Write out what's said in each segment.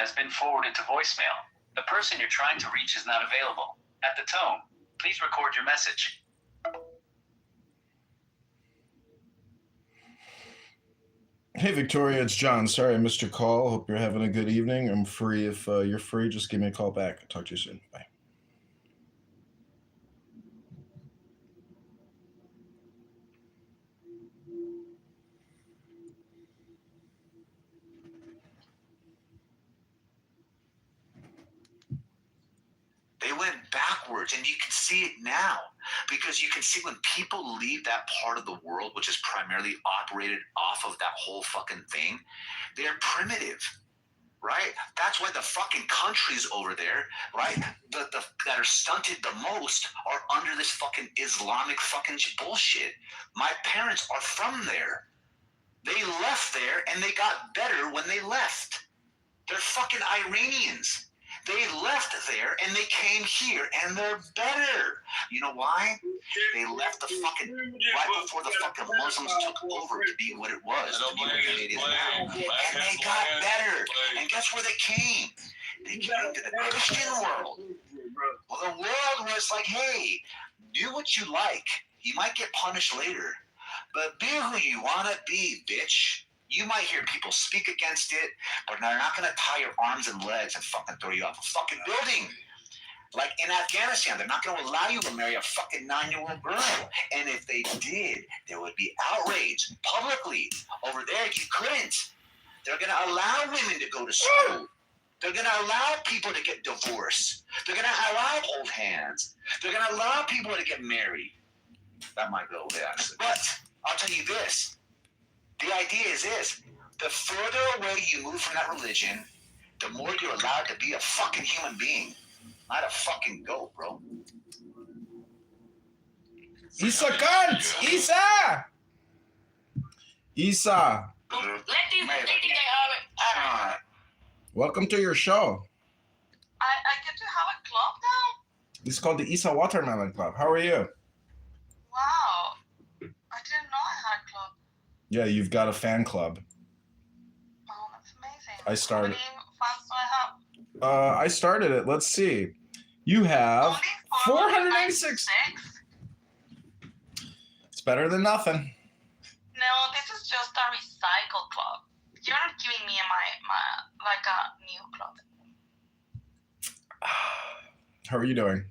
has been forwarded to voicemail. The person you're trying to reach is not available. At the tone, please record your message. Hey, Victoria, it's John. Sorry I missed your call. Hope you're having a good evening. I'm free. If you're free, just give me a call back. I'll talk to you soon. Bye. They went backwards, and you can see it now because you can see when people leave that part of the world, which is primarily operated off of that whole fucking thing, they're primitive, right? That's why the fucking countries over there, right, that are stunted the most are under this fucking Islamic fucking bullshit. My parents are from there. They left there, and they got better when they left. They're fucking Iranians. They left there and they came here and they're better. You know why? They left the fucking right before the fucking Muslims took over to be what it was, to be what it is now. And they got better. And guess where they came? They came to the Christian world. Well, the world was like, hey, do what you like. You might get punished later. But be who you want to be, bitch. You might hear people speak against it, but they're not going to tie your arms and legs and fucking throw you off a fucking building. Like in Afghanistan, they're not going to allow you to marry a fucking 9-year-old girl. And if they did, there would be outrage publicly. Over there, you couldn't. They're going to allow women to go to school. They're going to allow people to get divorced. They're going to allow hold hands. They're going to allow people to get married. That might go away, actually. But I'll tell you this. The idea is this: the further away you move from that religion, the more you're allowed to be a fucking human being, not a fucking goat, bro. Isa cunt! Isa! Isa! Welcome to your show. I get to have a club now? It's called the Isa Watermelon Club. How are you? Wow. I didn't know I had a club. Yeah, you've got a fan club. Oh, that's amazing. I started. How many fans do I have? I started it. Let's see. You have 496. It's better than nothing. No, this is just a recycle club. You're not giving me my like a new club. How are you doing?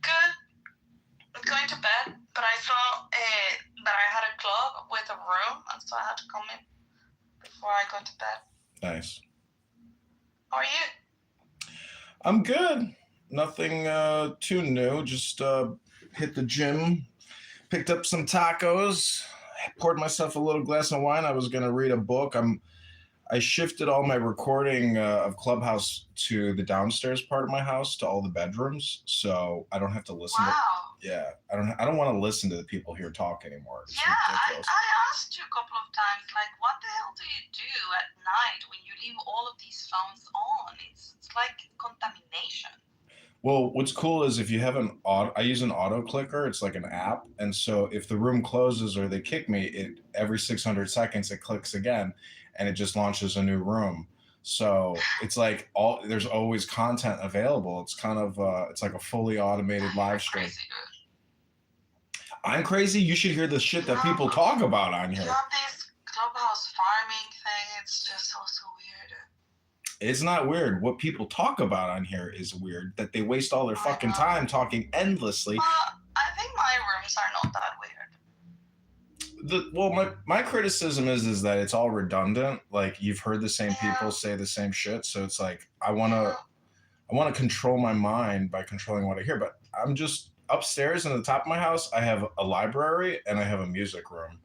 Good. I'm going to bed, but I saw that I had a club with a room, and so I had to come in before I go to bed. Nice. How are you? I'm good. Nothing too new. Just hit the gym, picked up some tacos, poured myself a little glass of wine. I was going to read a book. I shifted all my recording of Clubhouse to the downstairs part of my house, to all the bedrooms, so I don't have to listen. Wow. Yeah, I don't want to listen to the people here talk anymore. It's ridiculous. I asked you a couple of times, like, what the hell do you do at night when you leave all of these phones on? It's like contamination. Well, what's cool is if you have I use an auto clicker. It's like an app, and so if the room closes or they kick me, every 600 seconds it clicks again, and it just launches a new room. So it's like there's always content available. It's kind of it's like a fully automated live stream. Crazy, dude. I'm crazy. You should hear the shit that people talk about on here. You have this Clubhouse farming thing. It's just so weird. It's not weird. What people talk about on here is weird. That they waste all their fucking time talking endlessly. I think my rooms are not that weird. My criticism is that it's all redundant. Like, you've heard the same people say the same shit, so it's like I want to control my mind by controlling what I hear. But I'm just upstairs in the top of my house. I have a library and I have a music room,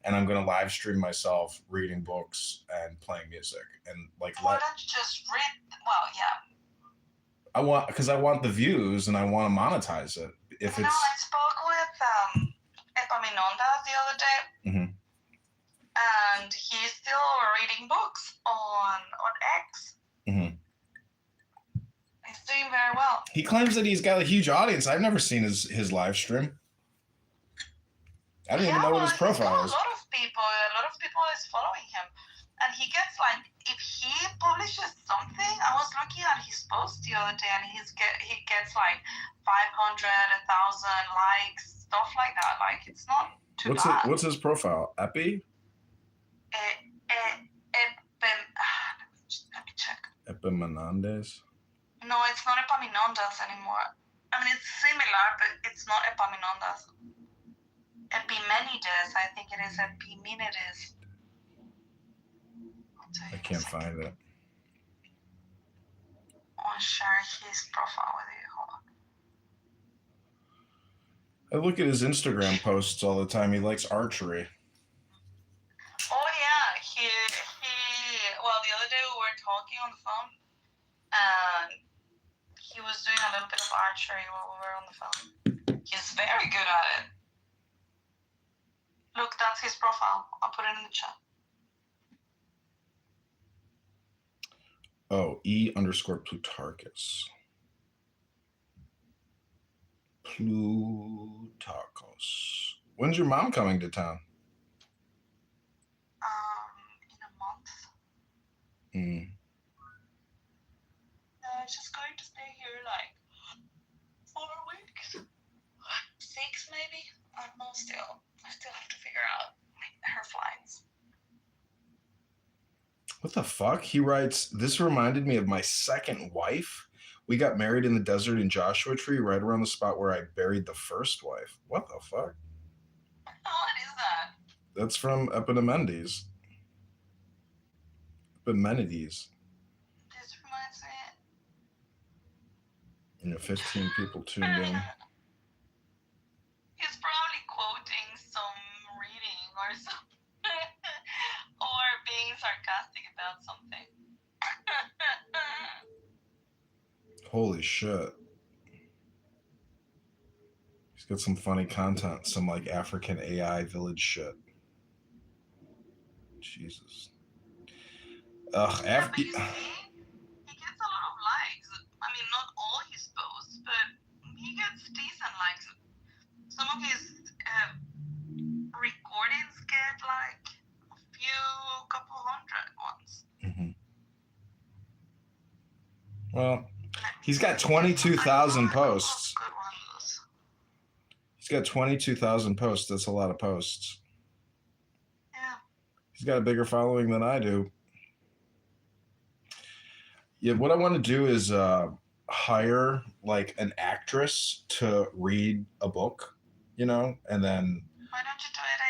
and I'm gonna live stream myself reading books and playing music and like. Why don't you just read? Well, yeah. Because I want the views and I want to monetize it. If I spoke with Epaminondas the other day, and he's still reading books on X. Mm-hmm. He's doing very well. He claims that he's got a huge audience. I've never seen his live stream. I don't even know what his profile is. A lot of people is following him, and he gets like, if he publishes something. I was looking at his post the other day, and he gets like 500, 1,000 likes, stuff like that. Like, it's not too bad. What's his profile? Epi? Let me check. Epaminondas? No, it's not Epaminondas anymore. I mean, it's similar, but it's not Epaminondas. Epimenides, I think it is Epimenides. I can't find it. I'll share his profile with you. Hold on. I look at his Instagram posts all the time. He likes archery. Oh yeah, well, the other day we were talking on the phone, and he was doing a little bit of archery while we were on the phone. He's very good at it. Look, that's his profile. I'll put it in the chat. Oh, E_Plutarchus. Plutarchus. When's your mom coming to town? In a month. She's going to stay here like 4 weeks, 6 maybe. I don't know. I still have to figure out her flights. What the fuck? He writes, this reminded me of my second wife. We got married in the desert in Joshua Tree, right around the spot where I buried the first wife. What the fuck? What is that? That's from Epimenides. Epimenides. This reminds me. 15 people tuned in. He's probably quoting some reading or something, or being sarcastic about something. Holy shit. He's got some funny content, some like African AI village shit. Jesus. Ugh, But you see, he gets a lot of likes. I mean, not all his posts, but he gets decent likes. Some of his recordings get like a couple hundred ones. Mm-hmm. Well, he's got 22,000 posts. Good ones. He's got 22,000 posts. That's a lot of posts. Yeah. He's got a bigger following than I do. Yeah, what I want to do is hire like an actress to read a book, and then. Why don't you do it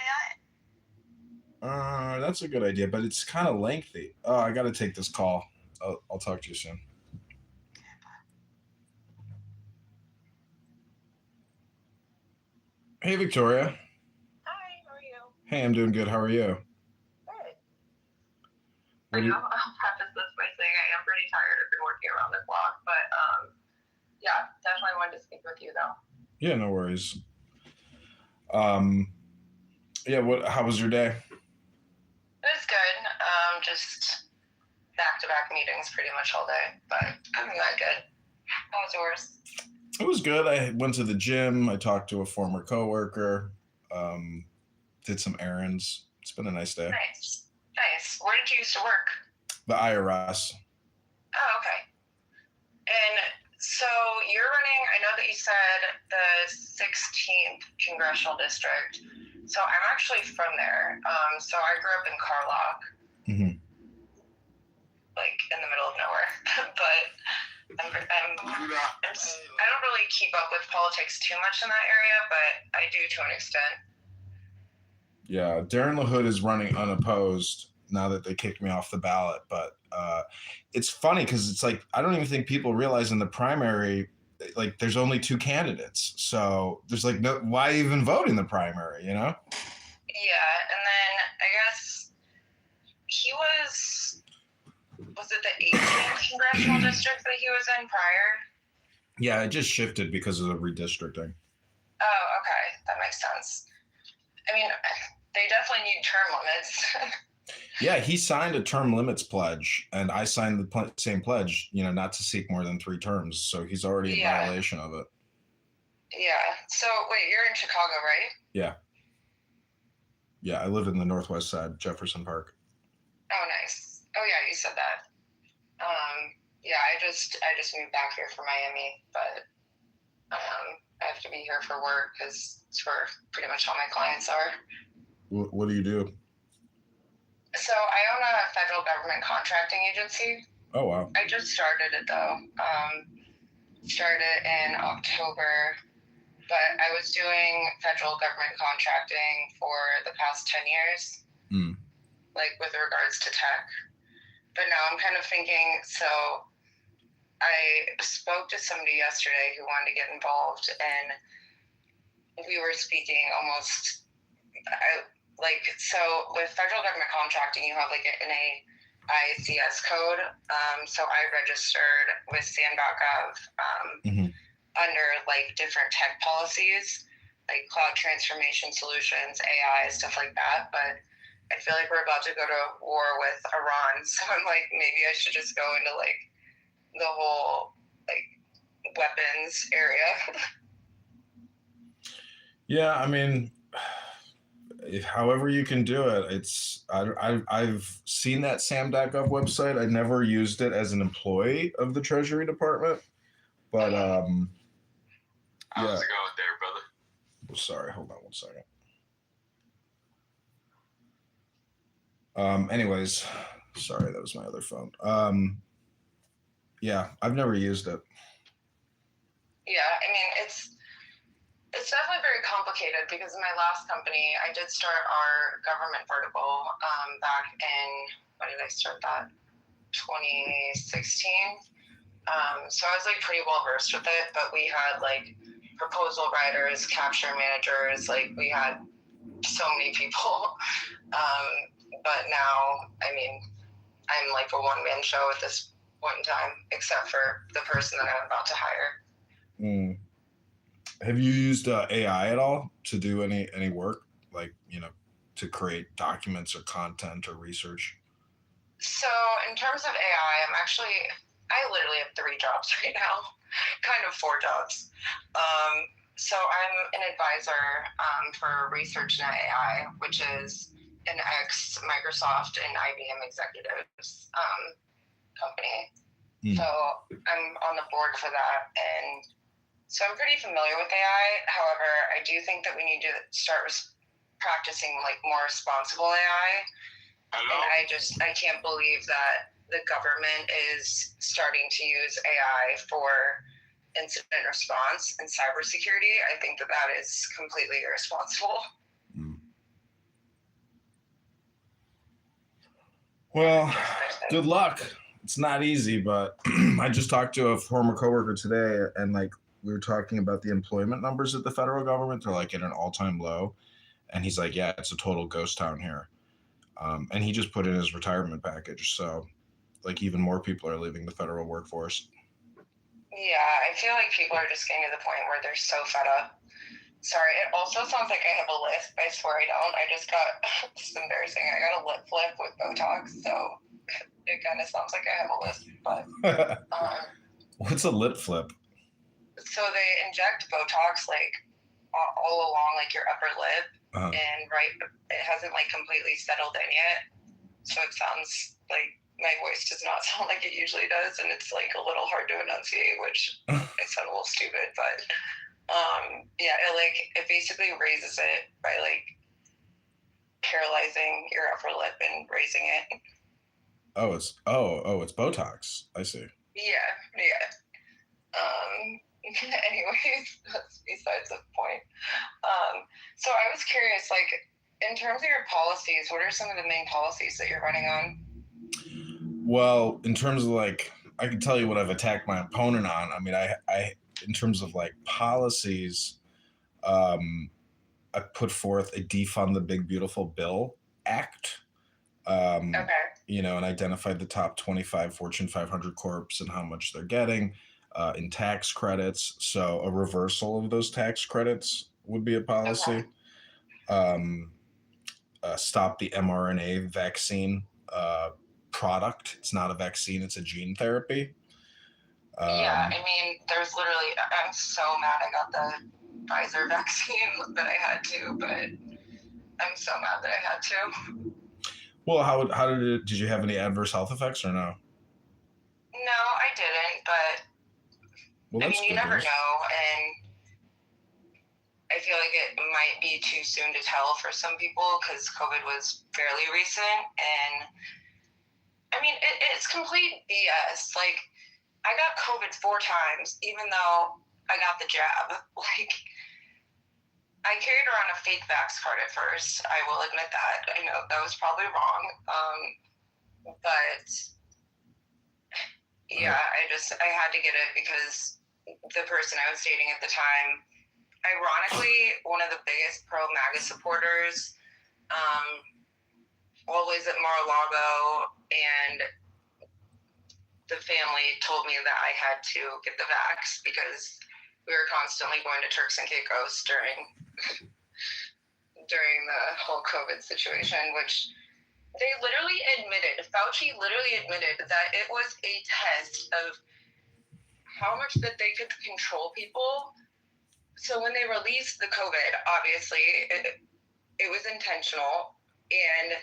AI? That's a good idea, but it's kind of lengthy. Oh, I got to take this call. I'll talk to you soon. Hey, Victoria. Hi, how are you? Hey, I'm doing good. How are you? Good. I'll preface this by saying I am pretty tired. I've been working around the clock, but yeah, definitely wanted to speak with you though. Yeah, no worries. How was your day? It was good. Just back-to-back meetings pretty much all day, but other than that, good. How was yours? It was good. I went to the gym. I talked to a former coworker. Did some errands. It's been a nice day. Nice. Where did you used to work? The IRS. Oh, okay. And so you're running, I know that you said the 16th Congressional District. So I'm actually from there. So I grew up in Carlock, like in the middle of nowhere. But I don't really keep up with politics too much in that area, but I do to an extent. Yeah, Darren LaHood is running unopposed now that they kicked me off the ballot. But it's funny because it's like, I don't even think people realize in the primary, like there's only 2 candidates. So there's like, no, why even vote in the primary, Yeah. And then I guess he was it the 18th Congressional District that he was in prior? Yeah, it just shifted because of the redistricting. Oh, okay. That makes sense. I mean, they definitely need term limits. Yeah, he signed a term limits pledge, and I signed the same pledge, not to seek more than 3 terms. So he's already in violation of it. Yeah. So, wait, you're in Chicago, right? Yeah. Yeah, I live in the northwest side, Jefferson Park. Oh, nice. Oh, yeah, you said that. Yeah, I just moved back here from Miami, but I have to be here for work because it's where pretty much all my clients are. What do you do? So I own a federal government contracting agency. Oh, wow. I just started it though. Started in October, but I was doing federal government contracting for the past 10 years, like with regards to tech. But now I'm kind of thinking, so I spoke to somebody yesterday who wanted to get involved, and we were speaking almost so with federal government contracting, you have like an AICS code. So I registered with SAM.gov under like different tech policies, like cloud transformation solutions, AI, stuff like that. But I feel like we're about to go to war with Iran, so I'm like, maybe I should just go into like the whole like weapons area. Yeah, I mean, however you can do it. I've seen that SAM.gov website. I never used it as an employee of the Treasury Department, but How's it going there, brother? Sorry, hold on one second. Anyways, sorry, that was my other phone. Yeah, I've never used it. Yeah, I mean, it's definitely very complicated because in my last company, I did start our government vertical back in, when did I start that? 2016. So I was like pretty well versed with it, but we had like proposal writers, capture managers, like we had so many people. But now, I mean, I'm like a one-man show at this point in time, except for the person that I'm about to hire. Have you used AI at all to do any work, like, to create documents or content or research? So in terms of AI, I literally have 3 jobs right now, kind of 4 jobs. So I'm an advisor for ResearchNet AI, which is an ex-Microsoft and IBM executives company. So I'm on the board for that, and so I'm pretty familiar with AI. However, I do think that we need to start practicing like more responsible AI. Hello? And I can't believe that the government is starting to use AI for incident response and cybersecurity. I think that is completely irresponsible. Well, good luck. It's not easy, but I just talked to a former coworker today, and like we were talking about the employment numbers at the federal government. They're like at an all-time low, and he's like, "Yeah, it's a total ghost town here." And he just put in his retirement package, so like even more people are leaving the federal workforce. Yeah, I feel like people are just getting to the point where they're so fed up. Sorry, it also sounds like I have a lisp. I swear I don't. I just got, this is embarrassing. I got a lip flip with Botox, so it kind of sounds like I have a lisp. But what's a lip flip? So they inject Botox like all along like your upper lip, and it hasn't like completely settled in yet. So it sounds like my voice does not sound like it usually does, and it's like a little hard to enunciate, which I sound a little stupid, but yeah, it basically raises it by like paralyzing your upper lip and raising it. It's Botox. I see. Yeah. Anyways, that's besides the point. So I was curious, like, in terms of your policies, what are some of the main policies that you're running on? Well, in terms of like, I can tell you what I've attacked my opponent on. I mean, I in terms of like policies, I put forth a Defund the Big Beautiful Bill Act. Okay. And identified the top 25 Fortune 500 corps and how much they're getting in tax credits. So a reversal of those tax credits would be a policy. Okay. Stop the mRNA vaccine product. It's not a vaccine, it's a gene therapy. Yeah, I mean, there's literally, I'm so mad I got the Pfizer vaccine that I had to, but I'm so mad that I had to. Well, how did you have any adverse health effects or no? No, I didn't, but Well, I that's mean, you good never news. know, and I feel like it might be too soon to tell for some people because COVID was fairly recent, and I mean, it's complete BS. Like, I got COVID 4 times, even though I got the jab. Like, I carried around a fake vax card at first. I will admit that. I know that was probably wrong. But yeah, I had to get it because the person I was dating at the time, ironically, one of the biggest pro MAGA supporters, always at Mar-a-Lago, and the family told me that I had to get the vax because we were constantly going to Turks and Caicos during the whole COVID situation, which they literally admitted, Fauci literally admitted that it was a test of how much that they could control people. So when they released the COVID, obviously, it was intentional, and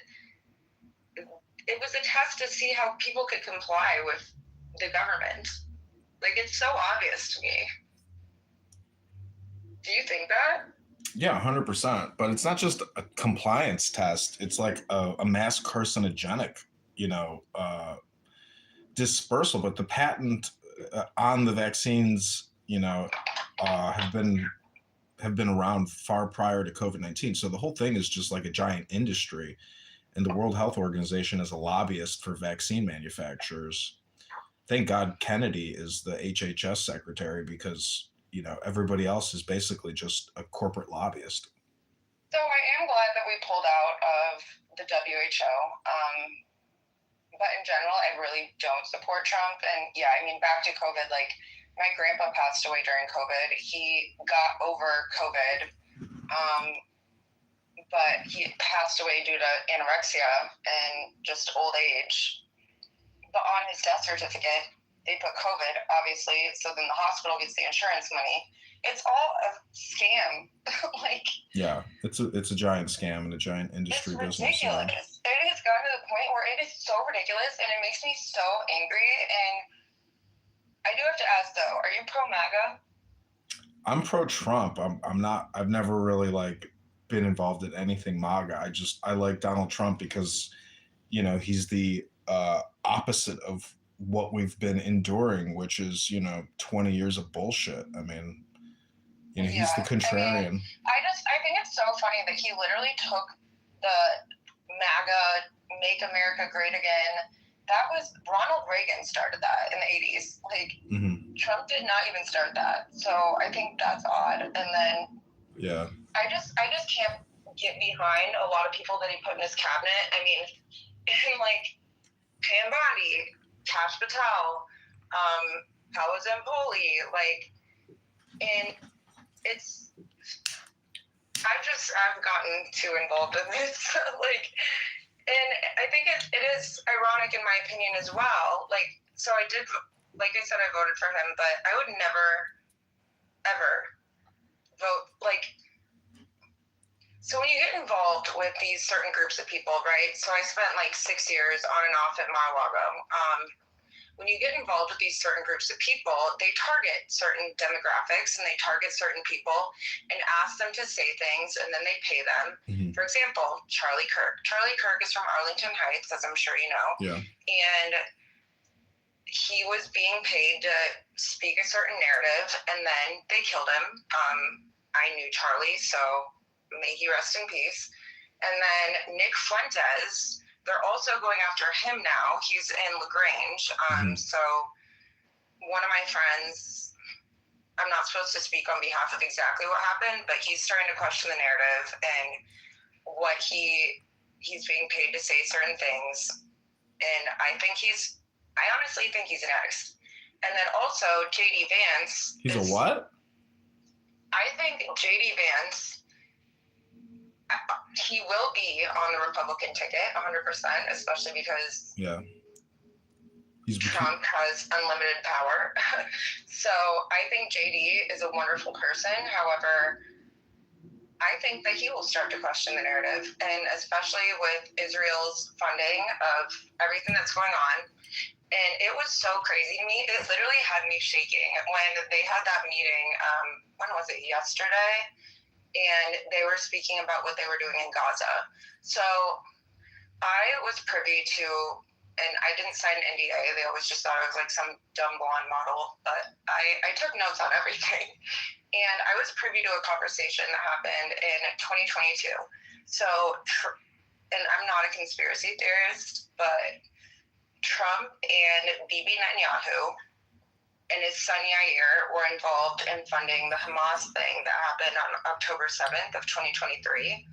it was a test to see how people could comply with the government. Like, it's so obvious to me. Do you think that? Yeah, 100%. But it's not just a compliance test. It's like a mass carcinogenic, dispersal. But the patent on the vaccines, have been around far prior to COVID-19. So the whole thing is just like a giant industry. And the World Health Organization is a lobbyist for vaccine manufacturers. Thank God Kennedy is the HHS secretary because, everybody else is basically just a corporate lobbyist. So I am glad that we pulled out of the WHO. But in general, I really don't support Trump. And yeah, I mean, back to COVID, like, my grandpa passed away during COVID. He got over COVID, but he passed away due to anorexia and just old age. But on his death certificate, they put COVID, obviously, so then the hospital gets the insurance money. It's all a scam. Like, yeah, it's a giant scam and a giant industry it's business. ridiculous. It has gotten to the point where it is so ridiculous, and it makes me so angry. And I do have to ask though, are you pro MAGA? I'm pro Trump. I'm not. I've never really been involved in anything MAGA. I like Donald Trump because, he's the opposite of what we've been enduring, which is 20 years of bullshit. I mean, he's the contrarian. I think it's so funny that he literally took the MAGA, Make America Great Again. That was Ronald Reagan started that in the 80s. Like, Trump did not even start that. So I think that's odd. And then yeah, I just can't get behind a lot of people that he put in his cabinet. I mean, like Pam Bondi, Tash Patel, Paolo Zempoli, and it's, I've gotten too involved in this, and I think it is ironic in my opinion as well. So I did, like I said, I voted for him, but I would never, ever vote, so when you get involved with these certain groups of people, right? So I spent 6 years on and off at Mar-a-Lago. When you get involved with these certain groups of people, they target certain demographics and they target certain people and ask them to say things, and then they pay them. For example, Charlie Kirk. Charlie Kirk is from Arlington Heights, as I'm sure you know. Yeah. And he was being paid to speak a certain narrative, and then they killed him. I knew Charlie, so may he rest in peace. And then Nick Fuentes, they're also going after him now. He's in LaGrange. So one of my friends, I'm not supposed to speak on behalf of exactly what happened, but he's starting to question the narrative and what he's being paid to say certain things. And I honestly think he's an ex. And then also JD Vance. He's a what? I think JD Vance, he will be on the Republican ticket 100%, especially because Trump has unlimited power. So I think JD is a wonderful person. However, I think that he will start to question the narrative, and especially with Israel's funding of everything that's going on. And it was so crazy to me. It literally had me shaking when they had that meeting. When was it? Yesterday. And they were speaking about what they were doing in Gaza. So I was privy to, and I didn't sign an NDA. They always just thought I was like some dumb blonde model, but I took notes on everything. And I was privy to a conversation that happened in 2022. So, and I'm not a conspiracy theorist, but Trump and Bibi Netanyahu and his son Yair were involved in funding the Hamas thing that happened on October 7th of 2023.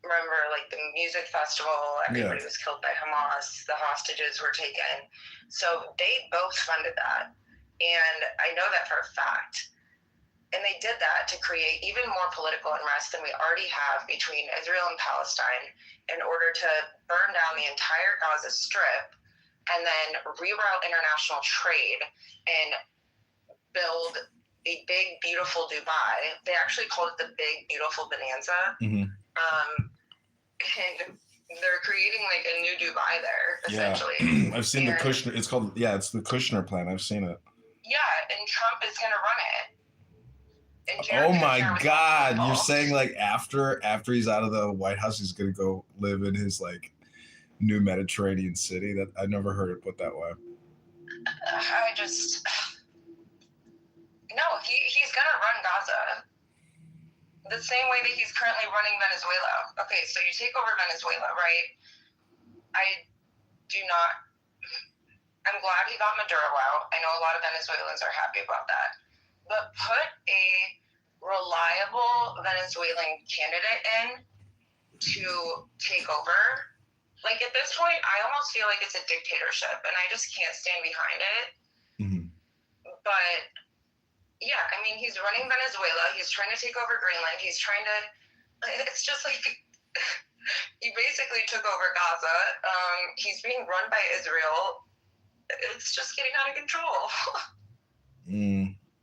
Remember, like the music festival, everybody was killed by Hamas, the hostages were taken. So they both funded that. And I know that for a fact. And they did that to create even more political unrest than we already have between Israel and Palestine in order to burn down the entire Gaza Strip and then reroute international trade and build a big, beautiful Dubai. They actually called it the Big, Beautiful Bonanza. Mm-hmm. And they're creating like a new Dubai there, essentially. Yeah. I've seen the Kushner. It's called, it's the Kushner plan. I've seen it. Yeah, and Trump is going to run it. Oh my God! You're saying like after he's out of the White House, he's gonna go live in his like new Mediterranean city? That I never heard it put that way. No, he's gonna run Gaza the same way that he's currently running Venezuela. Okay, so you take over Venezuela, right? I'm glad he got Maduro out. I know a lot of Venezuelans are happy about that. But put a reliable Venezuelan candidate in to take over. Like at this point, I almost feel like it's a dictatorship and I just can't stand behind it. Mm-hmm. But yeah, I mean, he's running Venezuela. He's trying to take over Greenland. It's just like, he basically took over Gaza. He's being run by Israel. It's just getting out of control.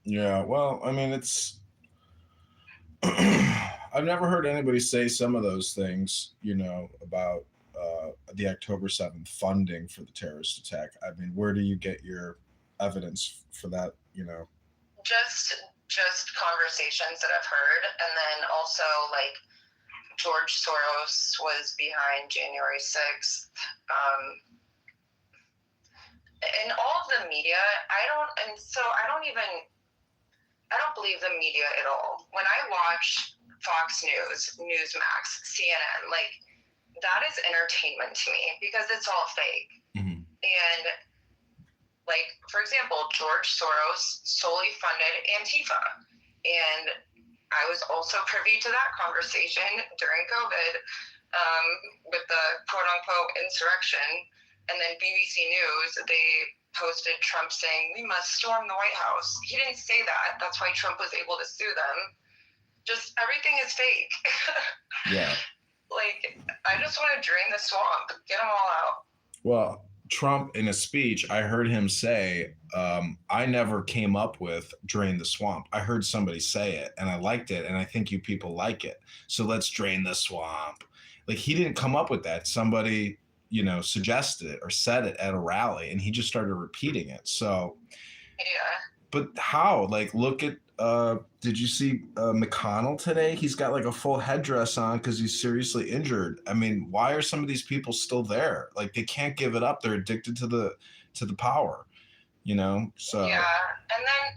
Yeah, well, I mean, it's I've never heard anybody say some of those things, about the October 7th funding for the terrorist attack. I mean, where do you get your evidence for that, Just conversations that I've heard, and then also like George Soros was behind January 6th. And all of the media, I don't believe the media at all. When I watch Fox News, Newsmax, CNN, like that is entertainment to me because it's all fake. Mm-hmm. And like, for example, George Soros solely funded Antifa. And I was also privy to that conversation during COVID with the quote unquote insurrection. And then BBC News, they posted Trump saying, we must storm the White House. He didn't say that. That's why Trump was able to sue them. Just everything is fake. Yeah. Like, I just want to drain the swamp. Get them all out. Well, Trump, in a speech, I heard him say, I never came up with drain the swamp. I heard somebody say it and I liked it. And I think you people like it. So let's drain the swamp. Like, he didn't come up with that. Somebody, suggested it or said it at a rally and he just started repeating it. So, yeah. But how? Like, look at, did you see McConnell today? He's got like a full headdress on because he's seriously injured. I mean, why are some of these people still there? Like, they can't give it up. They're addicted to the power, so. Yeah. And then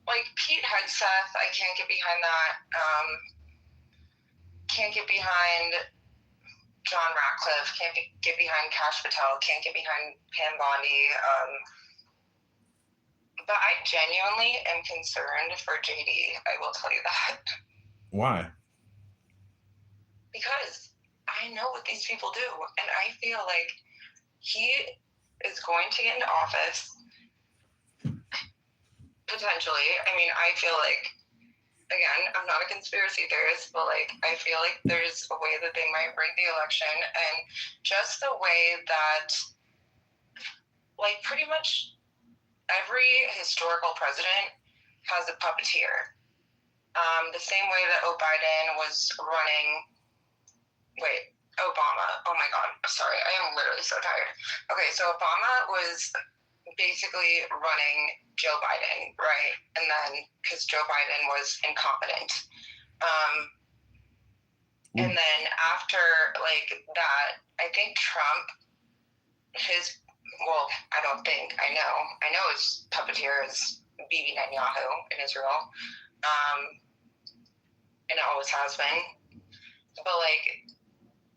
like Pete Hegseth, I can't get behind that. Can't get behind John Ratcliffe, can't get behind Kash Patel, can't get behind Pam Bondi. But I genuinely am concerned for JD. I will tell you that. Why? Because I know what these people do, and I feel like he is going to get into office potentially. I mean, I feel like, again, I'm not a conspiracy theorist, but like I feel like there's a way that they might rig the election, and just the way that like pretty much every historical president has a puppeteer. The same way that Biden was running. Wait, Obama. Oh my God. Sorry. I am literally so tired. Okay. So Obama was basically running Joe Biden, right? And then because Joe Biden was incompetent. And then after like that, I think Trump, I don't think, I know his puppeteer is Bibi Netanyahu in Israel. And it always has been. But like,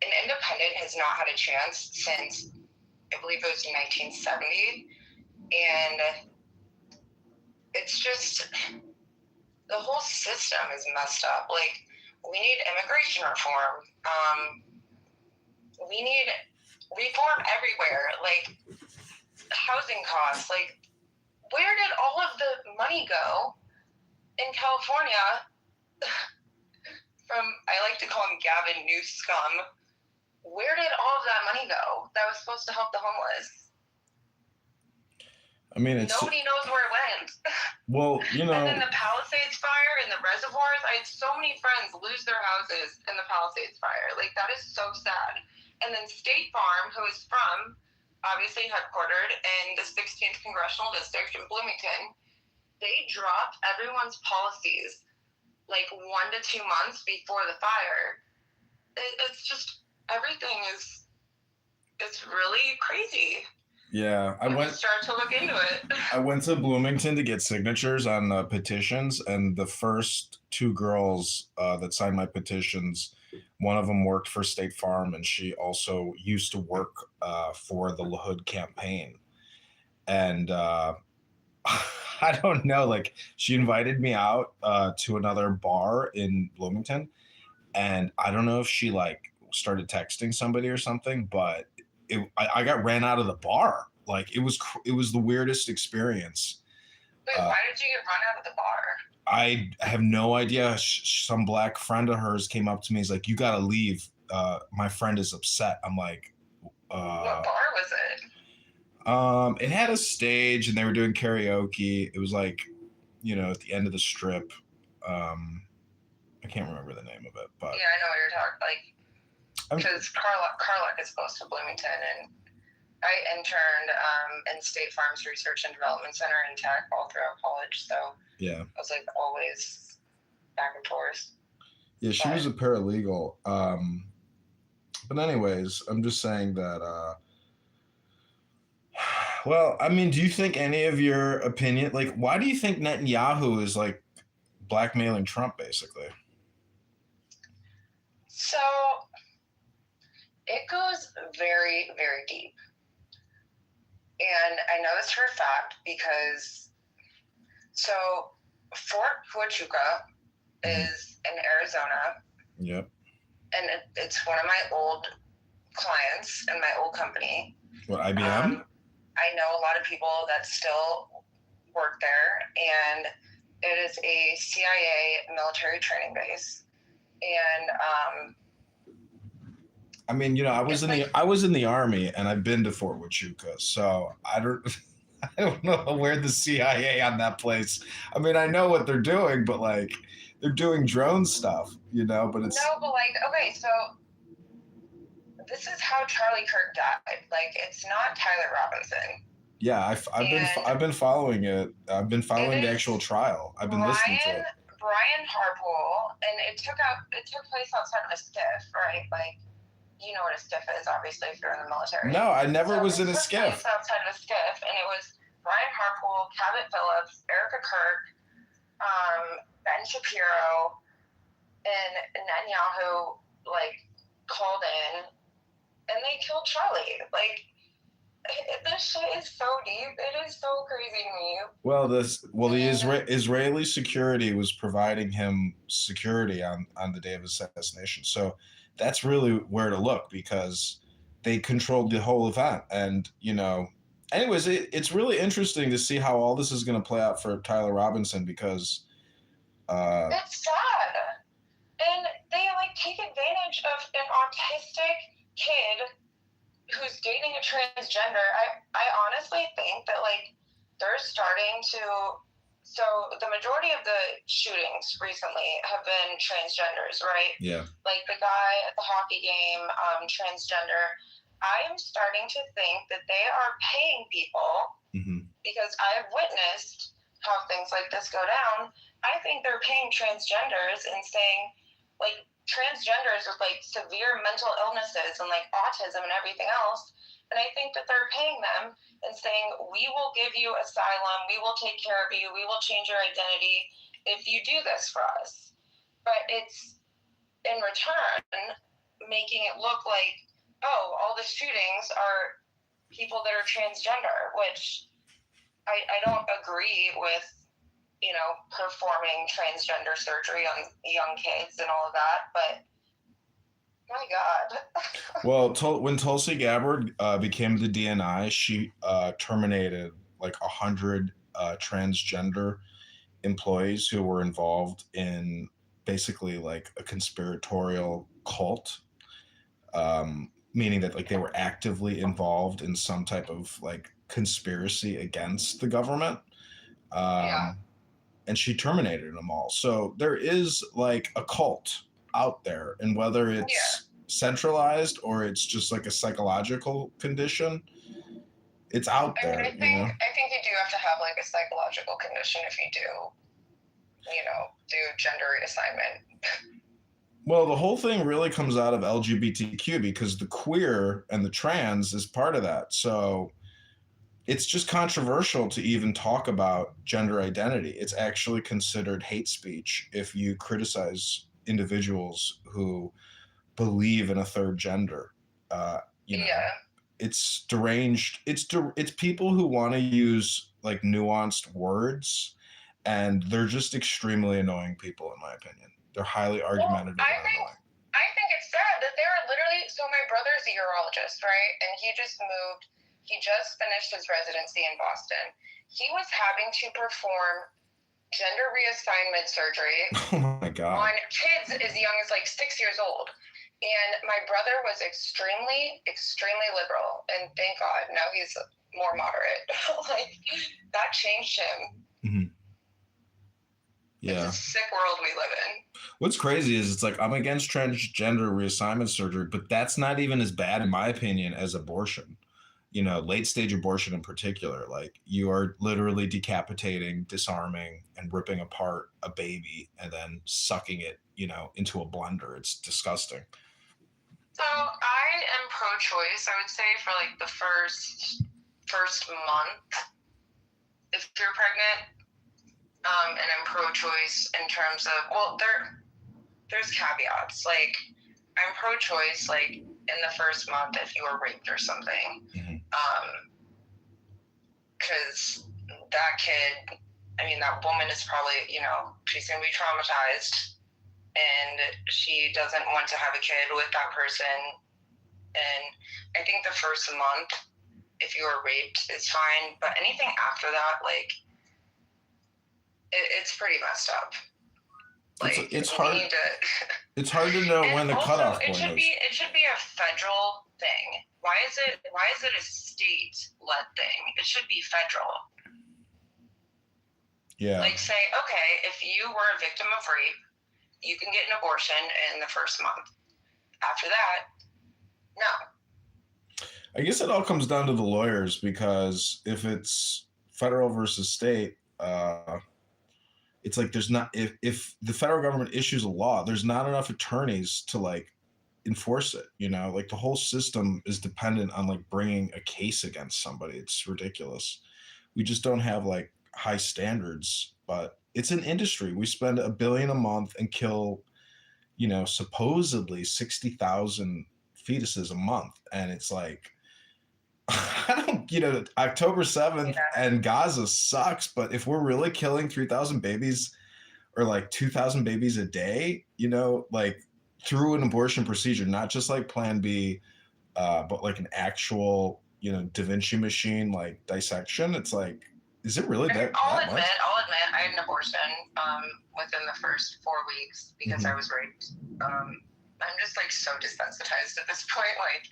an independent has not had a chance since, I believe it was 1970. And it's just, the whole system is messed up. Like, we need immigration reform. We need reform everywhere. Like, housing costs. Like, where did all of the money go in California from, I like to call him Gavin Newsom? Where did all of that money go that was supposed to help the homeless? I mean, nobody knows where it went. Well, you know. And then the Palisades fire and the reservoirs. I had so many friends lose their houses in the Palisades fire. Like, that is so sad. And then State Farm, who is from, obviously headquartered in the 16th Congressional District in Bloomington, they dropped everyone's policies like 1 to 2 months before the fire. It's just, everything is, it's really crazy. Yeah, I went. Start to look into it. I went to Bloomington to get signatures on petitions, and the first 2 girls that signed my petitions, one of them worked for State Farm, and she also used to work for the LaHood campaign. And I don't know, like, she invited me out to another bar in Bloomington, and I don't know if she like started texting somebody or something, but I got ran out of the bar. Like, it was the weirdest experience. Wait, why did you get run out of the bar? I have no idea. Some black friend of hers came up to me. He's like, "You gotta leave. My friend is upset." I'm like, what bar was it? It had a stage and they were doing karaoke. It was like, you know, at the end of the strip. I can't remember the name of it, but yeah, I know what you're talking like. Because Carlock is close to Bloomington, and I interned in State Farm's Research and Development Center in tech all throughout college, so yeah, I was like always back and forth. Yeah, she was a paralegal. But anyways, I'm just saying that. Well, I mean, do you think any of your opinion, like, why do you think Netanyahu is like blackmailing Trump, basically? So it goes very, very deep. And I know this for a fact because, so Fort Huachuca is in Arizona. Yep. And it's one of my old clients in my old company. What, IBM? I know a lot of people that still work there, and it is a CIA military training base. And I mean, you know, I was in the Army, and I've been to Fort Huachuca, so I don't know where the CIA on that place. I mean, I know what they're doing, but like, they're doing drone stuff, you know. But it's no, but like, okay, so this is how Charlie Kirk died. Like, it's not Tyler Robinson. Yeah, I've been following it. I've been following the actual trial. I've been listening to it. Brian Harpool, and it took place outside of a skiff, right? Like, you know what a skiff is, obviously, if you're in the military. No, I never was in a skiff. It took place outside of a skiff, and it was Brian Harpool, Cabot Phillips, Erica Kirk, Ben Shapiro, and Netanyahu, like, called in, and they killed Charlie. Like, this shit is so deep. It is so crazy to me. Well, the Israeli security was providing him security on the day of his assassination. So that's really where to look, because they controlled the whole event. And, you know, anyways, it's really interesting to see how all this is going to play out for Tyler Robinson, because it's sad. And they like take advantage of an autistic kid who's dating a transgender. I honestly think that like they're starting to so the majority of the shootings recently have been transgenders, right? Yeah. Like the guy at the hockey game, transgender. I am starting to think that they are paying people because I have witnessed how things like this go down. I think they're paying transgenders and saying, like, transgenders with like severe mental illnesses and like autism and everything else. And I think that they're paying them and saying, we will give you asylum, we will take care of you, we will change your identity if you do this for us. But it's in return making it look like, oh, all the shootings are people that are transgender, which I don't agree with, you know, performing transgender surgery on young kids and all of that, but my God. Well, when Tulsi Gabbard became the DNI, she terminated like 100 transgender employees who were involved in basically like a conspiratorial cult, meaning that like they were actively involved in some type of like conspiracy against the government. And she terminated them all. So there is like a cult out there, and whether it's centralized or it's just like a psychological condition, it's out there. I think you do have to have like a psychological condition if you do, you know, do gender reassignment. Well, the whole thing really comes out of LGBTQ because the queer and the trans is part of that. So it's just controversial to even talk about gender identity. It's actually considered hate speech if you criticize individuals who believe in a third gender. You know, it's deranged. It's people who want to use like nuanced words, and they're just extremely annoying people, in my opinion. They're highly argumentative. Well, I think it's sad that they're literally. So my brother's a urologist, right? And he just finished his residency in Boston. He was having to perform gender reassignment surgery on kids as young as like 6 years old. And my brother was extremely, extremely liberal. And thank God, now he's more moderate. Like, that changed him. Mm-hmm. Yeah. It's a sick world we live in. What's crazy is it's like I'm against transgender reassignment surgery, but that's not even as bad, in my opinion, as abortion. You know, late stage abortion in particular, like you are literally decapitating, disarming, and ripping apart a baby and then sucking it, you know, into a blender. It's disgusting. So I am pro-choice. I would say for like the first month, if you're pregnant, and I'm pro-choice in terms of, well, there's caveats. Like, I'm pro-choice, like, in the first month if you were raped or something. Because that kid, I mean, that woman is probably, you know, she's going to be traumatized, and she doesn't want to have a kid with that person. And I think the first month, if you were raped, is fine. But anything after that, like, it's pretty messed up. Like, it's hard. It's hard to know when the cutoff point is. It should be a federal thing. Why is it a state-led thing? It should be federal. Yeah. Like, say, okay, if you were a victim of rape, you can get an abortion in the first month. After that, no. I guess it all comes down to the lawyers, because if it's federal versus state, it's like there's not, if the federal government issues a law, there's not enough attorneys to like enforce it, you know, like the whole system is dependent on like bringing a case against somebody. It's ridiculous. We just don't have like high standards, but it's an industry. We spend $1 billion a month and kill, you know, supposedly 60,000 fetuses a month. And it's like, I don't, you know, October 7th and Gaza sucks, but if we're really killing 3,000 babies or like 2,000 babies a day, you know, like through an abortion procedure, not just like Plan B, but like an actual, you know, Da Vinci machine, like dissection, it's like, is it really that I'll much? admit, I had an abortion within the first 4 weeks because I was raped. I'm just like so desensitized at this point. Like,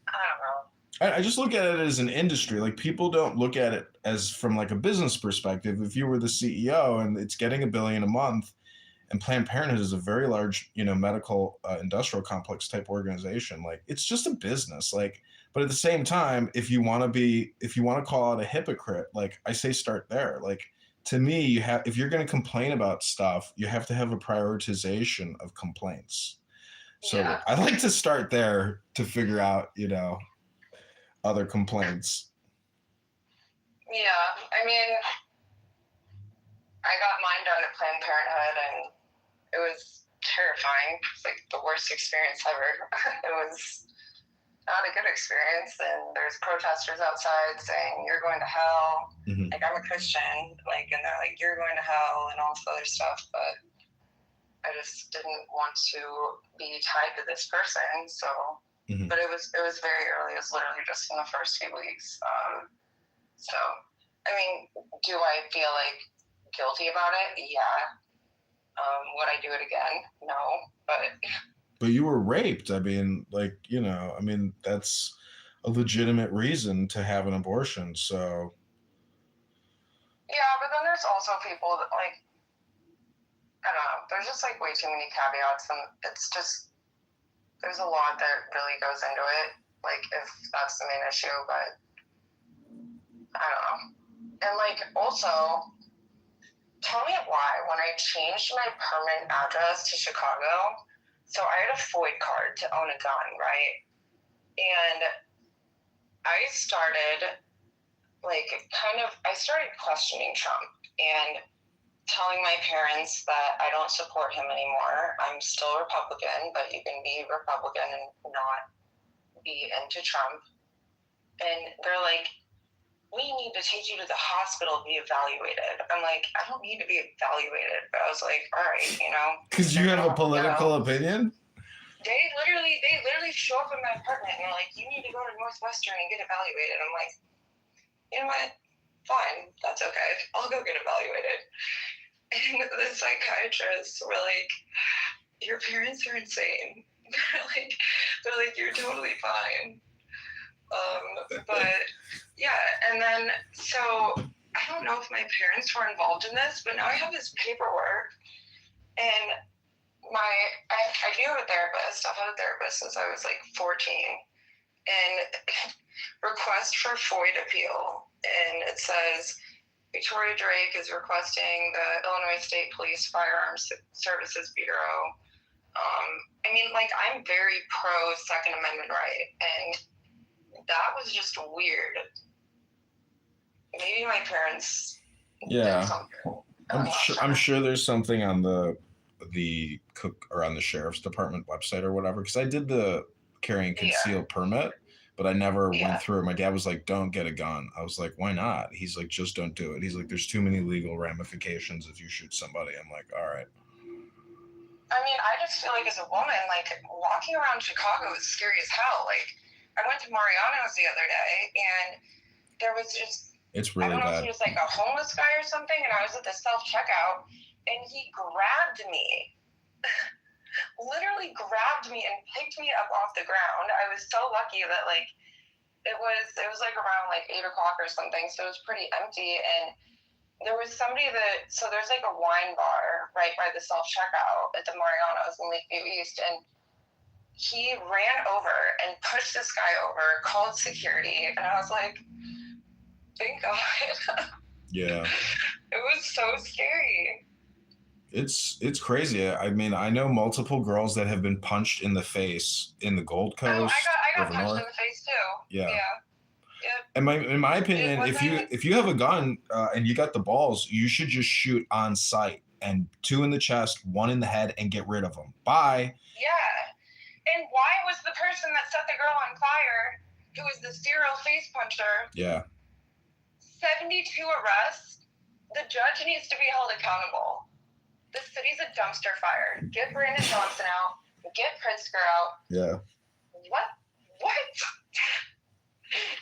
I don't know. I just look at it as an industry. Like, people don't look at it as from like a business perspective. If you were the CEO and it's getting $1 billion a month, and Planned Parenthood is a very large, medical industrial complex type organization, like, it's just a business. Like, but at the same time, if you want to call out a hypocrite, like, I say, start there. Like, to me, if you're going to complain about stuff, you have to have a prioritization of complaints. So Yeah. I like to start there to figure out, other complaints. Yeah, I mean, I got mine done at Planned Parenthood, and it was terrifying. It's like the worst experience ever. It was not a good experience, and there's protesters outside saying, "You're going to hell." Mhm. Like, I'm a Christian, like, and they're like, "You're going to hell," and all this other stuff, but I just didn't want to be tied to this person, so... Mhm. But it was very early. It was literally just in the first few weeks. So, I mean, do I feel like guilty about it? Yeah. Would I do it again? No. But you were raped. I mean, like, that's a legitimate reason to have an abortion. So Yeah, but then there's also people that, like, I don't know. There's just like way too many caveats, and it's just, there's a lot that really goes into it. Like, if that's the main issue, but I don't know. And like, also, tell me why, when I changed my permanent address to Chicago, so I had a FOID card to own a gun, right? And I started questioning Trump and telling my parents that I don't support him anymore. I'm still Republican, but you can be Republican and not be into Trump. And they're like, "We need to take you to the hospital to be evaluated." I'm like, "I don't need to be evaluated." But I was like, all right, because you have a political opinion? They literally show up in my apartment and they're like, "You need to go to Northwestern and get evaluated." I'm like, you know what? Fine, that's okay. I'll go get evaluated. And the psychiatrists were like, "Your parents are insane." They're like, "You're totally fine." But yeah, and then, so I don't know if my parents were involved in this, but now I have this paperwork, and I do have a therapist. I've had a therapist since I was like 14, and request for FOID appeal, and it says, "Victoria Drake is requesting the Illinois State Police Firearms Services Bureau." I mean, like, I'm very pro Second Amendment right, and that was just weird. Maybe my parents Yeah. did something. I'm sure there's something on the cook or on the sheriff's department website or whatever, because I did the carry and conceal permit, but I never went through it. My dad was like, "Don't get a gun." I was like, "Why not?" He's like, "Just don't do it." He's like, "There's too many legal ramifications if you shoot somebody." I'm like, all right. I mean, I just feel like as a woman, like, walking around Chicago is scary as hell. Like, I went to Mariano's the other day, and there was just, it's really bad. I don't know if he was like a homeless guy or something, and I was at the self-checkout, and he grabbed me, literally grabbed me and picked me up off the ground. I was so lucky that, like, it was like around like 8 o'clock or something, so it was pretty empty, and there was somebody so there's like a wine bar right by the self-checkout at the Mariano's in Lakeview East, and he ran over and pushed this guy over, called security, and I was like, thank God. Yeah. It was so scary. It's crazy. I mean, I know multiple girls that have been punched in the face in the Gold Coast. I got punched in the face too. Yeah. Yep. And in my opinion, if you have a gun and you got the balls, you should just shoot on sight, and 2 in the chest, 1 in the head, and get rid of them. Bye. Yeah. And why was the person that set the girl on fire, who was the serial face puncher, 72 arrests? The judge needs to be held accountable. The city's a dumpster fire. Get Brandon Johnson out. Get Pritzker out. Yeah. What?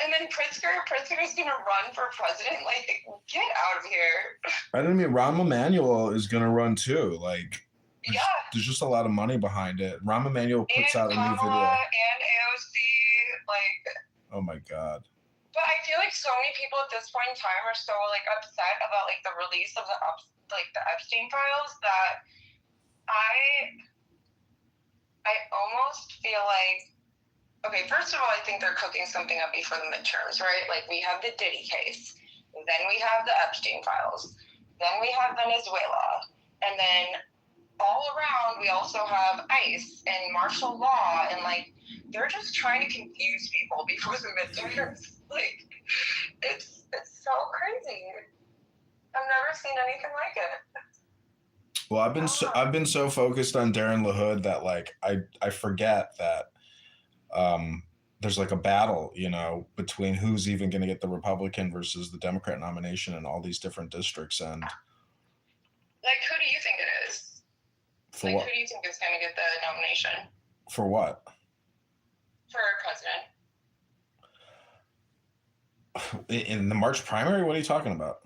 And then Pritzker's gonna run for president? Like, get out of here. I mean, Rahm Emanuel is gonna run too. Like, there's just a lot of money behind it. Rahm Emanuel puts out a new video. And AOC, like, Oh my God. But I feel like so many people at this point in time are so like upset about like the release of the Epstein files that I almost feel like, okay, first of all, I think they're cooking something up before the midterms, right? Like we have the Diddy case, then we have the Epstein files, then we have Venezuela, and then all around we also have ICE and martial law, and like they're just trying to confuse people before the midterms. Like it's so crazy. I've never seen anything like it. Well, I've been so focused on Darren LaHood that like I forget that there's like a battle, you know, between who's even going to get the Republican versus the Democrat nomination in all these different districts. And Like, who do you think it is? for Like, what? who do you think is going to get the nomination For what? for president? In the March primary? What are you talking about?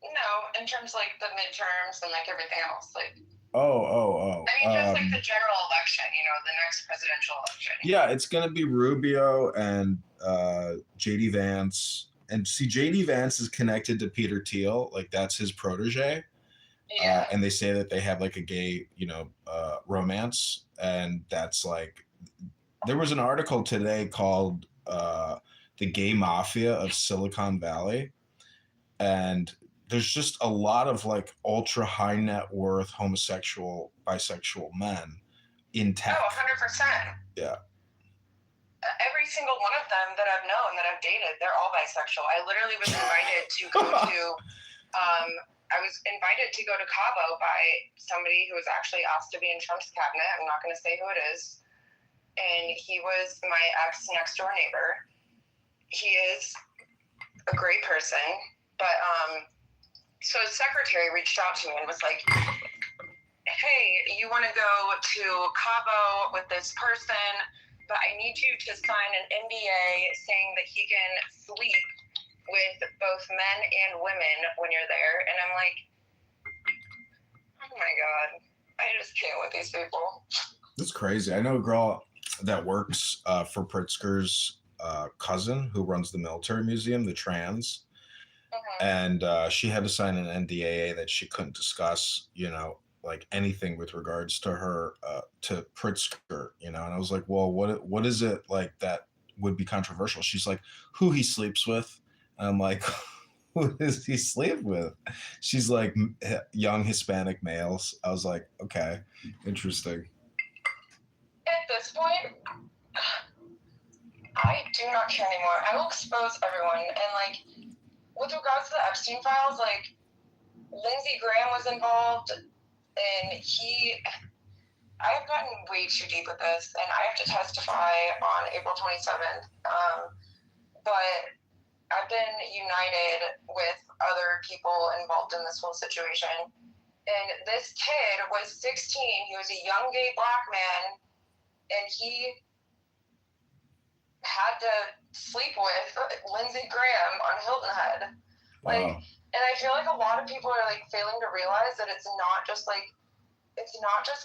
No, in terms of, like the midterms and like everything else. Like, Oh. I mean, just like the general election, you know, the next presidential election. Yeah, it's going to be Rubio and JD Vance. And see, JD Vance is connected to Peter Thiel. Like that's his protege. Yeah. And they say that they have like a gay, romance. And that's like, there was an article today called The Gay Mafia of Silicon Valley. And there's just a lot of like ultra high net worth homosexual, bisexual men in tech. Oh, 100%. Yeah. Every single one of them that I've known, that I've dated, they're all bisexual. I literally was invited to go to, I was invited to go to Cabo by somebody who was actually asked to be in Trump's cabinet. I'm not going to say who it is. And he was my ex next door neighbor. He is a great person, but so his secretary reached out to me and was like, hey, you want to go to Cabo with this person, but I need you to sign an NDA saying that he can sleep with both men and women when you're there. And I'm like, oh my God, I just can't with these people. That's crazy. I know a girl that works for Pritzker's cousin who runs the military museum, the trans. And she had to sign an NDA that she couldn't discuss, like anything with regards to her, to Pritzker, and I was like, well, what is it like that would be controversial? She's like, who he sleeps with. And I'm like, who does he sleep with? She's like, young Hispanic males. I was like, okay, interesting. At this point, I do not care anymore. I will expose everyone. And like, with regards to the Epstein files, like Lindsey Graham was involved, and I have gotten way too deep with this, and I have to testify on April 27th. But I've been united with other people involved in this whole situation. And this kid was 16. He was a young gay black man, and he had to sleep with Lindsey Graham on Hilton Head. Like, Wow. and I feel like a lot of people are like failing to realize that it's not just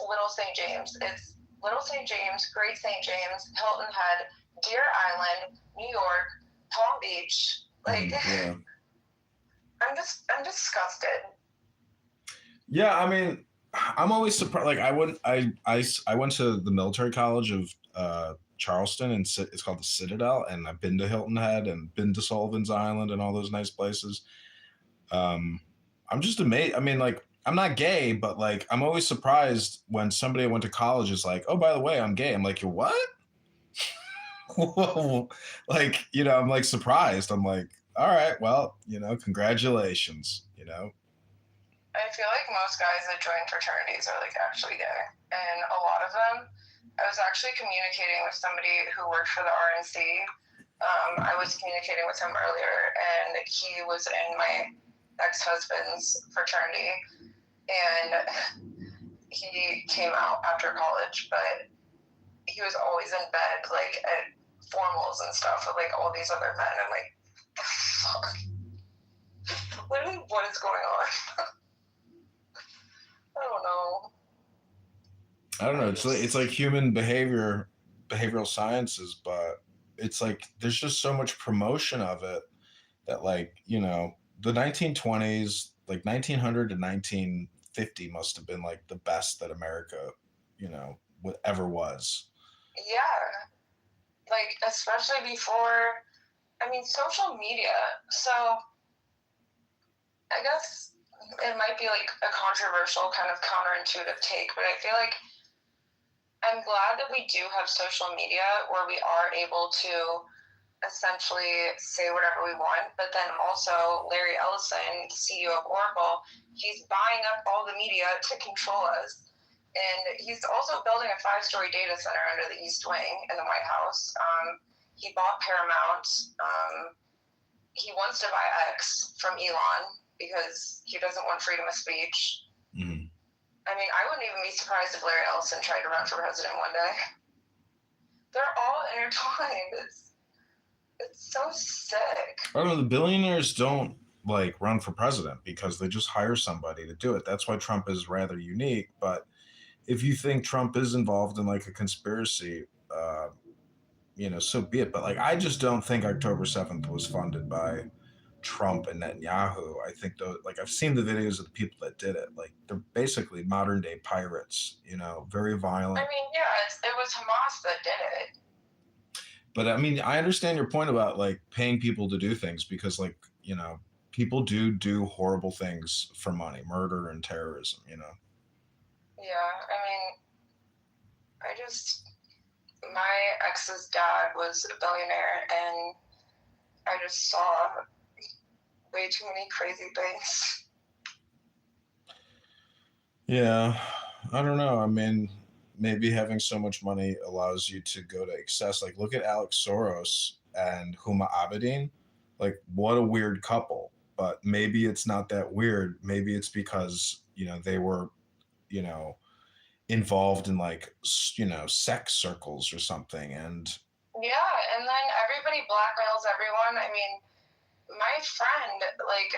Little St. James. It's Little St. James, Great St. James, Hilton Head, Deer Island, New York, Palm Beach. Like, Yeah. I'm disgusted. Yeah, I mean, I'm always surprised. Like, I went to the military college of Charleston, and it's called the Citadel, and I've been to Hilton Head and been to Sullivan's Island and all those nice places. I'm just amazed. I mean, like, I'm not gay, but like, I'm always surprised when somebody I went to college is like, oh, by the way, I'm gay. I'm like, you're what? Like, I'm like surprised. I'm like, all right, well, congratulations, I feel like most guys that join fraternities are like actually gay, and a lot of them. I was actually communicating with somebody who worked for the RNC. I was communicating with him earlier, and he was in my ex-husband's fraternity, and he came out after college, but he was always in bed, like at formals and stuff with like all these other men. I'm like, fuck. Literally, what is going on? I don't know. It's like human behavioral sciences, but it's like there's just so much promotion of it that, like, you know, the 1920s, like 1900 to 1950 must have been like the best that America, you know, ever was. Yeah, like especially before. I mean, social media. So I guess it might be like a controversial kind of counterintuitive take, but I feel like I'm glad that we do have social media where we are able to essentially say whatever we want. But then also Larry Ellison, CEO of Oracle, he's buying up all the media to control us. And he's also building a 5-story data center under the East Wing in the White House. He bought Paramount. He wants to buy X from Elon because he doesn't want freedom of speech. Mm. I mean, I wouldn't even be surprised if Larry Ellison tried to run for president one day. They're all intertwined. It's so sick. I don't know. The billionaires don't like run for president because they just hire somebody to do it. That's why Trump is rather unique. But if you think Trump is involved in like a conspiracy, you know, so be it. But like, I just don't think October 7th was funded by Trump and Netanyahu. I think though, like I've seen the videos of the people that did it. Like they're basically modern day pirates. You know, very violent. I mean, yeah, it was Hamas that did it. But I mean, I understand your point about like paying people to do things because, like, you know, people do horrible things for money, murder and terrorism. You know. Yeah, I mean, my ex's dad was a billionaire, and I just saw way too many crazy things. Yeah, I don't know. I mean, maybe having so much money allows you to go to excess. Like, look at Alex Soros and Huma Abedin. Like, what a weird couple. But maybe it's not that weird. Maybe it's because, you know, they were, you know, involved in like, you know, sex circles or something. And Yeah, and then everybody blackmails everyone. I mean, my friend, like,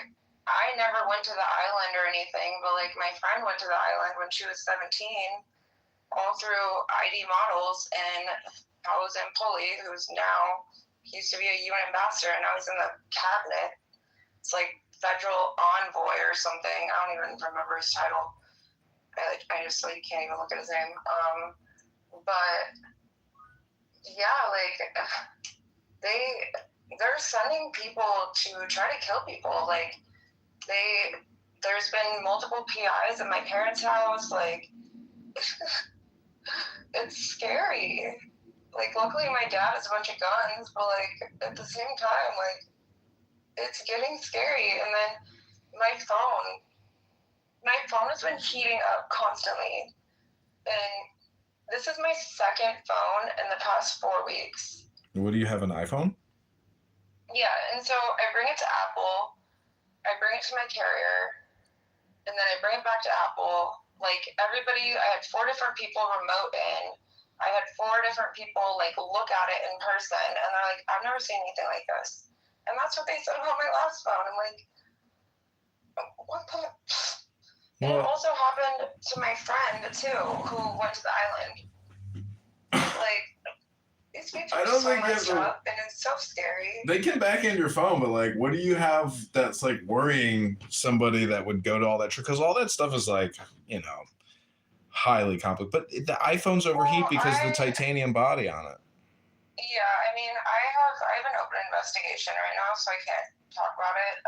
I never went to the island or anything, but like my friend went to the island when she was 17, all through ID models, and I was in Pulley, he used to be a UN ambassador, and I was in the cabinet. It's like federal envoy or something. I don't even remember his title. I just like can't even look at his name. But yeah, like they're sending people to try to kill people. Like there's been multiple PIs at my parents' house. Like it's scary. Like luckily my dad has a bunch of guns, but like at the same time, like it's getting scary. And then my phone has been heating up constantly, and this is my second phone in the past 4 weeks. what do you have, an iPhone? Yeah, and so I bring it to Apple, I bring it to my carrier, and then I bring it back to Apple. Like everybody, I had 4 different people remote in. I had 4 different people like look at it in person, and they're like, "I've never seen anything like this." And that's what they said about my last phone. I'm like, what the? And it also happened to my friend too, who went to the island. Like these people are so messed up, and it's so scary. They can back into your phone, but like, what do you have that's like worrying somebody that would go to all that? Because all that stuff is like, you know, highly complicated. But the iPhones overheat because of the titanium body on it. Yeah, I mean, I have an open investigation right now, so I can't talk about it.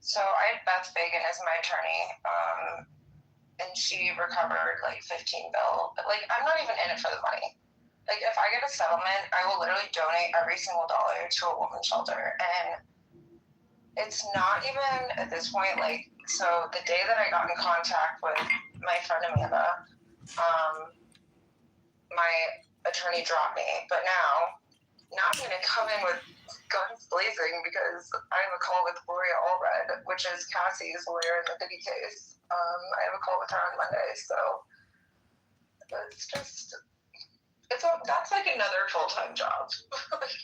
So I had Beth Fagan as my attorney, and she recovered like 15 bill. But like, I'm not even in it for the money. Like, if I get a settlement, I will literally donate every single dollar to a women's shelter. And it's not even at this point, like, so the day that I got in contact with my friend Amanda, my attorney dropped me. But now I'm going to come in with guns blazing because I have a call with Gloria Allred, which is Cassie's lawyer in the Diddy case. I have a call with her on Monday, so it's just that's like another full-time job, like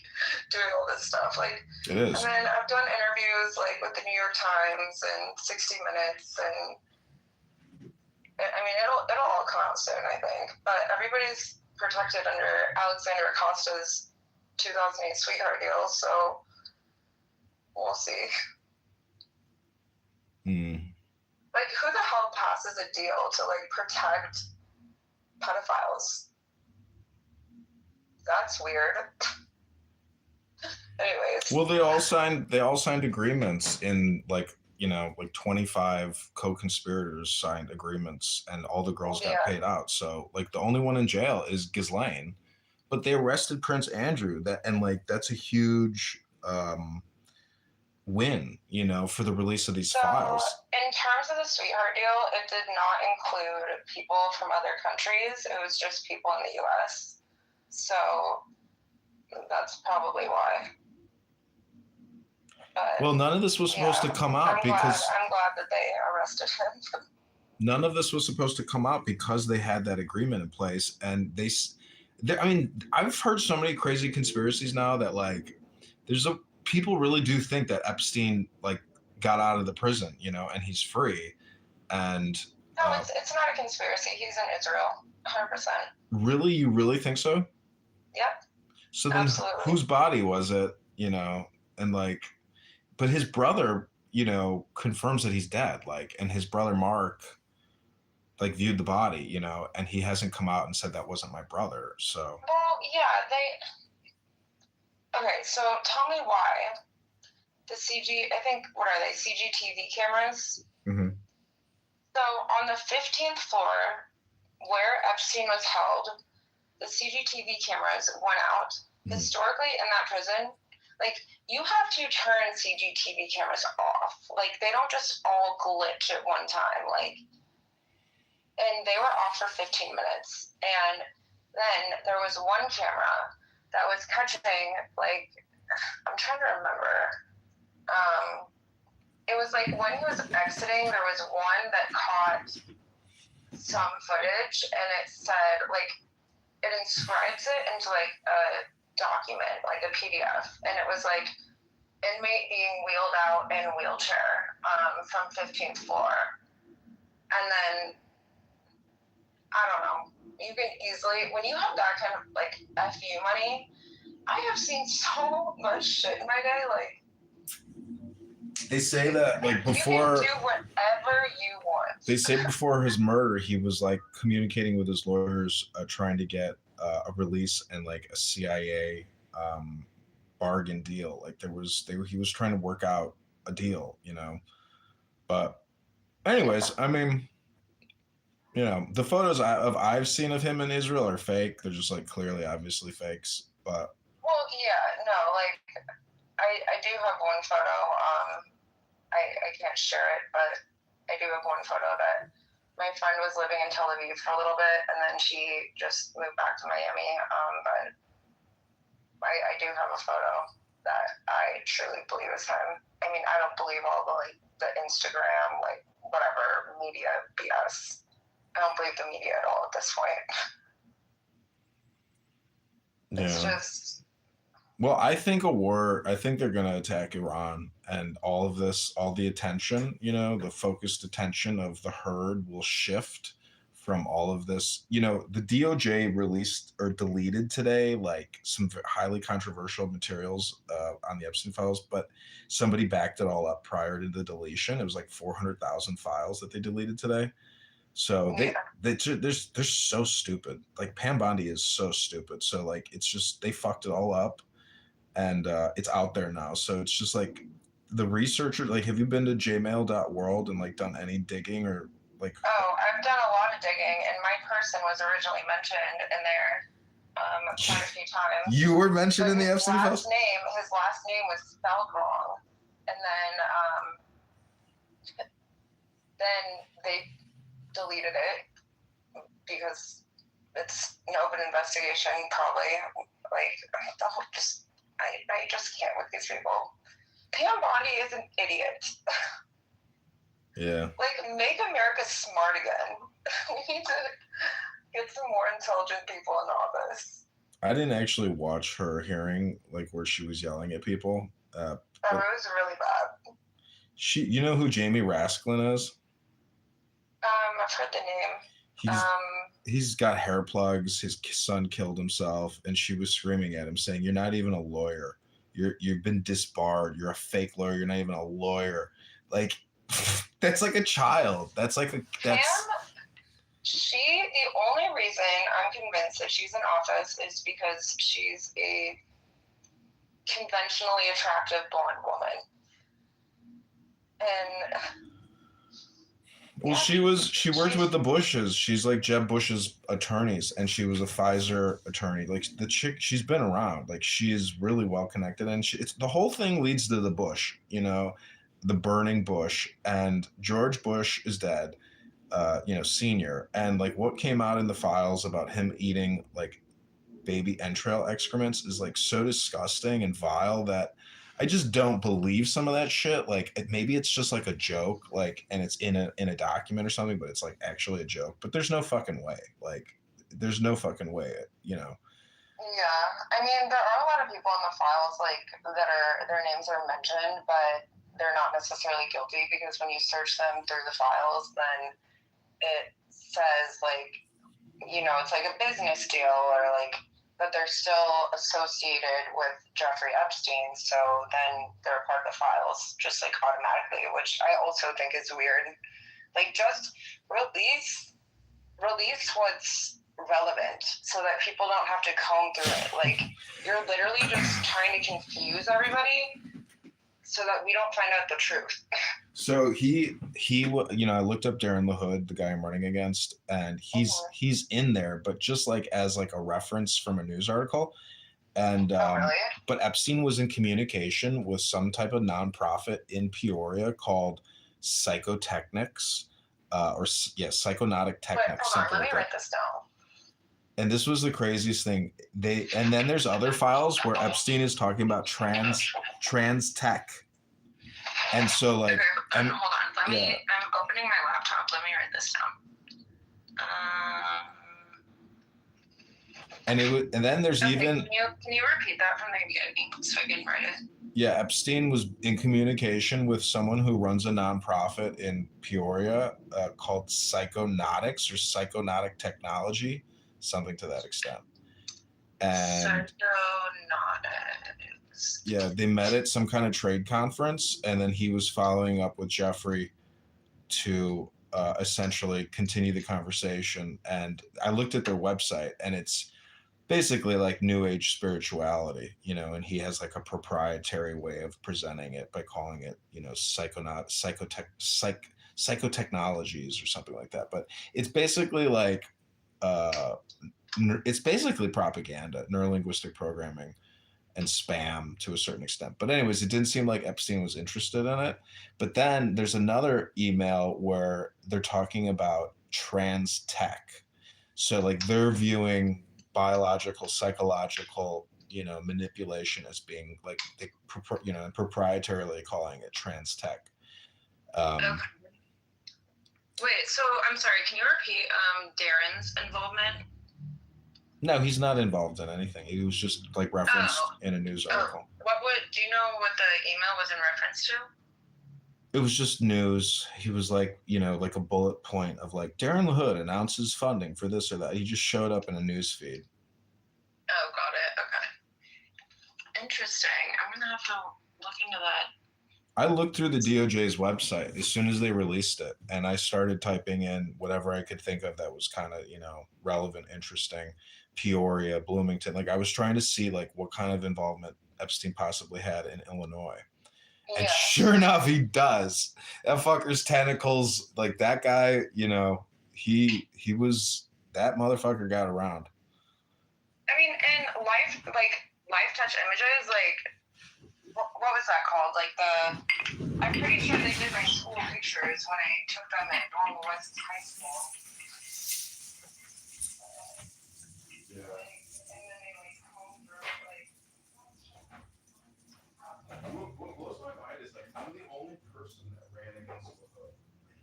doing all this stuff. Like it is. And then I've done interviews like with the New York Times and 60 Minutes, and I mean it'll all come out soon, I think. But everybody's protected under Alexander Acosta's 2008 sweetheart deal, so we'll see. Like, who the hell passes a deal to, like, protect pedophiles? That's weird. Anyways. Well, they all signed agreements in, like, you know, like 25 co-conspirators signed agreements, and all the girls got paid out. So, like, the only one in jail is Ghislaine, but they arrested Prince Andrew. And like, that's a huge win, you know, for the release of these files. In terms of the sweetheart deal, it did not include people from other countries. It was just people in the U.S. So that's probably why. But, well, none of this was supposed to come out I'm glad that they arrested him. None of this was supposed to come out because they had that agreement in place, and I mean, I've heard so many crazy conspiracies now that, like, people really do think that Epstein, like, got out of the prison, you know, and he's free. And no, it's not a conspiracy. He's in Israel, 100%. Really, you really think so? Yep. So then, absolutely. Whose body was it? You know, and like, but his brother, you know, confirms that he's dead. Like, and his brother Mark, like, viewed the body, you know, and he hasn't come out and said that wasn't my brother. So. Well, yeah, Okay, so tell me why the what are they, CGTV cameras? Mm-hmm. So on the 15th floor, where Epstein was held, the CGTV cameras went out. Mm-hmm. Historically, in that prison, like, you have to turn CGTV cameras off. Like, they don't just all glitch at one time. Like, and they were off for 15 minutes. And then there was one camera that was catching, like, I'm trying to remember. It was like when he was exiting, there was one that caught some footage, and it said, like, it inscribes it into, like, a document, like a PDF, and it was like inmate being wheeled out in a wheelchair from 15th floor. And then, I don't know, you can easily, when you have that kind of, like, FU money, I have seen so much shit in my day. Like, they say that, like, before, you can do whatever you want. They say before his murder, he was, like, communicating with his lawyers, trying to get a release and, like, a CIA bargain deal. Like, he was trying to work out a deal, you know. But anyways, I mean, you know, the photos I've seen of him in Israel are fake. They're just, like, clearly, obviously fakes. But well, yeah, no, like, I do have one photo. I can't share it, but I do have one photo that my friend was living in Tel Aviv for a little bit, and then she just moved back to Miami. But I do have a photo that I truly believe is him. I mean, I don't believe all the, like, the Instagram, like, whatever media BS. I don't believe the media at all at this point. It's just. Well, I think they're going to attack Iran, and all of this, all the attention, you know, the focused attention of the herd will shift from all of this. You know, the DOJ released or deleted today, like, some highly controversial materials on the Epstein files, but somebody backed it all up prior to the deletion. It was like 400,000 files that they deleted today. So they're so stupid. Like, Pam Bondi is so stupid. So, like, it's just, they fucked it all up. And it's out there now. So it's just, like, the researcher, like, have you been to jmail.world and, like, done any digging or, like? Oh, I've done a lot of digging, and my person was originally mentioned in there quite a few times. You were mentioned in the Epstein files? His last name was spelled wrong. And then they deleted it because it's an open investigation, probably. Like, I just can't with these people. Pam Bondi is an idiot. Yeah. Like, make America smart again. We need to get some more intelligent people in office. I didn't actually watch her hearing, like, where she was yelling at people. It was really bad. You know who Jamie Rasklin is? I've heard the name. he's got hair plugs. His son killed himself, and she was screaming at him, saying, "You're not even a lawyer. You've been disbarred. You're a fake lawyer. You're not even a lawyer." Like, that's like a child. That's like a that's. The only reason I'm convinced that she's in office is because she's a conventionally attractive blonde woman. And Well, she worked with the Bushes. She's like Jeb Bush's attorneys, and she was a Pfizer attorney. Like the chick, she's been around. Like she is really well connected, and it's the whole thing leads to the Bush. The burning Bush, and George Bush is dead. Senior, and like what came out in the files about him eating like baby entrail excrements is like so disgusting and vile that I just don't believe some of that shit. Like maybe it's just like a joke, like, and it's in a document or something, but it's like actually a joke. But there's no fucking way. Like, there's no fucking way. Yeah, I mean, there are a lot of people in the files like their names are mentioned, but they're not necessarily guilty because when you search them through the files, then it says like, it's like a business deal or like that they're still associated with Jeffrey Epstein. So then they're part of the files just like automatically, which I also think is weird. Like just release what's relevant so that people don't have to comb through it. Like you're literally just trying to confuse everybody so that we don't find out the truth. So he I looked up Darren LaHood, the guy I'm running against, and he's in there, but just like as like a reference from a news article. And really? But Epstein was in communication with some type of nonprofit in Peoria called Psychotechnics, Psychonautic Technics. Wait, hold on, let me write this down. And this was the craziest thing. And then there's other files where Epstein is talking about trans tech. And so like, okay, hold on. I'm opening my laptop. Let me write this down. And then there's even. Can you repeat that from the beginning so I can write it? Yeah, Epstein was in communication with someone who runs a nonprofit in Peoria called Psychonautics or Psychonautic Technology, something to that extent. And Psychonautics. Yeah, they met at some kind of trade conference, and then he was following up with Jeffrey to essentially continue the conversation. And I looked at their website, and it's basically like New Age spirituality, and he has like a proprietary way of presenting it by calling it, psychotechnologies or something like that. But it's basically like, it's basically propaganda, neurolinguistic programming, and spam to a certain extent. But anyways, it didn't seem like Epstein was interested in it. But then there's another email where they're talking about trans tech. So like they're viewing biological, psychological, manipulation as being like, and proprietarily calling it trans tech. Okay. Wait, so I'm sorry, can you repeat Darren's involvement? No, he's not involved in anything. He was just like referenced in a news article. Do you know what the email was in reference to? It was just news. He was like, like a bullet point of like, Darren LaHood announces funding for this or that. He just showed up in a news feed. Oh, got it. Okay. Interesting. I'm going to have to look into that. I looked through the DOJ's website as soon as they released it, and I started typing in whatever I could think of that was kind of, relevant, interesting. Peoria, Bloomington. Like I was trying to see like what kind of involvement Epstein possibly had in Illinois. And sure enough, he does. That fucker's tentacles, like that guy, he was, that motherfucker got around. I mean, and life touch images, like, what was that called? Like I'm pretty sure they did my school pictures when I took them at Normal West High School. Yeah. And then they like comb through like. What blows my mind is like I'm the only person that ran against LaHood.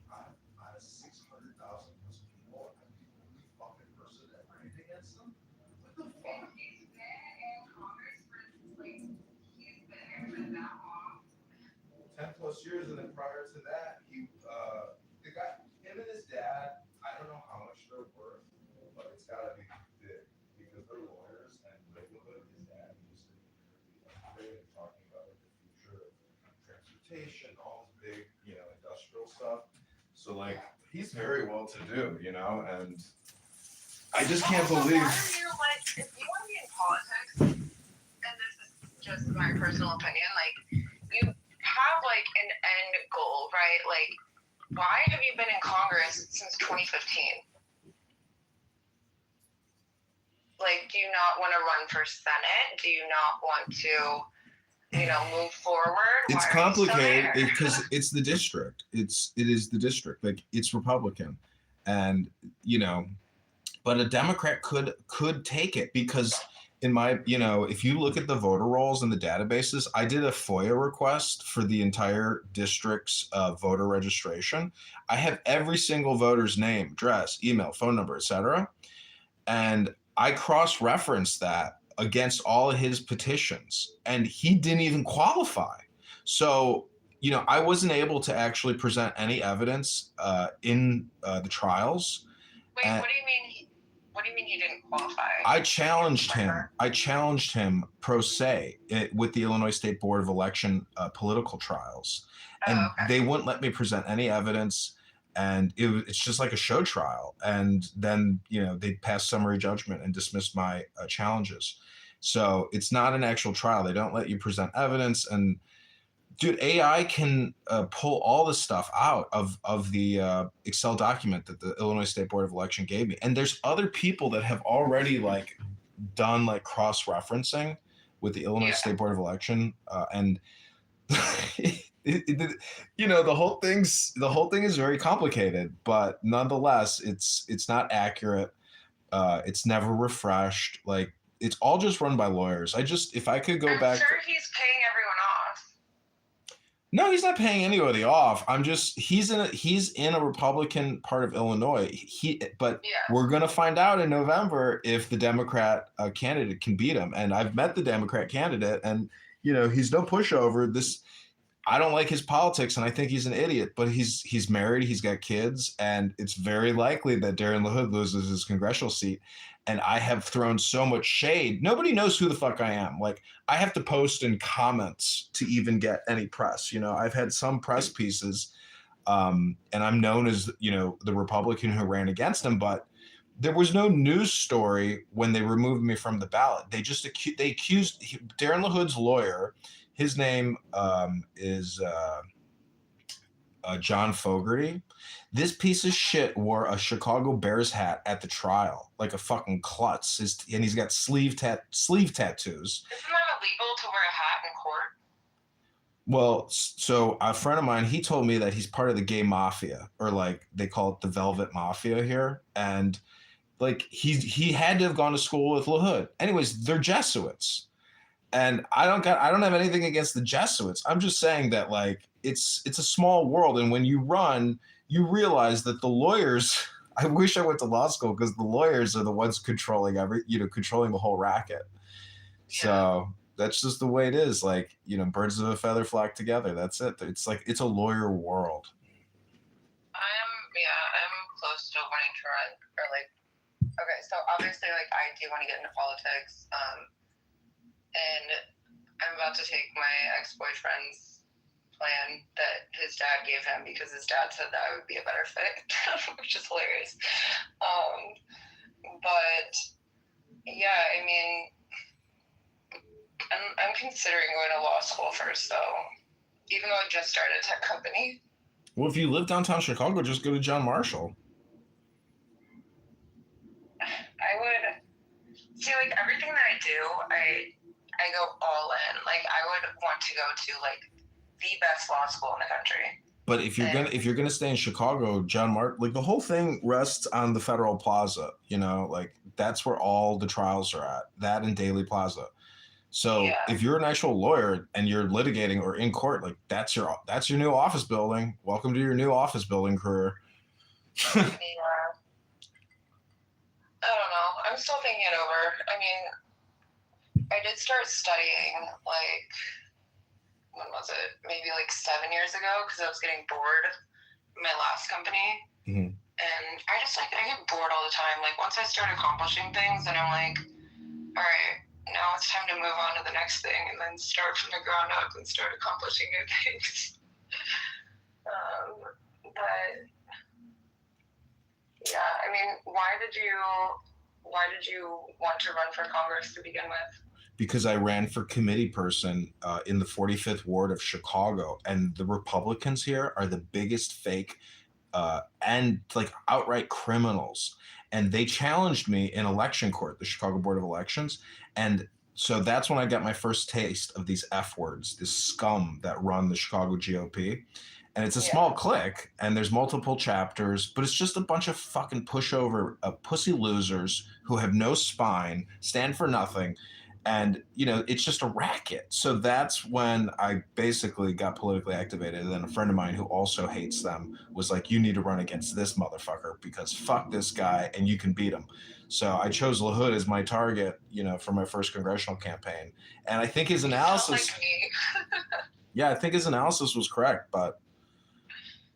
Out of 600,000 people, I'm the only fucking person that ran against them. What the fuck? He's been in Congress for like he's been here for that long. 10 plus years, and then prior to that, the guy, him and his dad, I don't know how much they're worth, but transportation, all this big, industrial stuff. So like he's very well to do, and I just can't Also, believe. why are you like, if you want to be in politics, and this is just my personal opinion, like you have like an end goal, right? Like, why have you been in Congress since 2015? Like, do you not want to run for Senate? Do you not want to, move forward? It's Why are you still complicated there? because it's the district. It is the district. Like it's Republican, and but a Democrat could take it because in my if you look at the voter rolls and the databases, I did a FOIA request for the entire district's voter registration. I have every single voter's name, address, email, phone number, etc. And I cross-referenced that against all of his petitions, and he didn't even qualify. So, I wasn't able to actually present any evidence in the trials. Wait, what do you mean? What do you mean he didn't qualify? I challenged him pro se with the Illinois State Board of Election political trials, and they wouldn't let me present any evidence. And it's just like a show trial. And then, they passed summary judgment and dismissed my challenges. So it's not an actual trial. They don't let you present evidence. And dude, AI can pull all this stuff out of the Excel document that the Illinois State Board of Election gave me. And there's other people that have already done cross-referencing with the Illinois State Board of Election. And the whole thing is very complicated, but nonetheless, it's not accurate. It's never refreshed. Like it's all just run by lawyers. If I could go back. I'm sure he's paying everyone off. No, he's not paying anybody off. He's in a Republican part of Illinois. We're gonna find out in November if the Democrat candidate can beat him. And I've met the Democrat candidate, and he's no pushover. I don't like his politics, and I think he's an idiot. But he's married, he's got kids, and it's very likely that Darren LaHood loses his congressional seat. And I have thrown so much shade. Nobody knows who the fuck I am. Like I have to post in comments to even get any press. I've had some press pieces, and I'm known as the Republican who ran against him, but there was no news story when they removed me from the ballot. They just accused Darren LaHood's lawyer. His name is John Fogarty. This piece of shit wore a Chicago Bears hat at the trial, like a fucking klutz. And he's got sleeve tattoos. Isn't that illegal to wear a hat in court? Well, so a friend of mine, he told me that he's part of the gay mafia, or like they call it the Velvet Mafia here. And like he had to have gone to school with LaHood. Anyways, they're Jesuits. And I don't have anything against the Jesuits. I'm just saying that like it's a small world, and when you run, you realize that the lawyers. I wish I went to law school because the lawyers are the ones controlling controlling the whole racket. Yeah. So that's just the way it is. Like birds of a feather flock together. That's it. It's like it's a lawyer world. I'm close to wanting to run, or like, okay, so obviously like I do want to get into politics. And I'm about to take my ex-boyfriend's plan that his dad gave him because his dad said that I would be a better fit, which is hilarious. But yeah, I mean, I'm considering going to law school first, though, even though I just started a tech company. Well, if you live downtown Chicago, just go to John Marshall. I would see, like, everything that I do, I go all in. Like I would want to go to like the best law school in the country. But if you're gonna stay in Chicago, like the whole thing rests on the Federal Plaza. Like that's where all the trials are at. That and Daily Plaza. So if you're an actual lawyer and you're litigating or in court, like that's your new office building. Welcome to your new office building career. Yeah. I don't know. I'm still thinking it over. I mean, I did start studying, like, when was it? Maybe like 7 years ago, because I was getting bored in my last company. Mm-hmm. And I get bored all the time. Like, once I start accomplishing things, then I'm like, all right, now it's time to move on to the next thing and then start from the ground up and start accomplishing new things. But yeah, I mean, why did you want to run for Congress to begin with? Because I ran for committee person in the 45th ward of Chicago, and the Republicans here are the biggest fake and like outright criminals. And they challenged me in election court, the Chicago Board of Elections. And so that's when I got my first taste of these F words, this scum that run the Chicago GOP. And it's a small clique, and there's multiple chapters, but it's just a bunch of fucking pushover, pussy losers who have no spine, stand for nothing. And, you know, it's just a racket. So that's when I basically got politically activated. And then a friend of mine who also hates them was like, you need to run against this motherfucker because fuck this guy and you can beat him. So I chose LaHood as my target, you know, for my first congressional campaign. And I think his analysis, Like me. yeah, I think his analysis was correct, but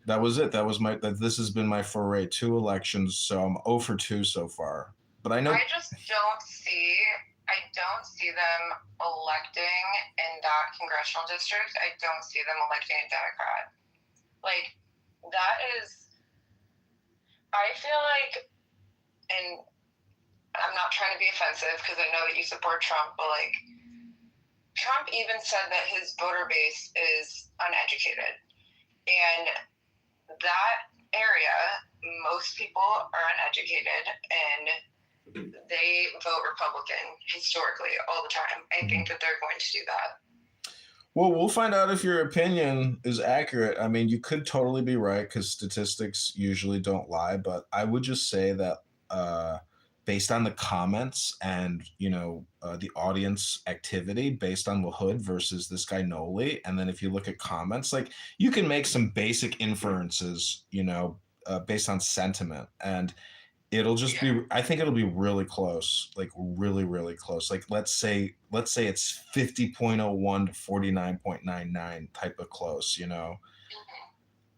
that was it. This has been my foray, 2 elections. So I'm 0 for 2 so far. But I know. I don't see them electing in that congressional district. I don't see them electing a Democrat. Like, that is, I feel like, and I'm not trying to be offensive because I know that you support Trump, but like, Trump even said that his voter base is uneducated. And that area, most people are uneducated and they vote Republican historically all the time. I think that they're going to do that. Well, we'll find out if your opinion is accurate. I mean, you could totally be right because statistics usually don't lie, but I would just say that based on the comments and, you know, the audience activity based on LaHood versus this guy Noli, and then if you look at comments, like you can make some basic inferences, you know, based on sentiment, and it'll just be, I think it'll be really close, like really, really close. Like let's say it's 50.01 to 49.99 type of close, you know.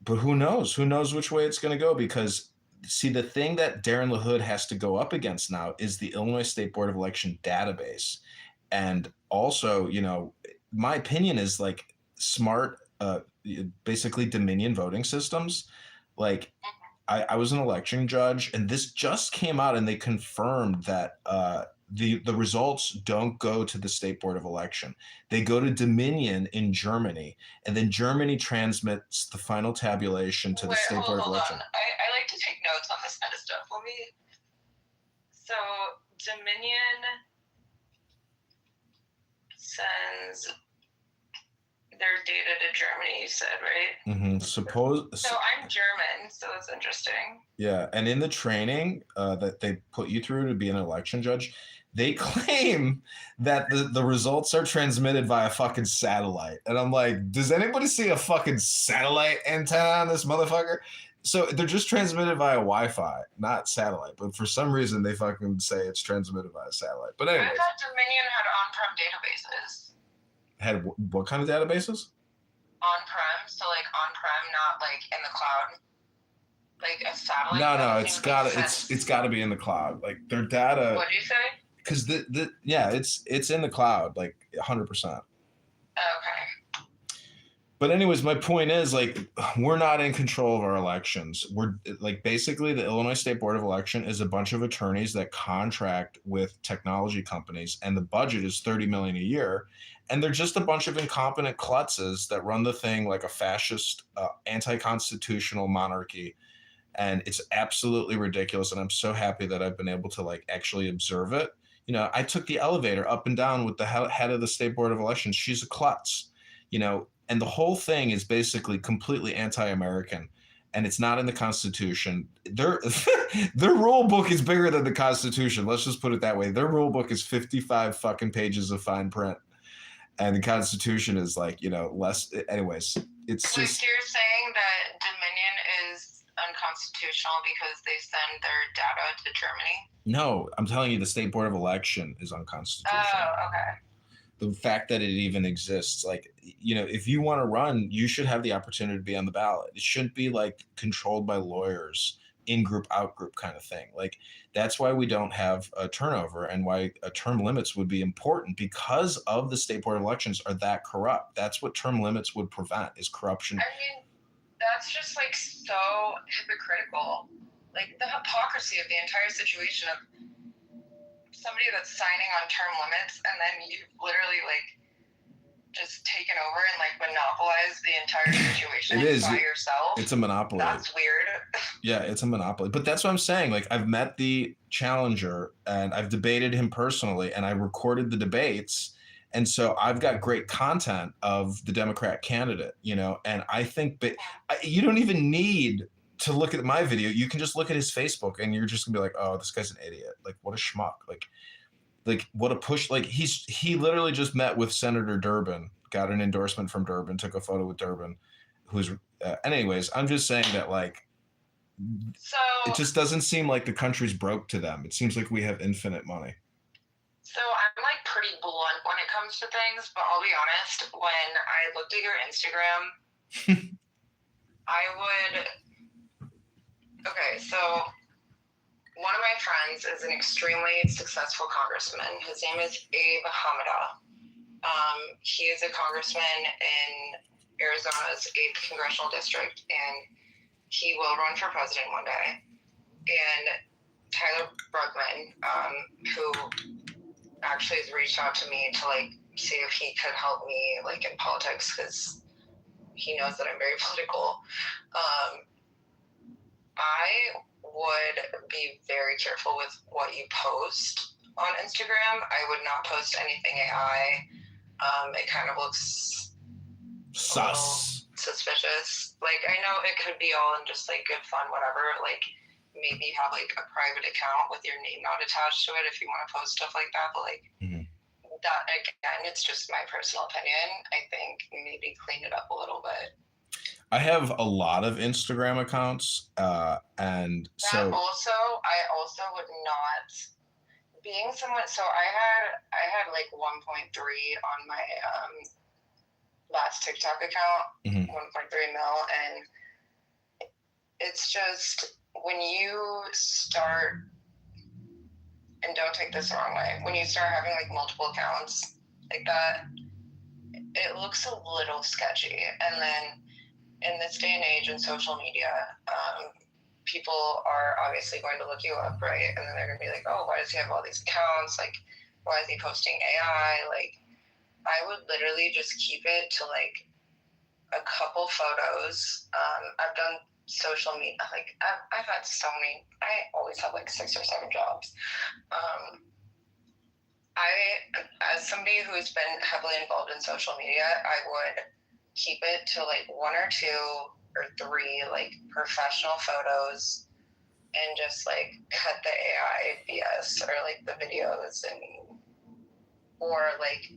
But who knows? Who knows which way it's going to go? Because see, the thing that Darren LaHood has to go up against now is the Illinois State Board of Election database. And also, you know, my opinion is like smart, basically Dominion voting systems. Like I was an election judge, and this just came out, and they confirmed that the results don't go to the State Board of Election. They go to Dominion in Germany, and then Germany transmits the final tabulation to the State Board of Election. I like to take notes on this kind of stuff. So Dominion sends their data to Germany, you said, right? Mm-hmm. So I'm German, so it's interesting. Yeah, and in the training that they put you through to be an election judge, they claim that the results are transmitted via fucking satellite. And I'm like, does anybody see a fucking satellite antenna on this motherfucker? So they're just transmitted via Wi-Fi, not satellite. But for some reason, they fucking say it's transmitted via satellite. But anyway. I thought Dominion had on-prem databases. Had what kind of databases? On-prem, so like on-prem, not like in the cloud. Like a satellite. No, it's got to be in the cloud. Like their data. What do you say? Because it's in the cloud, like 100%. Okay. But anyways, my point is, like, we're not in control of our elections. We're like, basically the Illinois State Board of Election is a bunch of attorneys that contract with technology companies, and the budget is $30 million a year. And they're just a bunch of incompetent klutzes that run the thing like a fascist, anti-constitutional monarchy. And it's absolutely ridiculous. And I'm so happy that I've been able to like actually observe it. You know, I took the elevator up and down with the head of the State Board of Elections. She's a klutz, you know, and the whole thing is basically completely anti-American, and it's not in the Constitution. Their rule book is bigger than the Constitution. Let's just put it that way. Their rule book is 55 fucking pages of fine print, and the Constitution is like, you know, less. Anyways, it's Wait, just. so you're saying that Dominion is unconstitutional because they send their data to Germany? No, I'm telling you, the State Board of Election is unconstitutional. Oh, okay. The fact that it even exists, like, you know, if you want to run, you should have the opportunity to be on the ballot. It shouldn't be like controlled by lawyers in-group, out-group kind of thing. Like, that's why we don't have a turnover and why term limits would be important, because of the state board elections are that corrupt. That's what term limits would prevent, is corruption. I mean, that's just like so hypocritical. Like the hypocrisy of the entire situation of somebody that's signing on term limits, and then you've literally like just taken over and like monopolized the entire situation It is. by yourself. It's a monopoly. That's weird. Yeah, it's a monopoly. But that's what I'm saying. Like, I've met the challenger and I've debated him personally, and I recorded the debates. And so I've got great content of the Democrat candidate, you know, and I think you don't even need to look at my video. You can just look at his Facebook and you're just gonna be like, oh, this guy's an idiot. Like, what a schmuck. Like what a push. Like, he literally just met with Senator Durbin, got an endorsement from Durbin, took a photo with Durbin, who's anyways, I'm just saying that, like, So it just doesn't seem like the country's broke to them. It seems like we have infinite money. So I'm like pretty blunt when it comes to things, but I'll be honest, when I looked at your Instagram, okay, so one of my friends is an extremely successful congressman. His name is Abe Hamada. He is a congressman in Arizona's 8th congressional district, and he will run for president one day. And Tyler Brugman, who actually has reached out to me to like see if he could help me like in politics, because he knows that I'm very political. I would be very careful with what you post on Instagram. I would not post anything AI. It kind of looks suspicious. Like, I know it could be all in just like good fun, whatever. Like, maybe have like a private account with your name not attached to it if you want to post stuff like that. But like, that again, it's just my personal opinion. I think maybe clean it up a little bit. I have a lot of Instagram accounts, and so I also would not, being someone. So I had like 1.3 on my last TikTok account, 1.3 mil, and it's just when you start, and don't take this the wrong way, when you start having like multiple accounts like that, it looks a little sketchy. And then in this day and age in social media, people are obviously going to look you up, right? And then they're going to be like, oh, why does he have all these accounts? Like, why is he posting AI? Like, I would literally just keep it to like a couple photos. I've done social media, like I've had so many, I always have like 6 or 7 jobs. As somebody who's been heavily involved in social media, I would keep it to like 1 or 2 or 3 like professional photos, and just like cut the AI BS or like the videos, and or like,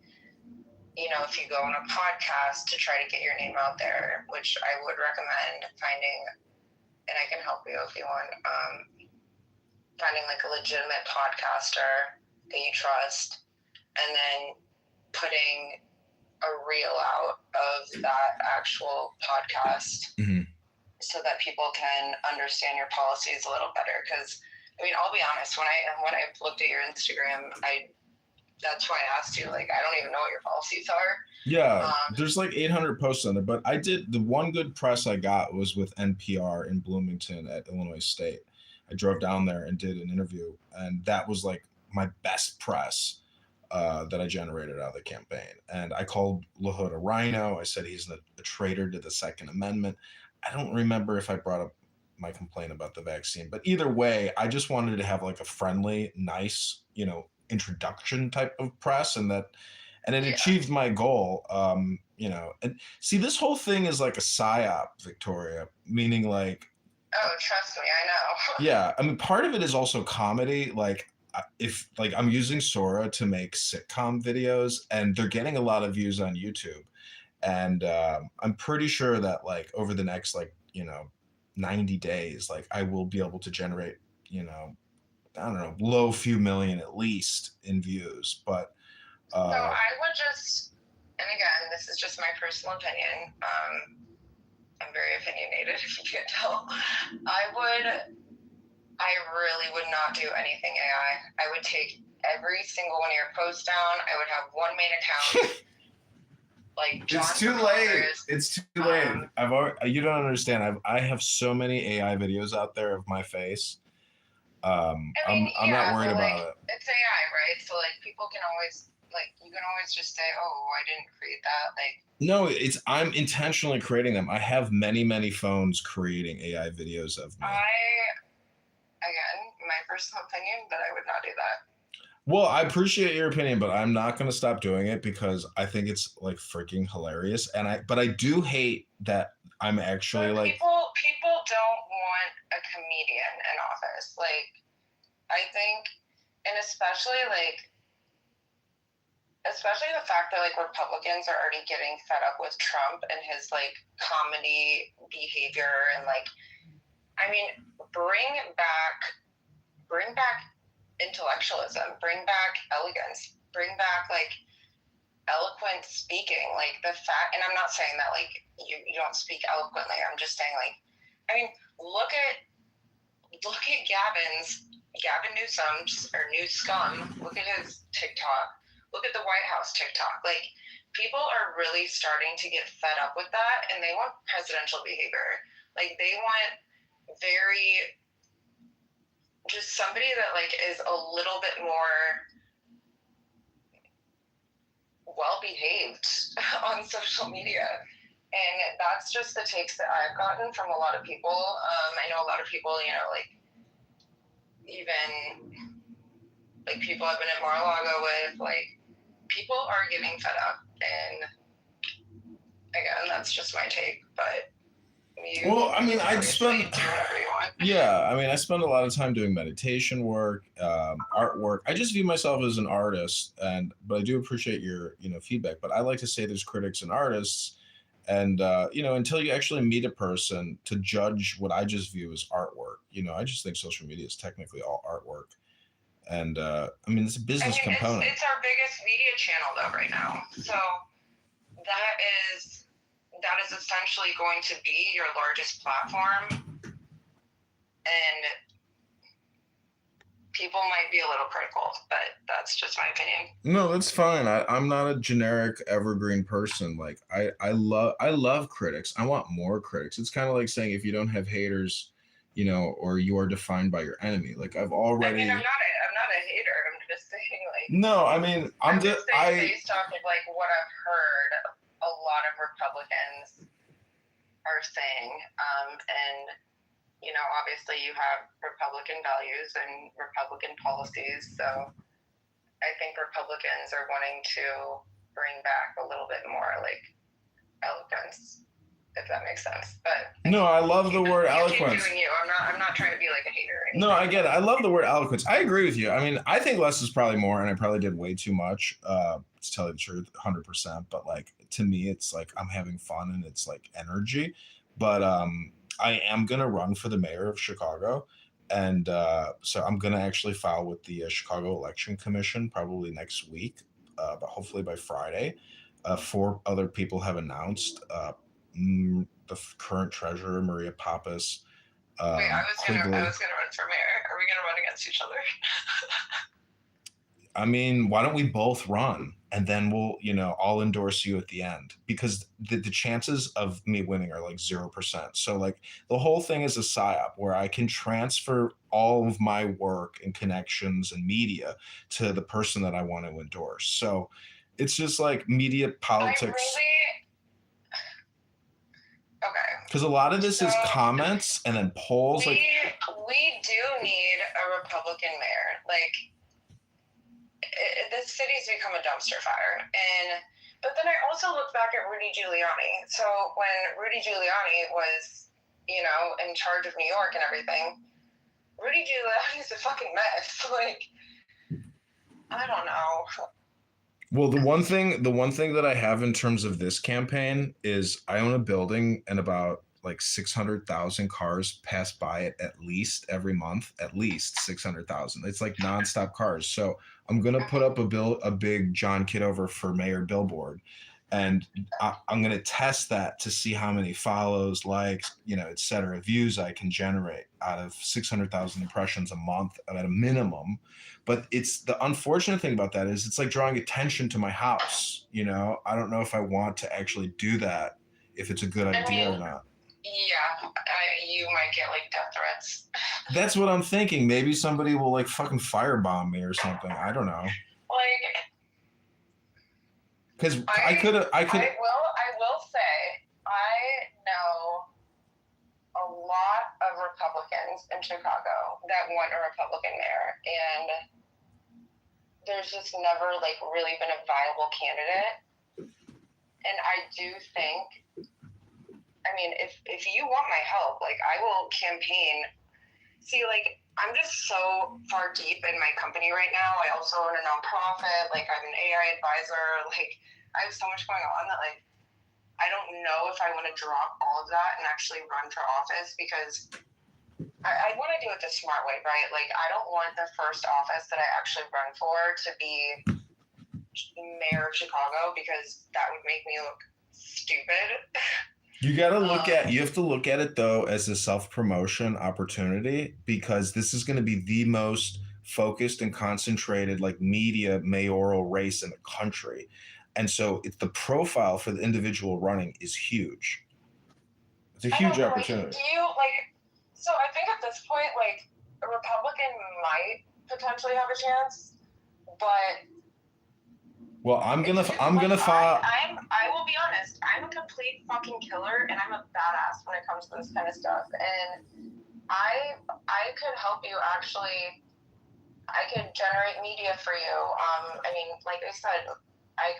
you know, if you go on a podcast to try to get your name out there, which I would recommend finding, and I can help you if you want, finding like a legitimate podcaster that you trust, and then putting a reel out of that actual podcast, so that people can understand your policies a little better. Because I mean, I'll be honest, when I looked at your Instagram, that's why I asked you, like, I don't even know what your policies are. Yeah, there's like 800 posts on there, but I did, the one good press I got was with NPR in Bloomington at Illinois State. I drove down there and did an interview, and that was like my best press that I generated out of the campaign. And I called LaHood a rhino. I said he's a traitor to the Second Amendment. I don't remember if I brought up my complaint about the vaccine, but either way, I just wanted to have like a friendly, nice, you know, introduction type of press, and it achieved my goal. You know, and see, this whole thing is like a psyop, Victoria, meaning like, oh, trust me, I know. Yeah, I mean, part of it is also comedy. Like, if like I'm using Sora to make sitcom videos, and they're getting a lot of views on YouTube, and I'm pretty sure that like over the next, like, you know, 90 days, like I will be able to generate, you know, I don't know, low few million at least in views. But so I would just, and again, this is just my personal opinion. I'm very opinionated, if you can't tell. I would I really would not do anything AI. I would take every single one of your posts down. I would have one main account. Like John It's too from late. Congress. It's too late. You don't understand. I have so many AI videos out there of my face. I'm not worried about it. It's AI, right? So like people can always you can always just say, "Oh, I didn't create that." Like no, I'm intentionally creating them. I have many phones creating AI videos of me. Again, my personal opinion, but I would not do that. Well, I appreciate your opinion, but I'm not going to stop doing it because I think it's like freaking hilarious. But I do hate that I'm actually but like people don't want a comedian in office. Like I think, and especially the fact that like Republicans are already getting fed up with Trump and his like comedy behavior and like, I mean, bring back intellectualism, bring back elegance, bring back like eloquent speaking. Like the fact, and I'm not saying that like you don't speak eloquently. I'm just saying like, I mean, look at Gavin Newsom's or Newscum. Look at his TikTok. Look at the White House TikTok. Like people are really starting to get fed up with that, and they want presidential behavior. Like they want just somebody that like is a little bit more well behaved on social media. And that's just the takes that I've gotten from a lot of people. I know a lot of people, like even like people I've been at Mar-a-Lago with, like people are getting fed up. And again, that's just my take, but I spend a lot of time doing meditation work, artwork. I just view myself as an artist, but I do appreciate your feedback. But I like to say there's critics and artists, and until you actually meet a person to judge what I just view as artwork. I just think social media is technically all artwork, and it's a business component. It's our biggest media channel though right now, so that is essentially going to be your largest platform, and people might be a little critical, but that's just my opinion. No, that's fine. I'm not a generic evergreen person. Like I love critics. I want more critics. It's kind of like saying if you don't have haters, or you are defined by your enemy. Like I've already. I'm not a hater. I'm just saying like. No, I'm just based off of like what I've heard, a lot of Republicans are saying, and obviously you have Republican values and Republican policies, so I think Republicans are wanting to bring back a little bit more like eloquence, if that makes sense. But no, I love the word eloquence. Keep doing you. I'm not trying to be like a hater. No, I get it. I love the word eloquence. I agree with you. I think less is probably more, and I probably did way too much. To tell you the truth, 100%. But like to me, it's like I'm having fun and it's like energy. But I am gonna run for the mayor of Chicago, and so I'm gonna actually file with the Chicago Election Commission probably next week, but hopefully by Friday. 4 other people have announced. The current treasurer, Maria Pappas. Wait, I was gonna run for mayor. Are we gonna run against each other? Why don't we both run and then we'll, I'll endorse you at the end, because the chances of me winning are like 0%. So like the whole thing is a psyop where I can transfer all of my work and connections and media to the person that I want to endorse. So it's just like media politics. Okay. Because a lot of this is comments and then polls. We do need a Republican mayor. Like, this city's become a dumpster fire. But then I also look back at Rudy Giuliani. So when Rudy Giuliani was, in charge of New York and everything, Rudy Giuliani's a fucking mess. Like, I don't know. Well, the one thing that I have in terms of this campaign is I own a building and about like 600,000 cars pass by it at least every month, at least 600,000. It's like nonstop cars. So I'm going to put up a big John Kitover for mayor billboard. And I'm going to test that to see how many follows, likes, et cetera, views I can generate out of 600,000 impressions a month at a minimum. But it's the unfortunate thing about that is it's like drawing attention to my house. I don't know if I want to actually do that, if it's a good idea or not. Yeah, you might get like death threats. That's what I'm thinking. Maybe somebody will like fucking firebomb me or something. I don't know. Like, because I will say I know a lot of Republicans in Chicago that want a Republican mayor, and there's just never like really been a viable candidate. And I do think, I mean, if you want my help, like I will campaign. See, like I'm just so far deep in my company right now. I also own a nonprofit. Like I'm an AI advisor. Like I have so much going on that like I don't know if I want to drop all of that and actually run for office, because I want to do it the smart way, right? Like I don't want the first office that I actually run for to be mayor of Chicago, because that would make me look stupid. You have to look at it though as a self-promotion opportunity, because this is going to be the most focused and concentrated like media mayoral race in the country. And so it's the profile for the individual running is huge. It's a huge opportunity. Do you like, so I think at this point, like a Republican might potentially have a chance, but well, I'm gonna file. I will be honest. I'm a complete fucking killer, and I'm a badass when it comes to this kind of stuff. And I could help you actually. I could generate media for you. I mean, like I said, I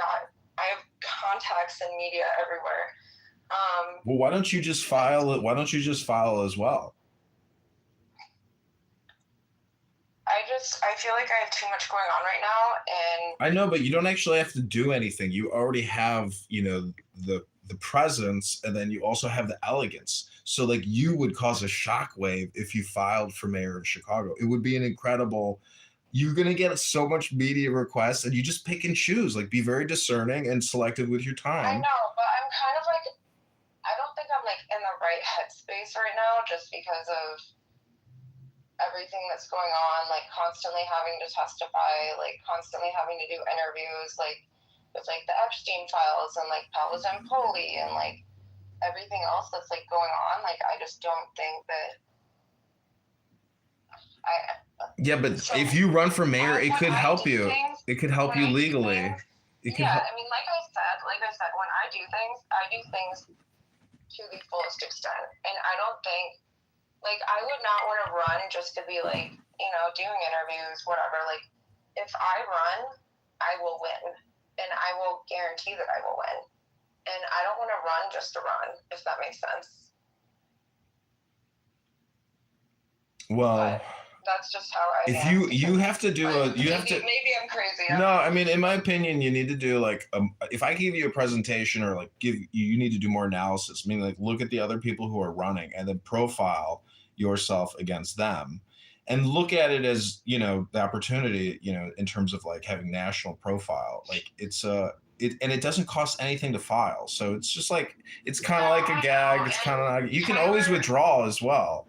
have contacts in media everywhere. Well, why don't you just file it? Why don't you just file as well? I feel like I have too much going on right now, and I know, but you don't actually have to do anything. You already have, the presence, and then you also have the elegance. So like you would cause a shockwave if you filed for mayor of Chicago. It would be an incredible. You're gonna get so much media requests, and you just pick and choose. Like be very discerning and selective with your time. I know, but I'm kind of like, I don't think I'm like in the right headspace right now, just because of everything that's going on, like constantly having to testify, like constantly having to do interviews, like with like the Epstein files and like Paolo Zampoli and like everything else that's like going on. Like I just don't think that Yeah, but so if you run for mayor, it could help you. It could help you legally. I mean, like I said, when I do things to the fullest extent, and I don't think. Like, I would not want to run just to be, like, doing interviews, whatever. Like, if I run, I will win. And I will guarantee that I will win. And I don't want to run just to run, if that makes sense. Well, but that's just how I if am. you have to do maybe I'm crazy. No, I mean, in my opinion, you need to do like if I give you a presentation or like you need to do more analysis. I mean, like look at the other people who are running and then profile yourself against them and look at it as, the opportunity, in terms of like having national profile. Like it's and it doesn't cost anything to file. So it's just like, it's kind of like a gag. It's kind of, you can always withdraw as well.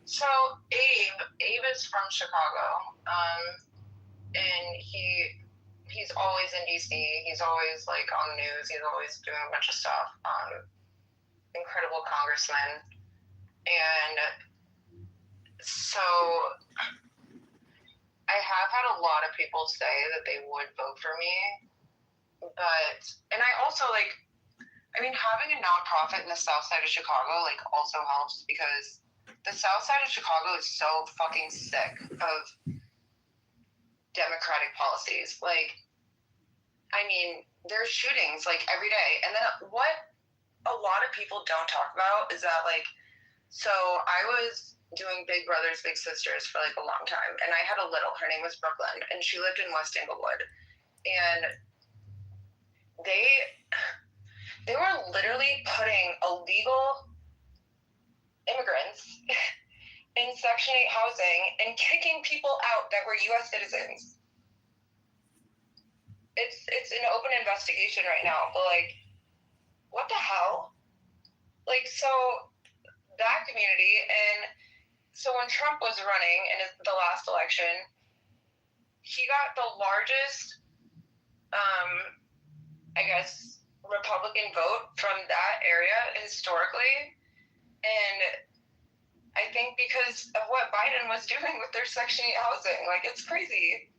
So Abe is from Chicago, and he's always in DC. He's always like on the news. He's always doing a bunch of stuff. Incredible congressman, and so I have had a lot of people say that they would vote for me, and I also having a nonprofit in the South Side of Chicago also helps, because the South Side of Chicago is so fucking sick of Democratic policies. There's shootings every day. And then what a lot of people don't talk about is that so I was doing Big Brothers Big Sisters for a long time, and I had a little, her name was Brooklyn, and she lived in West Englewood, and they were literally putting illegal immigrants in Section 8 housing and kicking people out that were U.S. citizens. it's an open investigation right now, but like, what the hell? Like, so that community, and so when Trump was running in the last election, he got the largest, I guess, Republican vote from that area historically, and I think because of what Biden was doing with their Section 8 housing, like, it's crazy.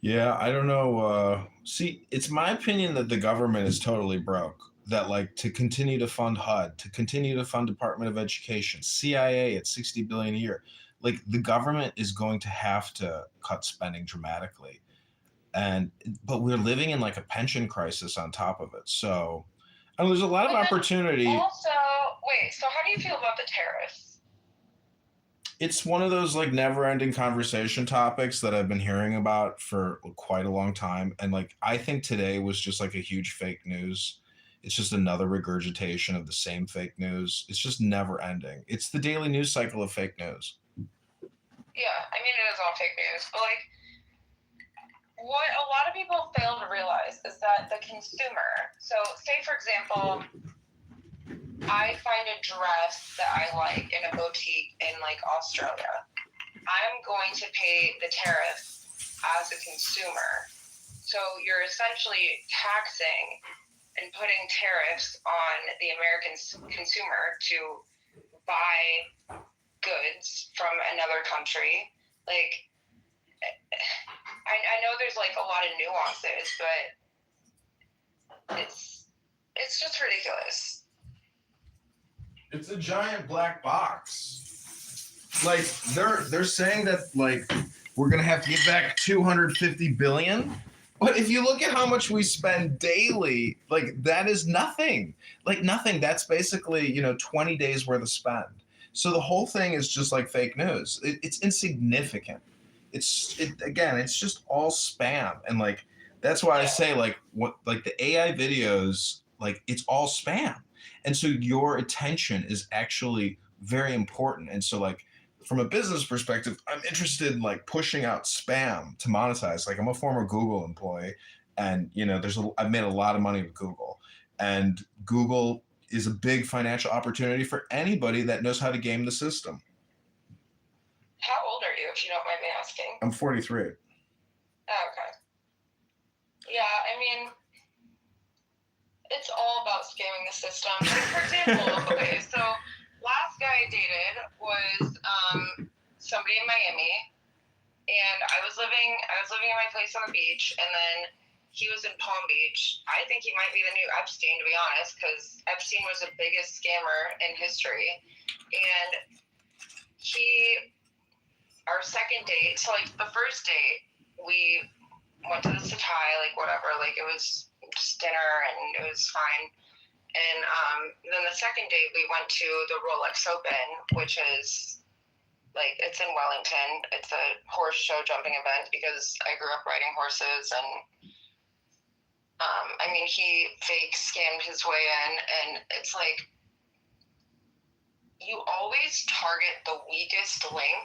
Yeah, I don't know. See, it's my opinion that the government is totally broke. That like to continue to fund HUD, to continue to fund Department of Education, CIA at 60 billion a year, like the government is going to have to cut spending dramatically. And but we're living in like a pension crisis on top of it. So and there's a lot of But then opportunity. Also, wait, so how do you feel about the tariffs? It's one of those like never-ending conversation topics that I've been hearing about for quite a long time, and like I think today was just like a huge fake news. It's just another regurgitation of the same fake news. It's just never ending. It's the daily news cycle of fake news. Yeah, I mean, it is all fake news, but like, what a lot of people fail to realize is that the consumer, so say for example, I find a dress that I like in a boutique in like Australia. I'm going to pay the tariff as a consumer. So you're essentially taxing and putting tariffs on the American consumer to buy goods from another country. Like, I know there's like a lot of nuances, but it's just ridiculous. It's a giant black box. Like they're saying that like we're gonna have to give back 250 billion. But if you look at how much we spend daily, like that is nothing. Like nothing. That's basically 20 days worth of spend. So the whole thing is just like fake news. It's insignificant. It's just all spam, and like that's why I say like what like the AI videos, like it's all spam, and so your attention is actually very important. And so like from a business perspective, I'm interested in like pushing out spam to monetize. Like I'm a former Google employee, and I've made a lot of money with Google, and Google is a big financial opportunity for anybody that knows how to game the system. How old are you, if you don't mind me asking? I'm 43. Oh, okay. Yeah, I mean, it's all about scamming the system. Like, for example, okay, so last guy I dated was somebody in Miami, and I was living in my place on the beach, and then he was in Palm Beach. I think he might be the new Epstein, to be honest, because Epstein was the biggest scammer in history. And our second date, so like the first date, we went to the Satai, like whatever, like it was just dinner and it was fine. And then the second date, we went to the Rolex Open, which is like, it's in Wellington. It's a horse show jumping event because I grew up riding horses, and I mean, he fake scammed his way in, and it's like, you always target the weakest link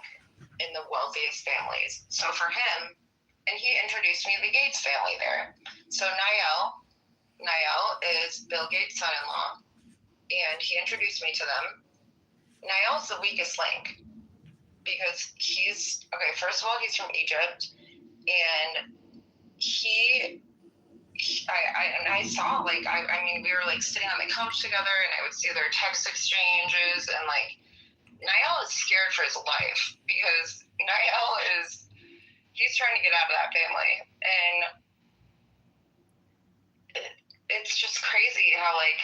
in the wealthiest families. So for him, and he introduced me to the Gates family there. So Niall is Bill Gates' son-in-law, and he introduced me to them. Niall's the weakest link because first of all, he's from Egypt, and I saw, like, I mean, we were like sitting on the couch together, and I would see their text exchanges, and like, Niall is scared for his life because he's trying to get out of that family. And it's just crazy how, like,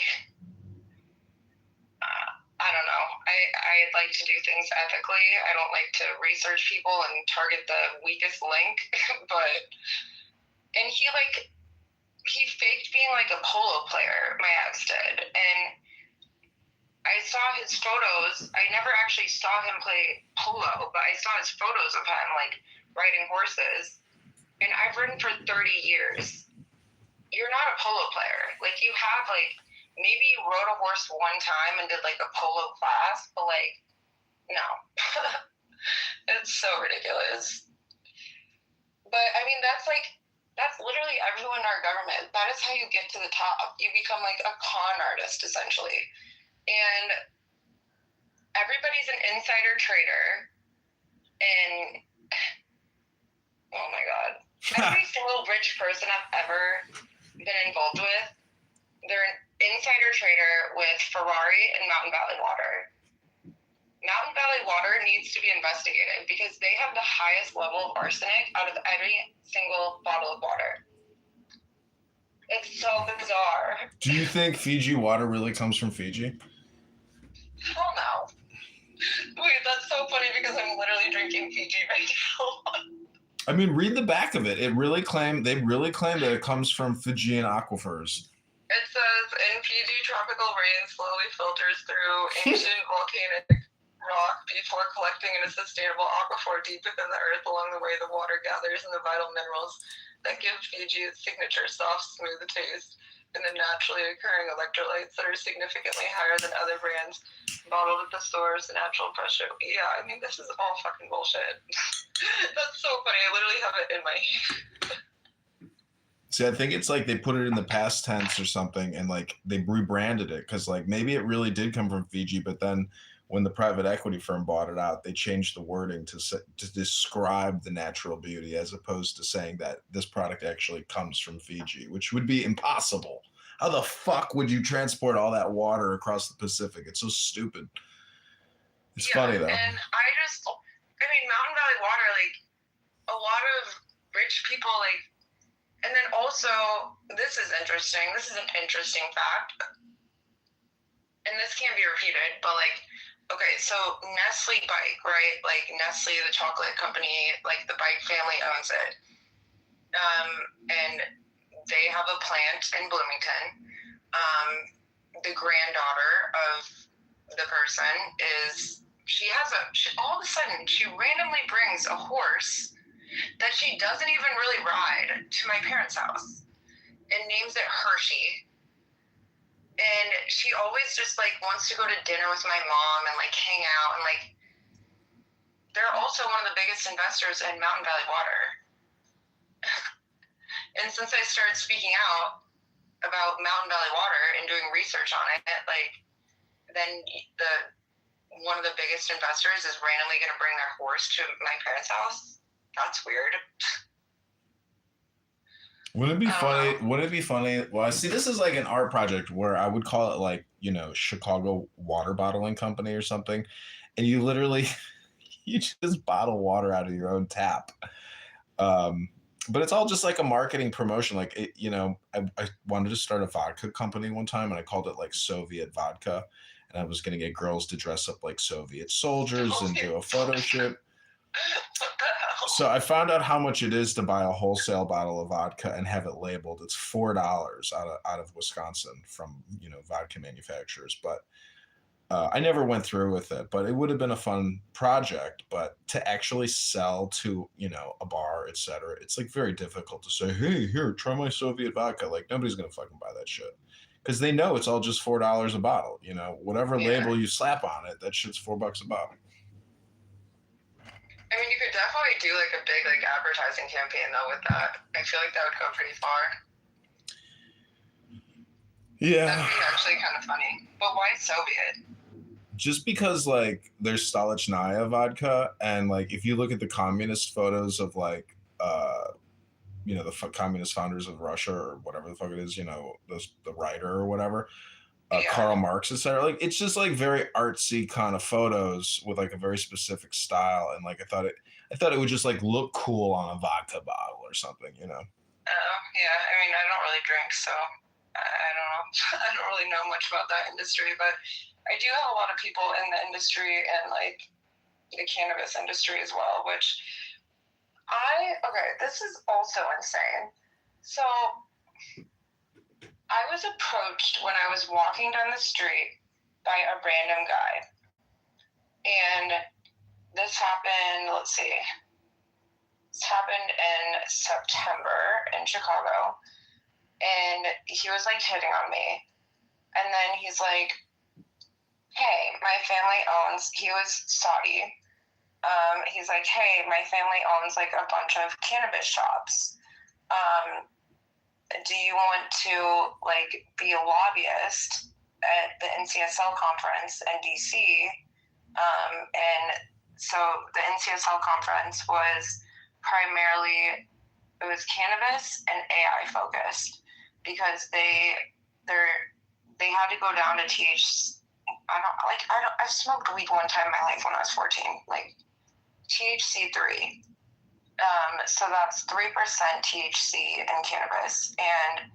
I don't know. I like to do things ethically. I don't like to research people and target the weakest link. And he faked being like a polo player, my ex did. And I saw his photos. I never actually saw him play polo, but I saw his photos of him like riding horses. And I've ridden for 30 years. You're not a polo player. Like, you have like, maybe you rode a horse one time and did like a polo class, but like, no. It's so ridiculous. But I mean, that's literally everyone in our government. That is how you get to the top. You become like a con artist, essentially. And everybody's an insider trader. And oh my God. Every single rich person I've ever been involved with, they're an insider trader with Ferrari and Mountain Valley Water. Mountain Valley Water needs to be investigated because they have the highest level of arsenic out of every single bottle of water. It's so bizarre. Do you think Fiji water really comes from Fiji? Hell no. Wait, that's so funny because I'm literally drinking Fiji right now. I mean, read the back of it. They really claim that it comes from Fijian aquifers. It says, in Fiji, tropical rain slowly filters through ancient volcanic rock before collecting in a sustainable aquifer deep within the earth. Along the way, the water gathers in the vital minerals that give Fiji its signature soft, smooth taste and the naturally occurring electrolytes that are significantly higher than other brands bottled at the stores. The natural pressure. Yeah, I mean, this is all fucking bullshit. That's so funny. I literally have it in my hand. See, I think it's like they put it in the past tense or something, and like they rebranded it because like maybe it really did come from Fiji, but then when the private equity firm bought it out, they changed the wording to describe the natural beauty as opposed to saying that this product actually comes from Fiji, which would be impossible. How the fuck would you transport all that water across the Pacific? It's so stupid. It's funny though. And I mean, Mountain Valley Water, like a lot of rich people, like, and then also, this is interesting. This is an interesting fact. And this can't be repeated, but like, okay, so Nestle Bike, right? Like Nestle, the chocolate company, like the Bike family owns it. And they have a plant in Bloomington. The granddaughter of the person all of a sudden, she randomly brings a horse that she doesn't even really ride to my parents' house and names it Hershey. And she always just like wants to go to dinner with my mom and like hang out, and like they're also one of the biggest investors in Mountain Valley Water. And since I started speaking out about Mountain Valley Water and doing research on it, like then one of the biggest investors is randomly going to bring their horse to my parents' house. That's weird. Wouldn't it be funny? Wouldn't it be funny? Well, see, this is like an art project where I would call it like, you know, Chicago Water Bottling Company or something. And you literally, you just bottle water out of your own tap. But it's all just like a marketing promotion. Like, it, you know, I wanted to start a vodka company one time and I called it like Soviet Vodka. And I was going to get girls to dress up like Soviet soldiers and do a photo shoot. So I found out how much it is to buy a wholesale bottle of vodka and have it labeled. It's $4 out of Wisconsin from, you know, vodka manufacturers. But I never went through with it. But it would have been a fun project. But to actually sell to, you know, a bar, etc., it's like very difficult to say, hey, here, try my Soviet vodka. Like nobody's gonna fucking buy that shit because they know it's all just $4 a bottle. You know, whatever label you slap on it, that shit's $4 a bottle. I mean, you could definitely do like a big like advertising campaign though with that. I feel like that would go pretty far. Yeah. That would be actually kind of funny. But why Soviet? Just because like there's Stolichnaya vodka, and like if you look at the communist photos of like you know, the communist founders of Russia or whatever the fuck it is, you know, the writer or whatever, Karl Marx, etc. Like it's just like very artsy kind of photos with like a very specific style, and like I thought it would just like look cool on a vodka bottle or something, you know. Oh yeah, I mean I don't really drink, so I don't know. I don't really know much about that industry, but I do have a lot of people in the industry and like the cannabis industry as well, which this is also insane. So I was approached when I was walking down the street by a random guy. And this happened, this happened in September in Chicago. And he was like hitting on me. And then he's like, hey, my family he was Saudi. he's like, hey, my family owns like a bunch of cannabis shops. Do you want to like be a lobbyist at the NCSL conference in DC? And so the NCSL conference was primarily, it was cannabis and AI focused because they had to go down to I've smoked weed one time in my life when I was 14, like THC 3. So that's 3% THC in cannabis. And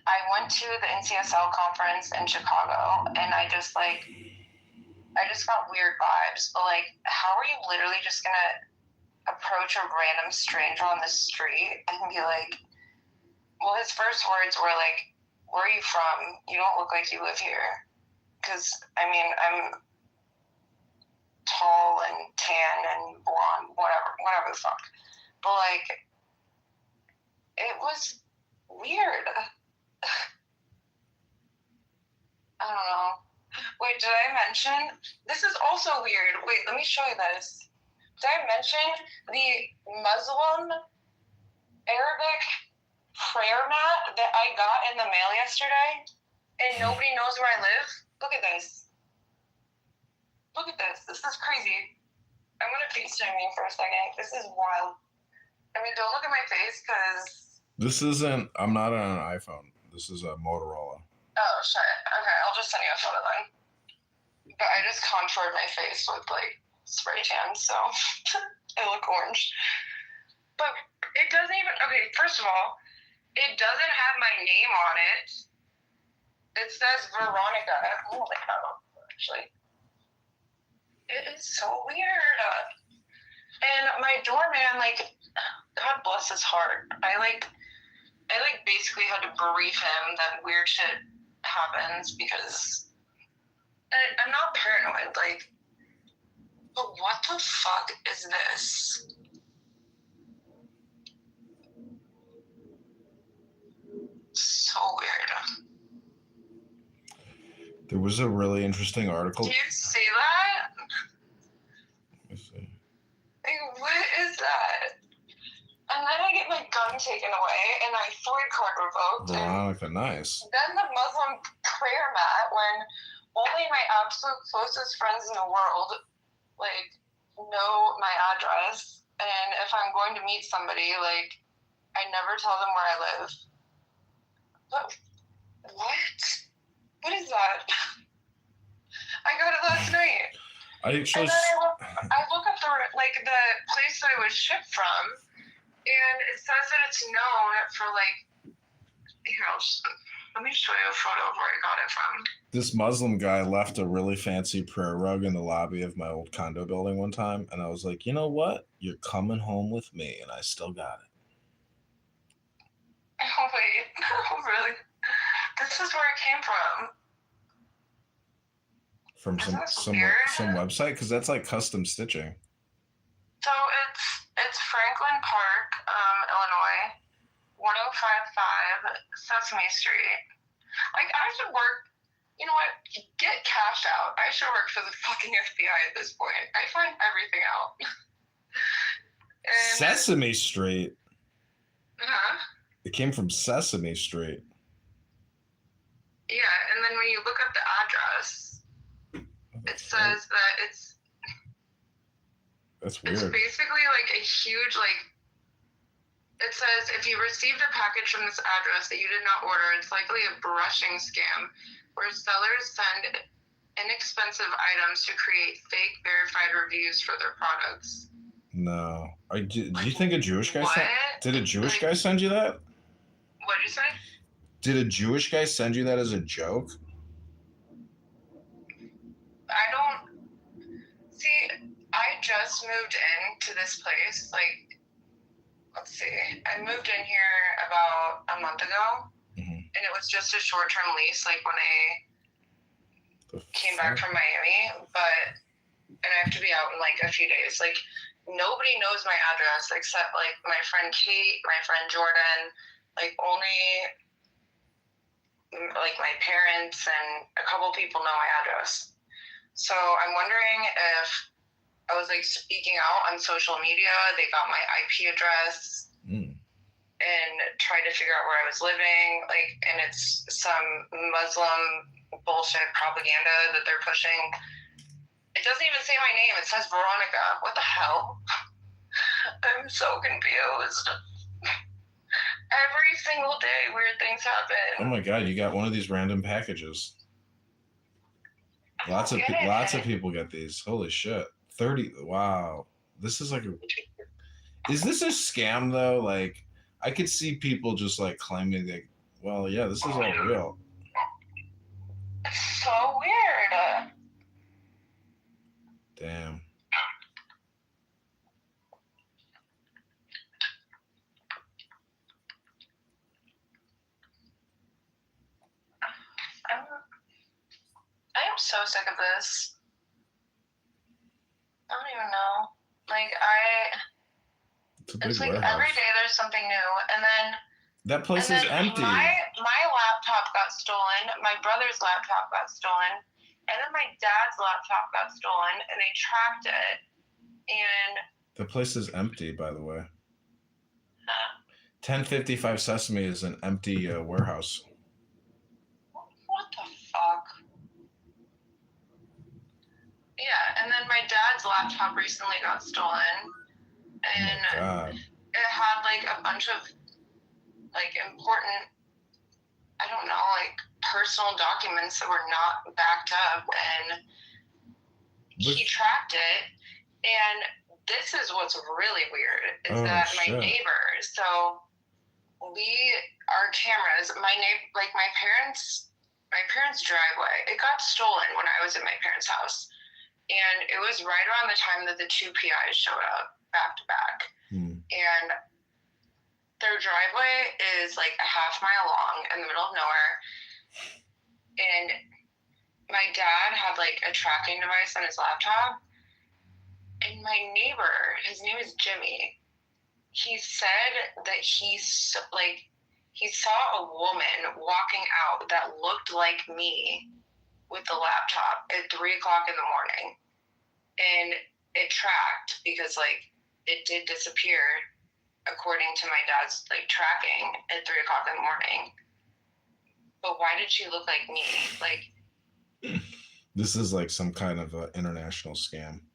I went to the NCSL conference in Chicago, and I just got weird vibes. But like, how are you literally just gonna approach a random stranger on the street and be like, well, his first words were like, where are you from? You don't look like you live here. Because, I mean, I'm tall and tan and blonde, whatever the fuck. But, like, it was weird. I don't know. Wait, did I mention? This is also weird. Wait, let me show you this. Did I mention the Muslim Arabic prayer mat that I got in the mail yesterday? And nobody knows where I live? Look at this. Look at this. This is crazy. I'm going to FaceTime you for a second. This is wild. I mean, don't look at my face because... I'm not on an iPhone. This is a Motorola. Oh, shit. Okay, I'll just send you a photo then. But I just contoured my face with, like, spray tan, so I look orange. But it doesn't even... Okay, first of all, it doesn't have my name on it. It says Veronica. Holy cow, actually. It is so weird. And my doorman, like, God bless his heart. I basically had to brief him that weird shit happens because I'm not paranoid, like, but what the fuck is this? So weird. There was a really interesting article. Do you see that? Let me see. Like, what is that? And then I get my gun taken away and my FOID card revoked. Veronica, nice. Then the Muslim prayer mat when only my absolute closest friends in the world, like, know my address. And if I'm going to meet somebody, like, I never tell them where I live. But what? What is that? I got it last night. I actually... And then I look up the place that I was shipped from, and it says that it's known for, like, here, let me show you a photo of where I got it from. This Muslim guy left a really fancy prayer rug in the lobby of my old condo building one time, and I was like, you know what? You're coming home with me, and I still got it. Oh, wait. Oh, really? This is where it came from. From some website? Because that's like custom stitching. So it's Franklin Park, Illinois, 1055 Sesame Street. Like, I should work, you know what, get cash out. I should work for the fucking FBI at this point. I find everything out. Sesame Street? Uh-huh. It came from Sesame Street. Yeah, and then when you look up the address, it says that That's weird. It's basically like a huge, like, it says if you received a package from this address that you did not order, it's likely a brushing scam where sellers send inexpensive items to create fake verified reviews for their products. No. Do you think a Jewish guy did a Jewish guy send you that? What'd you say? Did a Jewish guy send you that as a joke? I don't see. I just moved into this place. Like, let's see. I moved in here about a month ago, and it was just a short-term lease. Like when I came back from Miami, and I have to be out in like a few days. Like, nobody knows my address except like my friend Kate, my friend Jordan. Like, only like my parents and a couple people know my address. So I'm wondering if I was like speaking out on social media. They got my IP address and tried to figure out where I was living. Like, and it's some Muslim bullshit propaganda that they're pushing. It doesn't even say my name. It says Veronica. What the hell? I'm so confused. Every single day, weird things happen. Oh my god, you got one of these random packages. Lots of people get these. Holy shit. 30. Wow. This is like a. Is this a scam though? Like, I could see people just like claiming that. Well, yeah, this is all real. It's so weird. Damn. I am so sick of this. I don't even know. Like, it's like warehouse. every day there's something new, and then that place is empty. My laptop got stolen. My brother's laptop got stolen, and then my dad's laptop got stolen, and they tracked it. And the place is empty, by the way. 1055 Sesame is an empty warehouse. What the fuck? Yeah, and then my dad's laptop recently got stolen, and oh my God. It had like a bunch of like important, I don't know, like personal documents that were not backed up, and he tracked it. And this is what's really weird is that my neighbor, so our cameras, my parents' driveway, it got stolen when I was at my parents' house. And it was right around the time that the two PIs showed up back to back. And their driveway is like a half mile long in the middle of nowhere. And my dad had like a tracking device on his laptop. And my neighbor, his name is Jimmy, he said that he saw a woman walking out that looked like me with the laptop at 3:00 in the morning, and it tracked because like it did disappear according to my dad's like tracking at 3:00 in the morning. But why did she look like me? Like, this is like some kind of international scam.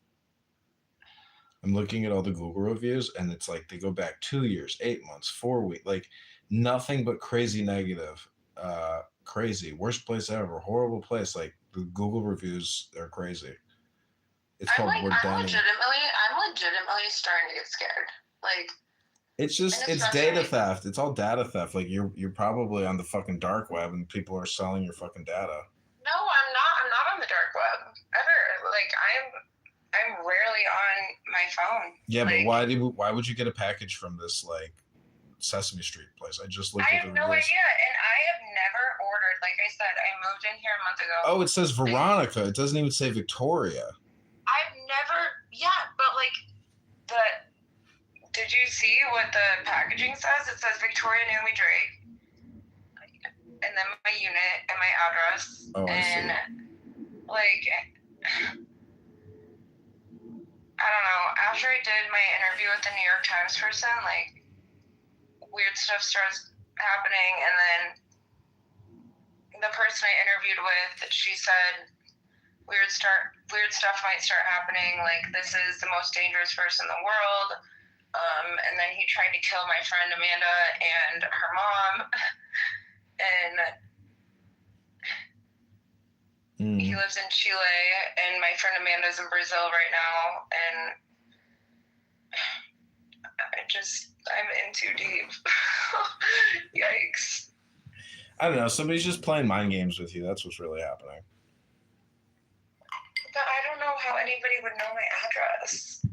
I'm looking at all the Google reviews, and it's like they go back 2 years, 8 months, 4 weeks, like nothing but crazy negative. Crazy, worst place ever, horrible place. Like the Google reviews are crazy. It's called I'm legitimately starting to get scared. Like, it's data theft. It's all data theft. Like you're probably on the fucking dark web, and people are selling your fucking data. No, I'm not on the dark web ever. Like I'm rarely on my phone. Yeah, like, but why would you get a package from this like Sesame Street place? I just looked at the reviews. I have no idea, and I have never ordered. Like I said, I moved in here a month ago. Oh, it says Veronica. It doesn't even say Victoria. I've never, but like did you see what the packaging says? It says Victoria Naomi Drake, and then my unit and my address. Oh, I see. Like, I don't know. After I did my interview with the New York Times person, like, weird stuff starts happening, and then the person I interviewed with, she said weird stuff might start happening, like this is the most dangerous person in the world, and then he tried to kill my friend Amanda and her mom, and he lives in Chile, and my friend Amanda's in Brazil right now, and I'm in too deep. Yikes. I don't know. Somebody's just playing mind games with you. That's what's really happening. But I don't know how anybody would know my address.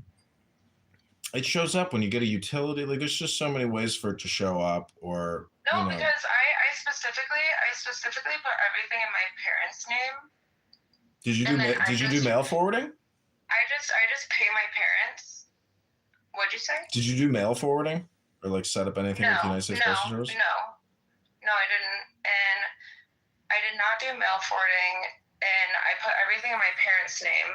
It shows up when you get a utility. Like, there's just so many ways for it to show up. Or no, because I specifically put everything in my parents' name. Did you do mail forwarding? I just pay my parents. What'd you say? Did you do mail forwarding or like set up anything with the United States Postal Service? No, I didn't, and I did not do mail forwarding. And I put everything in my parents' name.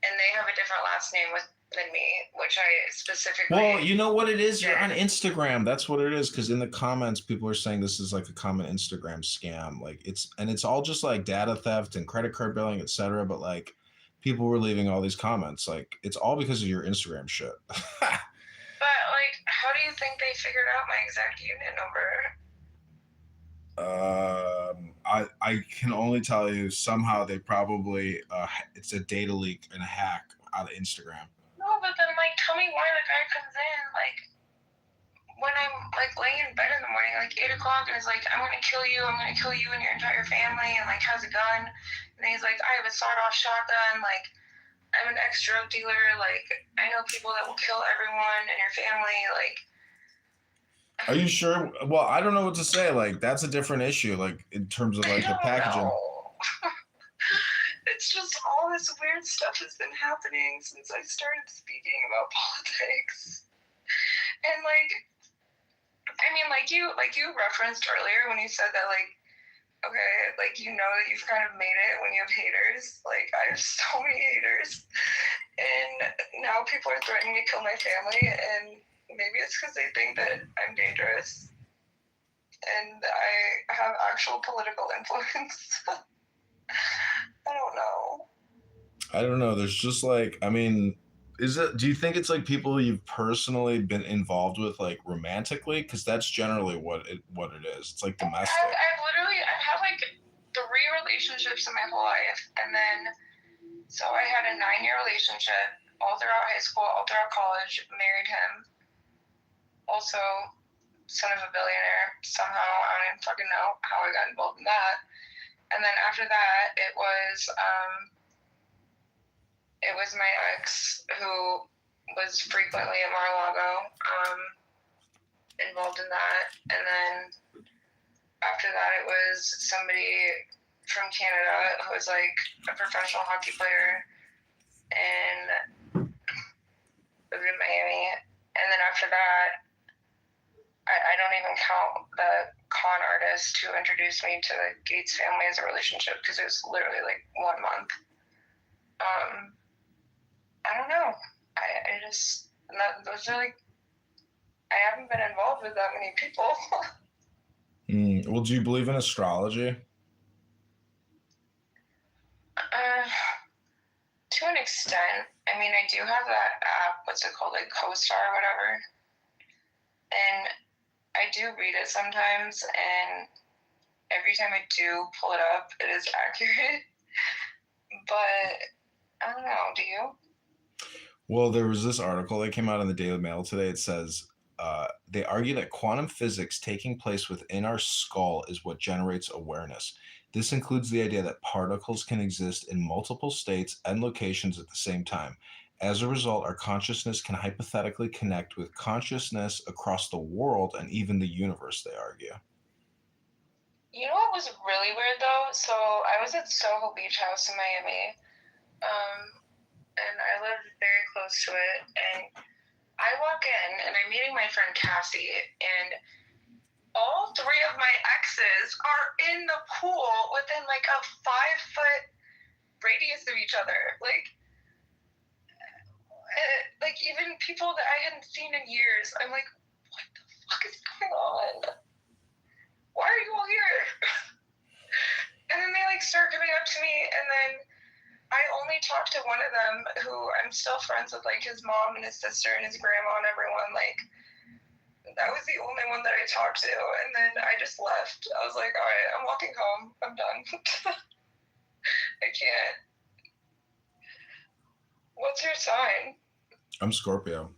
and they have a different last name than me, which I specifically. Well, you know what it is? You're on Instagram. That's what it is. Because in the comments, people are saying this is like a common Instagram scam. Like it's all just like data theft and credit card billing, etc. But like people were leaving all these comments. Like it's all because of your Instagram shit. But like, how do you think they figured out my exact unit number? I can only tell you somehow they probably it's a data leak and a hack out of Instagram. No, but then like, tell me why the guy comes in like when I'm like laying in bed in the morning, like 8 o'clock, and is like, I'm gonna kill you and your entire family, and like has a gun, and he's like, I have a sawed-off shotgun, like I'm an ex-drug dealer, like I know people that will kill everyone in your family, like. Are you sure? Well, I don't know what to say. Like that's a different issue. Like in terms of like the packaging. It's just all this weird stuff has been happening since I started speaking about politics. And like, I mean, like you referenced earlier when you said that, like, okay, like, you know that you've kind of made it when you have haters. Like, I have so many haters. And now people are threatening to kill my family. And maybe it's because they think that I'm dangerous. And I have actual political influence. I don't know. There's just like, I mean, do you think it's like people you've personally been involved with, like romantically? Because that's generally what it is. It's like domestic. I've had like 3 relationships in my whole life. And then, so I had a 9-year relationship all throughout high school, all throughout college, married him. Also, son of a billionaire, somehow. I don't even fucking know how I got involved in that. And then after that, it was my ex who was frequently at Mar-a-Lago, involved in that. And then after that, it was somebody from Canada who was like a professional hockey player and lived in Miami. And then after that, I don't even count the con artist who introduced me to the Gates family as a relationship because it was literally like 1 month. I don't know. Those are like, I haven't been involved with that many people. Well, do you believe in astrology? To an extent. I mean, I do have that app, what's it called, like CoStar or whatever. And I do read it sometimes, and every time I do pull it up, it is accurate. But I don't know, do you? Well, there was this article that came out in the Daily Mail today. It says, they argue that quantum physics taking place within our skull is what generates awareness. This includes the idea that particles can exist in multiple states and locations at the same time. As a result, our consciousness can hypothetically connect with consciousness across the world and even the universe, they argue. You know what was really weird, though? So I was at Soho Beach House in Miami, and I lived very close to it, and I walk in, and I'm meeting my friend Cassie, and all 3 of my exes are in the pool within like a 5-foot radius of each other. Like even people that I hadn't seen in years. I'm like, what the fuck is going on? Why are you all here? And then they like start coming up to me, and then I only talked to one of them who I'm still friends with, like his mom and his sister and his grandma and everyone. Like, that was the only one that I talked to, and then I just left. I was like, all right, I'm walking home. I'm done. I can't. What's your sign? I'm Scorpio.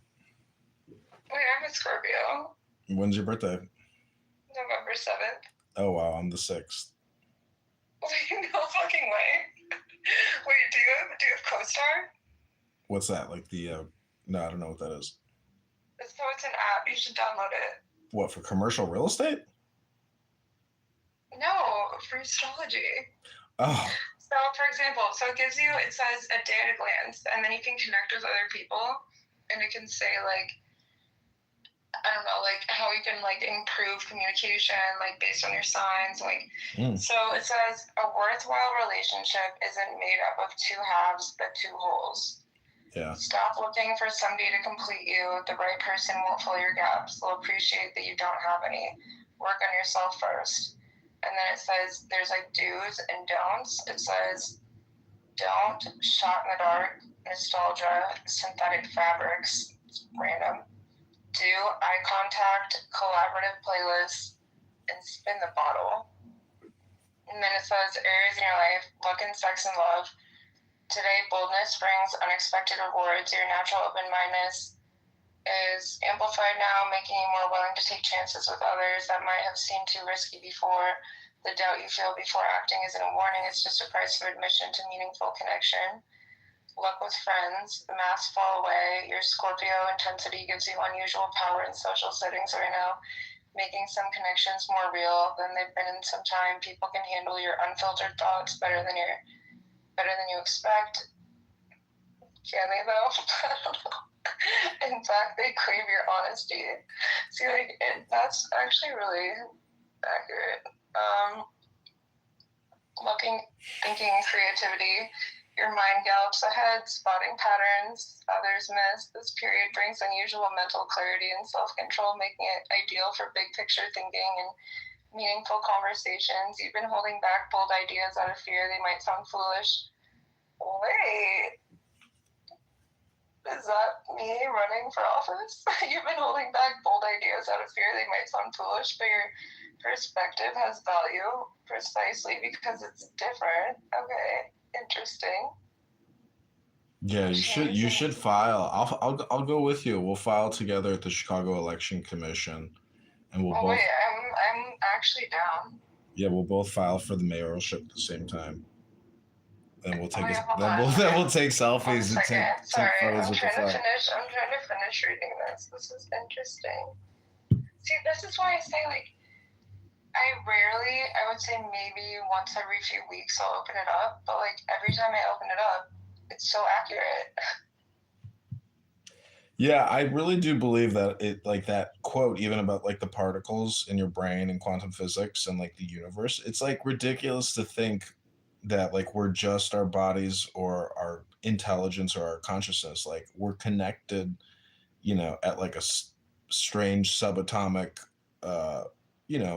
Wait, I'm a Scorpio. When's your birthday? November 7th. Oh, wow, I'm the 6th. No fucking way. Wait, do you have CoStar? What's that? Like no, I don't know what that is. So it's an app. You should download it. What, for commercial real estate? No, for astrology. Oh. So, for example, it says a day at a glance, and then you can connect with other people, and it can say, like, I don't know, like how you can like improve communication, like based on your signs, like. So it says a worthwhile relationship isn't made up of two halves but two wholes. Yeah. Stop looking for somebody to complete you. The right person won't fill your gaps. They'll appreciate that you don't have any. Work on yourself first. And then it says there's like do's and don'ts. It says don't shot in the dark, nostalgia, synthetic fabrics, it's random. Do eye contact, collaborative playlists, and spin the bottle. And then it says areas in your life, luck and sex and love. Today, boldness brings unexpected rewards. Your natural open-mindedness is amplified now, making you more willing to take chances with others that might have seemed too risky before. The doubt you feel before acting isn't a warning, it's just a price of admission to meaningful connection. Luck with friends, the masks fall away. Your Scorpio intensity gives you unusual power in social settings right now, making some connections more real than they've been in some time. People can handle your unfiltered thoughts better than you expect. Can they though? In fact, they crave your honesty. See, like that's actually really accurate. Thinking, creativity. Your mind gallops ahead, spotting patterns others miss. This period brings unusual mental clarity and self-control, making it ideal for big picture thinking and meaningful conversations. You've been holding back bold ideas out of fear they might sound foolish. Wait, is that me running for office? You've been holding back bold ideas out of fear they might sound foolish, but your perspective has value precisely because it's different. Okay. Interesting. Yeah, you should file. I'll go with you. We'll file together at the Chicago Election Commission, and we'll both. Wait, I'm actually down. Yeah, we'll both file for the mayoralship at the same time. Then we'll take we'll take selfies and take photos with the flag. I'm trying to finish reading this. This is interesting. See, this is why I say like I would say maybe once every few weeks I'll open it up, but like every time I open it up, it's so accurate. Yeah, I really do believe that it like that quote even about like the particles in your brain and quantum physics and like the universe. It's like ridiculous to think that like we're just our bodies or our intelligence or our consciousness. Like we're connected, at like a strange subatomic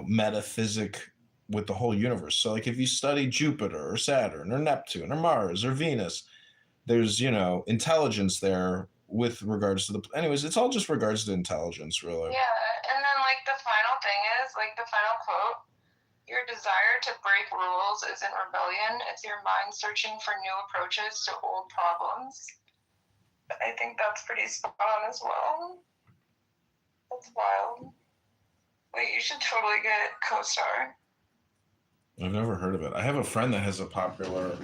metaphysic with the whole universe. So like if you study Jupiter or Saturn or Neptune or Mars or Venus, there's intelligence there with regards to anyways, it's all just regards to intelligence, really. Yeah, and then like the final thing is like the final quote, your desire to break rules isn't rebellion, it's your mind searching for new approaches to old problems. I think that's pretty spot on as well. That's wild. Wait, you should totally get CoStar. I've never heard of it. I have a friend that has a popular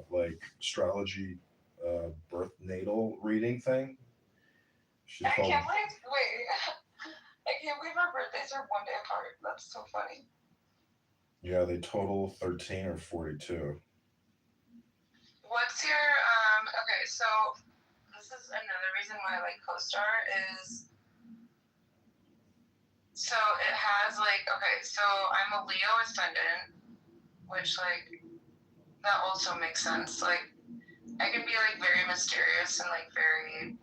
like astrology birth natal reading thing. I can't believe our birthdays are one day apart. That's so funny. Yeah, they total 13 or 42. What's your okay, so this is another reason why I like CoStar is so it has like so I'm a Leo ascendant, which like that also makes sense. Like I can be like very mysterious and like very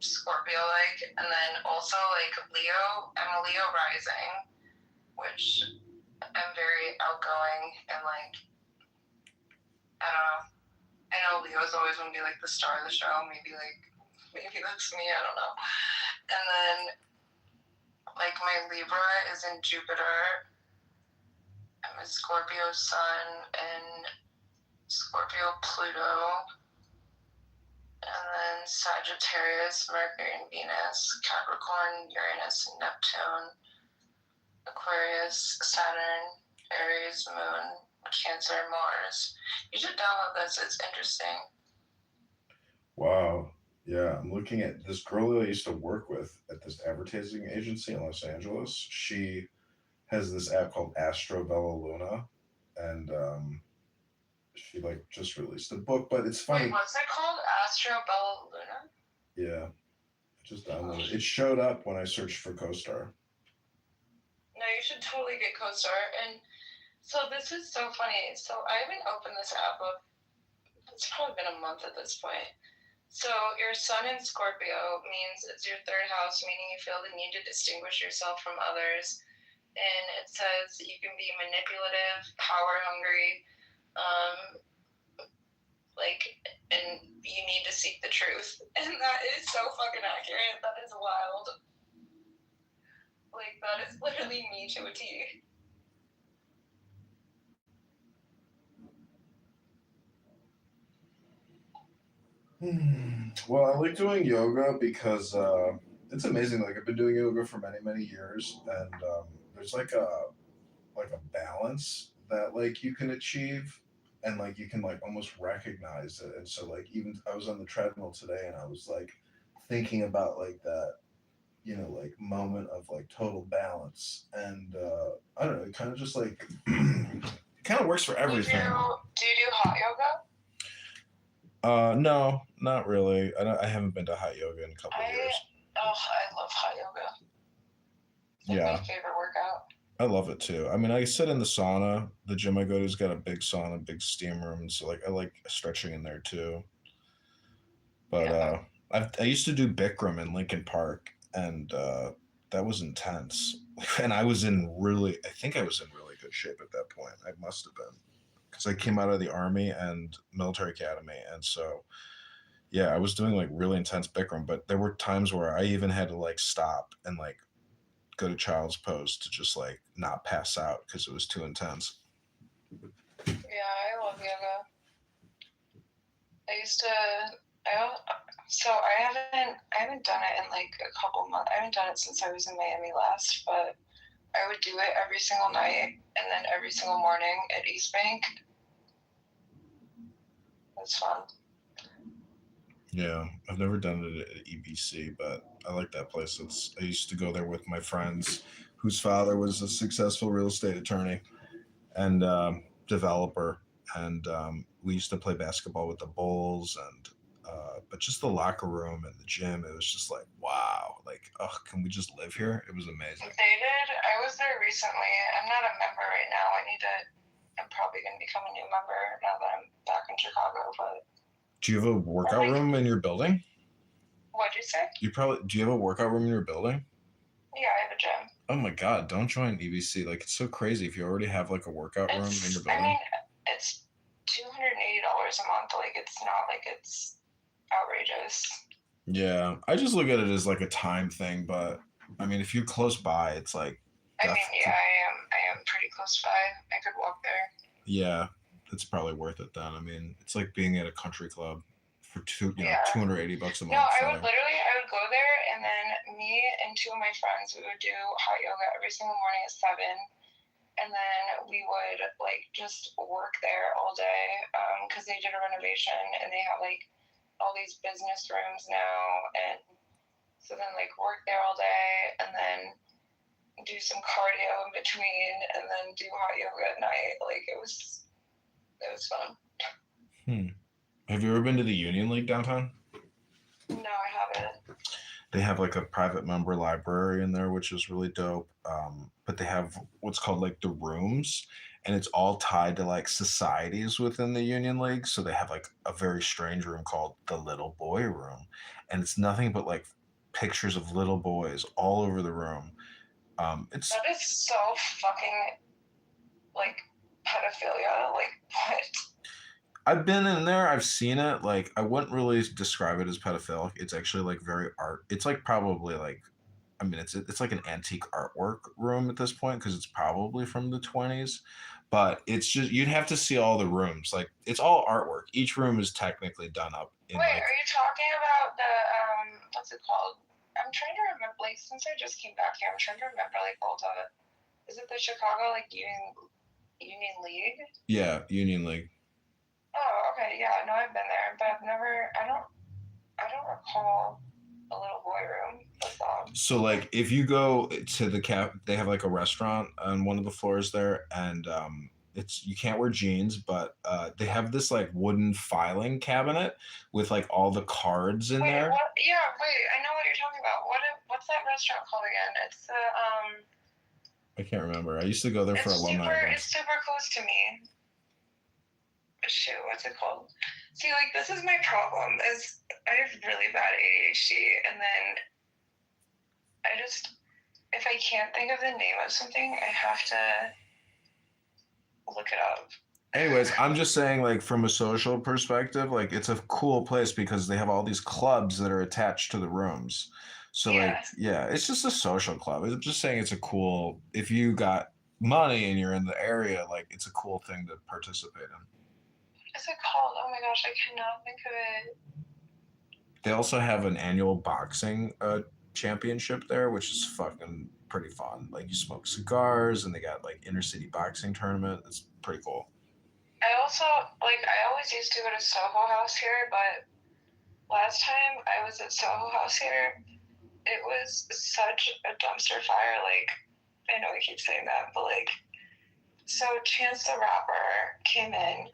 Scorpio like, and then also like I'm a Leo rising, which I'm very outgoing and like I don't know. I know Leo's always want to be like the star of the show. Maybe that's me. I don't know. And then like my Libra is in Jupiter. I'm a Scorpio Sun and Scorpio Pluto. And then Sagittarius, Mercury and Venus, Capricorn, Uranus and Neptune, Aquarius, Saturn, Aries, Moon, Cancer, Mars. You should download this. It's interesting. Wow. Yeah, I'm looking at this girl that I used to work with at this advertising agency in Los Angeles. She has this app called Astro Bella Luna, and she like just released a book, but it's funny. Wait, what's it called? Astro Bella Luna? Yeah, I Just downloaded it. It showed up when I searched for CoStar. No, you should totally get CoStar. And so this is so funny. So I haven't opened this app up. It's probably been a month at this point. So your sun in Scorpio means it's your third house, meaning you feel the need to distinguish yourself from others. And it says you can be manipulative, power hungry, and you need to seek the truth. And that is so fucking accurate. That is wild. Like, that is literally me to a T. Well, I like doing yoga because it's amazing. Like I've been doing yoga for many years, and there's like a balance that like you can achieve, and like you can like almost recognize it. And so like even I was on the treadmill today, and I was like thinking about like that, like moment of like total balance, and I don't know, it kind of just like it kind of works for everything. Do you do hot yoga? No, not really. I haven't been to hot yoga in a couple of years. Oh, I love hot yoga. It's like Yeah. my favorite workout. I love it too. I mean, I sit in the sauna. The gym I go to's got a big sauna, big steam room, so like I like stretching in there too. But Yeah. I used to do Bikram in Lincoln Park, and that was intense. And I think I was in really good shape at that point. I must have been, because I came out of the Army and military academy, and so yeah, I was doing like really intense Bikram. But there were times where I even had to like stop and like go to child's pose to just like not pass out because it was too intense. Yeah, I love yoga. I haven't done it in like a couple months. I haven't done it since I was in Miami last, but I would do it every single night and then every single morning at East Bank. It's fun. Yeah, I've never done it at EBC, but I like that place. I used to go there with my friends whose father was a successful real estate attorney and developer, and we used to play basketball with the Bulls, and but just the locker room and the gym, it was just like, wow, like, oh, can we just live here? It was amazing. They did. I was there recently. I'm not a member right now. I'm probably going to become a new member now that I'm back in Chicago, but. Do you have a workout room in your building? What'd you say? Do you have a workout room in your building? Yeah, I have a gym. Oh my God, don't join EBC. Like, it's so crazy if you already have like a workout room in your building. I mean, it's $280 a month. Like, it's not like it's outrageous. Yeah, I just look at it as like a time thing, but I mean, if you're close by, it's like. I mean, yeah, I am pretty close by. I could walk there. Yeah, it's probably worth it then. I mean, it's like being at a country club for $280 a month. No, I would go there, and then me and two of my friends, we would do hot yoga every single morning at 7, and then we would like just work there all day because they did a renovation and they have like all these business rooms now, and so then like work there all day and then do some cardio in between and then do hot yoga at night. Like it was fun. Have you ever been to the Union League downtown? No, I haven't. They have like a private member library in there, which is really dope. But they have what's called like the rooms, and it's all tied to like societies within the Union League. So they have like a very strange room called the Little Boy Room, and it's nothing but like pictures of little boys all over the room. That is so fucking like pedophilia. Like what? I've been in there. I've seen it. Like, I wouldn't really describe it as pedophilic. It's actually like very art. It's like probably like, I mean, it's like an antique artwork room at this point because it's probably from the 20s. But it's just you'd have to see all the rooms. Like, it's all artwork. Each room is technically done up. Wait, are you talking about the what's it called? I'm trying to remember. Like, since I just came back here, I'm trying to remember like all the. Is it the Chicago like Union League? Yeah, Union League. Oh, okay. Yeah, no, I've been there, but I've never. I don't recall a little boy room. That's all. So, like, if you go to the they have like a restaurant on one of the floors there, and it's you can't wear jeans, but they have this like wooden filing cabinet with like all the cards in Wait, there. what? Yeah, wait. I know what you're talking about. What's that restaurant called again? It's the I can't remember. I used to go there for alumni It's events. super close to me. Shoot, what's it called? See, like this is my problem. Is I have really bad ADHD, and then I just if I can't think of the name of something, I have to look it up. Anyways, I'm just saying, like, from a social perspective, like, it's a cool place because they have all these clubs that are attached to the rooms. So, like, yeah, it's just a social club. I'm just saying it's a cool, if you got money and you're in the area, like, it's a cool thing to participate in. What's it called? Oh my gosh, I cannot think of it. They also have an annual boxing championship there, which is fucking pretty fun. Like, you smoke cigars and they got, like, inner-city boxing tournament. It's pretty cool. I also I always used to go to Soho House here, but last time I was at Soho House here, it was such a dumpster fire. Like, I know we keep saying that, but like, so Chance the Rapper came in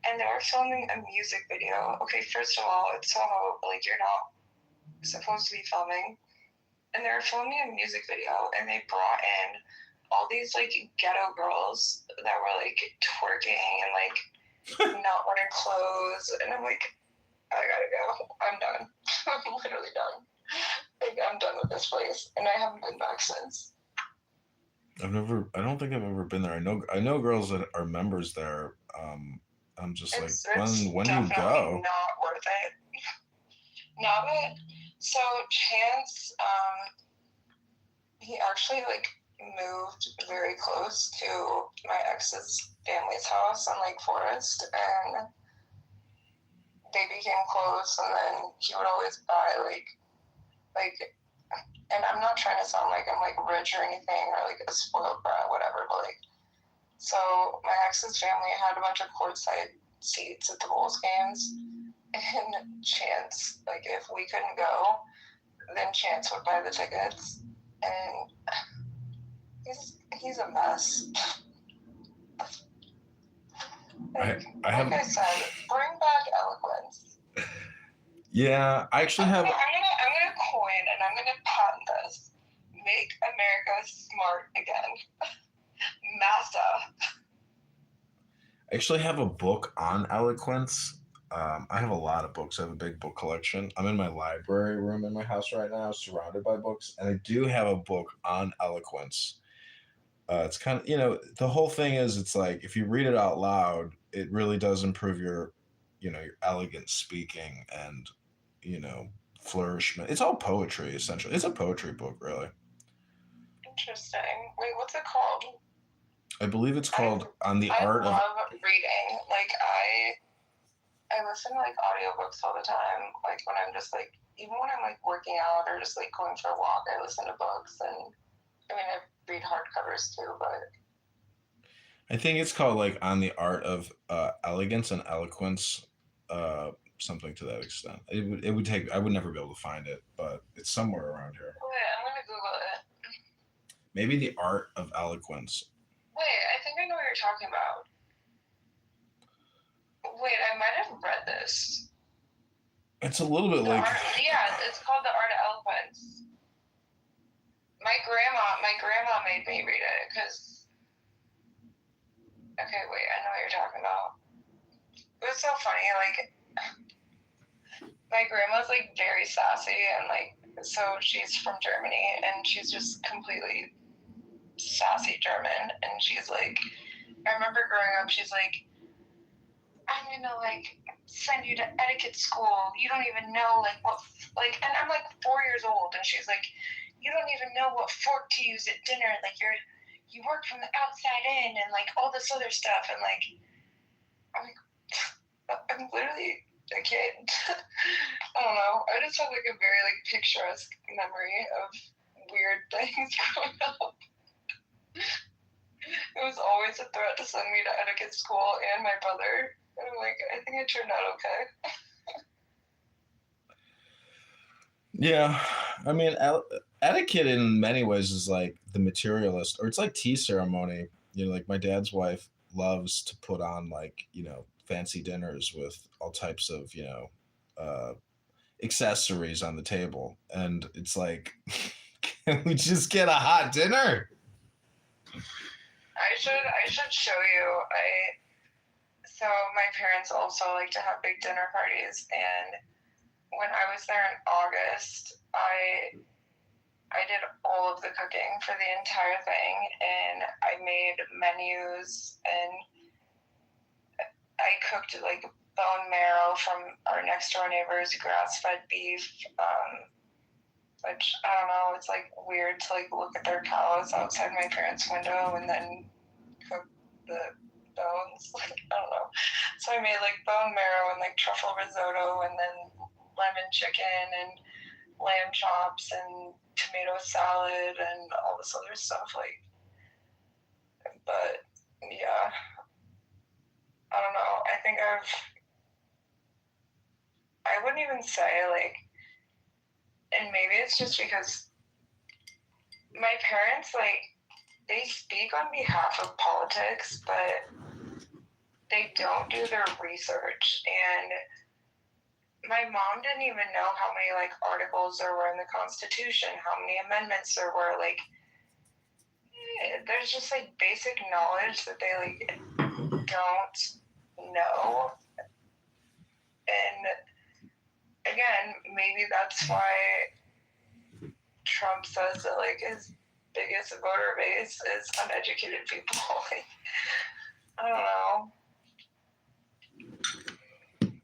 and they were filming a music video. Okay, first of all, it's Soho, like, you're not supposed to be filming. And they were filming a music video and they brought in all these like ghetto girls that were like twerking and like not wearing clothes. And I'm like, I gotta go. I'm done. I'm literally done. Like, I'm done with this place, and I haven't been back since. I don't think I've ever been there. I know girls that are members there. I'm just It's like, when do you go? Not worth it. Now that so Chance, he actually like moved very close to my ex's family's house on Lake Forest, and they became close. And then he would always buy like, and I'm not trying to sound like I'm like rich or anything or like a spoiled brat, whatever, but like, so my ex's family had a bunch of courtside seats at the Bulls games, and Chance, like, if we couldn't go, then Chance would buy the tickets, and he's a mess. Like I said, bring back eloquence. Yeah, I actually have. I'm gonna coin and I'm gonna patent this. Make America smart again. Massa. I actually have a book on eloquence. I have a lot of books. I have a big book collection. I'm in my library room in my house right now, surrounded by books, and I do have a book on eloquence. It's kind of, the whole thing is, it's like if you read it out loud, it really does improve your elegant speaking and, flourishment. It's all poetry, essentially. It's a poetry book, really. Interesting. Wait, what's it called? I believe it's called On the Art of... I love reading. Like, I listen to, like, audiobooks all the time. Like, when I'm just, like, even when I'm, like, working out or just, like, going for a walk, I listen to books. And, I mean, I read hardcovers, too, but... I think it's called, like, On the Art of Elegance and Eloquence, something to that extent. It would take... I would never be able to find it, but it's somewhere around here. Wait, I'm going to Google it. Maybe The Art of Eloquence. Wait, I think I know what you're talking about. Wait, I might have read this. It's a little bit like... It's called The Art of Eloquence. My grandma made me read it, because... Okay, wait, I know what you're talking about. It was so funny, like... My grandma's, like, very sassy, and, like, so she's from Germany, and she's just completely sassy German, and she's like... I remember growing up, she's like... I'm gonna, like, send you to etiquette school. You don't even know, like, what, like, and I'm, like, 4 years old, and she's like, you don't even know what fork to use at dinner. Like, you work from the outside in, and, like, all this other stuff, and, like, I'm literally a kid. I don't know. I just have, like, a very, like, picturesque memory of weird things growing up. It was always a threat to send me to etiquette school and my brother. And I'm like, I think it turned out okay. Yeah, I mean, etiquette in many ways is like the materialist, or it's like tea ceremony. Like my dad's wife, loves to put on like, fancy dinners with all types of, accessories on the table. And it's like, can we just get a hot dinner? I should show you. So my parents also like to have big dinner parties, and when I was there in August, I did all of the cooking for the entire thing, and I made menus, and I cooked like bone marrow from our next door neighbor's grass-fed beef, which I don't know, it's like weird to like look at their cows outside my parents' window and then cook the bones. Like, I don't know. So I made like bone marrow and like truffle risotto, and then lemon chicken and lamb chops and tomato salad and all this other stuff. Like, but yeah, I don't know. I wouldn't even say like, and maybe it's just because my parents, like, they speak on behalf of politics, but they don't do their research. And my mom didn't even know how many like articles there were in the Constitution, how many amendments there were. Like, there's just like basic knowledge that they like don't know. And again, maybe that's why Trump says that like his biggest voter base is uneducated people. Like, I don't know.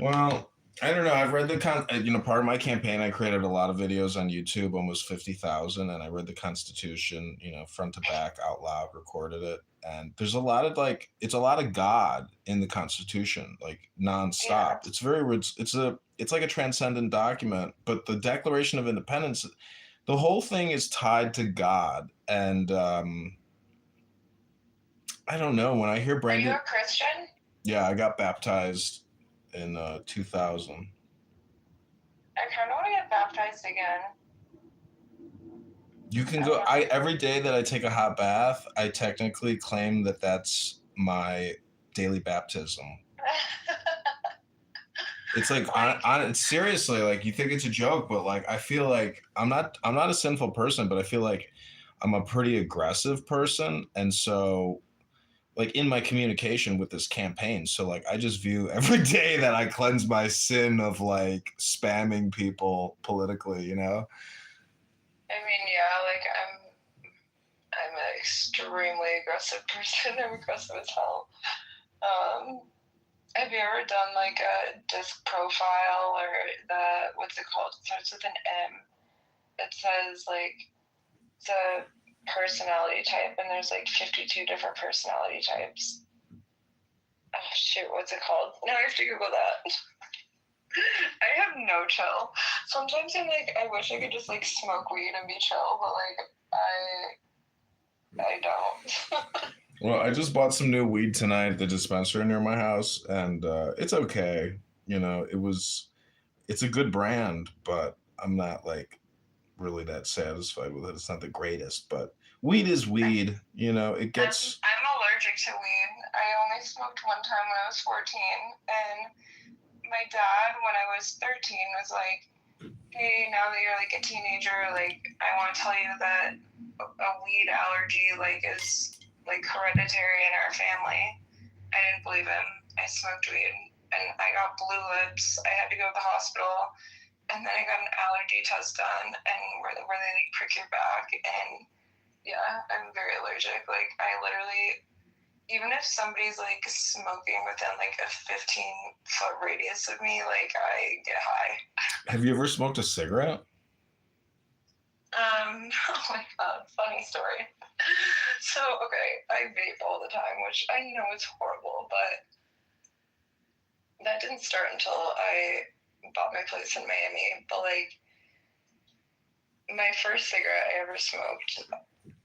Well, I don't know. I've read part of my campaign, I created a lot of videos on YouTube, almost 50,000, and I read the Constitution, front to back out loud, recorded it. And there's a lot of it's a lot of God in the Constitution, like nonstop. Yeah. It's like a transcendent document, but the Declaration of Independence, the whole thing is tied to God. And I don't know, when I hear Brandon. Are you a Christian? Yeah, I got baptized in 2000. I kind of want to get baptized again. You can go. Every day that I take a hot bath, I technically claim that that's my daily baptism. It's like seriously, like, you think it's a joke, but like I feel like I'm not a sinful person, but I feel like I'm a pretty aggressive person, and so like in my communication with this campaign, so like I just view every day that I cleanse my sin of like spamming people politically, I mean, yeah, like I'm an extremely aggressive person. I'm aggressive as hell. Have you ever done like a disc profile, or what's it called? It starts with an M. It says like the personality type, and there's like 52 different personality types. Oh shoot, what's it called? Now I have to Google that. I have no chill. Sometimes I'm like, I wish I could just like smoke weed and be chill, but like I don't. Well, I just bought some new weed tonight at the dispensary near my house, and it's okay. It's a good brand, but I'm not like really that satisfied with it. It's not the greatest, but weed is weed. It gets. I'm allergic to weed. I only smoked one time when I was 14, and my dad, when I was 13, was like, hey, now that you're like a teenager, like I want to tell you that a weed allergy like is like hereditary in our family. I didn't believe him. I smoked weed and I got blue lips. I had to go to the hospital, and then I got an allergy test done, and where they like prick your back, and yeah, I'm very allergic. Like I literally, even if somebody's like smoking within like a 15-foot radius of me, like I get high. Have you ever smoked a cigarette? Oh my god, funny story. So, okay, I vape all the time, which I know is horrible, but that didn't start until I bought my place in Miami. But like, my first cigarette I ever smoked,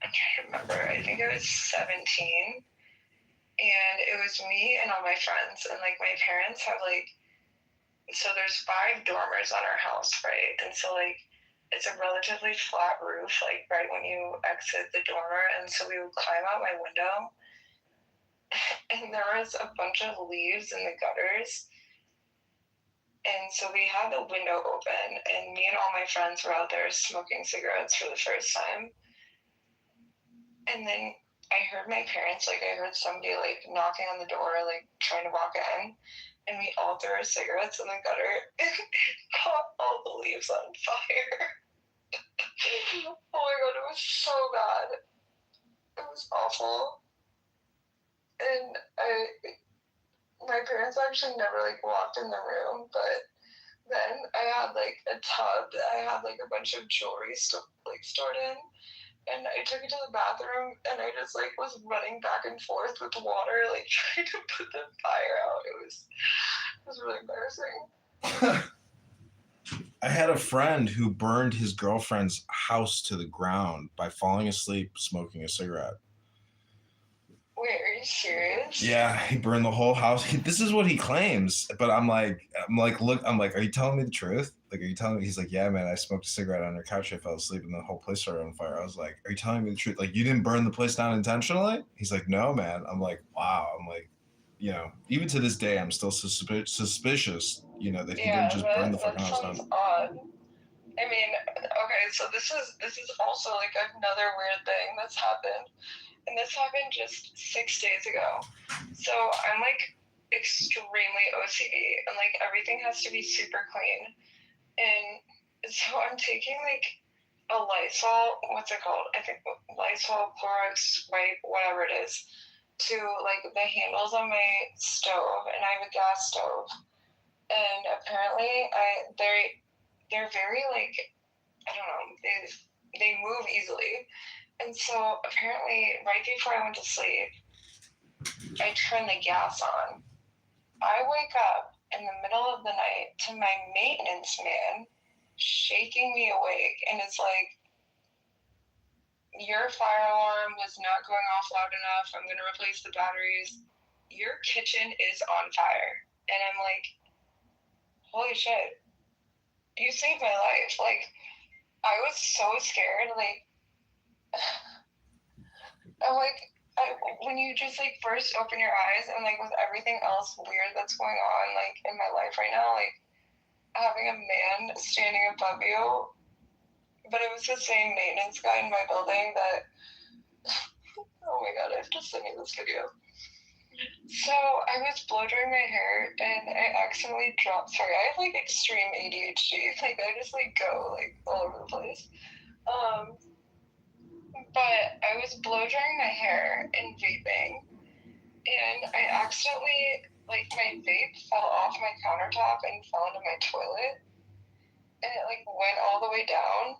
I'm trying to remember, I think I was 17, and it was me and all my friends, and like my parents have like, so there's 5 dormers on our house, right? And so like, it's a relatively flat roof, like right when you exit the dormer, and so we would climb out my window, and there was a bunch of leaves in the gutters. And so we had the window open, and me and all my friends were out there smoking cigarettes for the first time. And then I heard my parents, like, I heard somebody, like, knocking on the door, like, trying to walk in. And we all threw our cigarettes in the gutter and caught all the leaves on fire. Oh my god, it was so bad. It was awful. And my parents actually never, like, walked in the room, but then I had, like, a tub that I had, like, a bunch of jewelry stored in. And I took it to the bathroom, and I just, like, was running back and forth with water, like, trying to put the fire out. It was really embarrassing. I had a friend who burned his girlfriend's house to the ground by falling asleep smoking a cigarette. Wait, are you serious? Yeah, he burned the whole house. This is what he claims, but I'm like, look, are you telling me the truth? Like, are you telling me? He's like, yeah, man, I smoked a cigarette on your couch. I fell asleep, and the whole place started on fire. I was like, are you telling me the truth? Like, you didn't burn the place down intentionally? He's like, no, man. I'm like, wow. I'm like, you know, even to this day, I'm still suspicious, you know, that he didn't just burn the fucking house down. That sounds odd. I mean, okay, so this is also like another weird thing that's happened. And this happened just 6 days ago. So I'm like extremely OCD, and like everything has to be super clean. And so I'm taking like a Lysol, what's it called? I think Lysol, Clorox wipe, whatever it is, to like the handles on my stove, and I have a gas stove. And apparently they're very like, I don't know, they move easily. And so apparently right before I went to sleep, I turned the gas on. I wake up in the middle of the night to my maintenance man shaking me awake, and it's like, your fire alarm was not going off loud enough. I'm going to replace the batteries. Your kitchen is on fire. And I'm like, holy shit, you saved my life. Like, I was so scared. Like, I'm like, when you just like first open your eyes, and like with everything else weird that's going on like in my life right now, like having a man standing above you, but it was the same maintenance guy in my building that, oh my god, I have to send you this video. So I was blow drying my hair, and I accidentally dropped, sorry, I have like extreme ADHD, like I just like go like all over the place. But I was blow drying my hair and vaping, and I accidentally, like, my vape fell off my countertop and fell into my toilet, and it like went all the way down.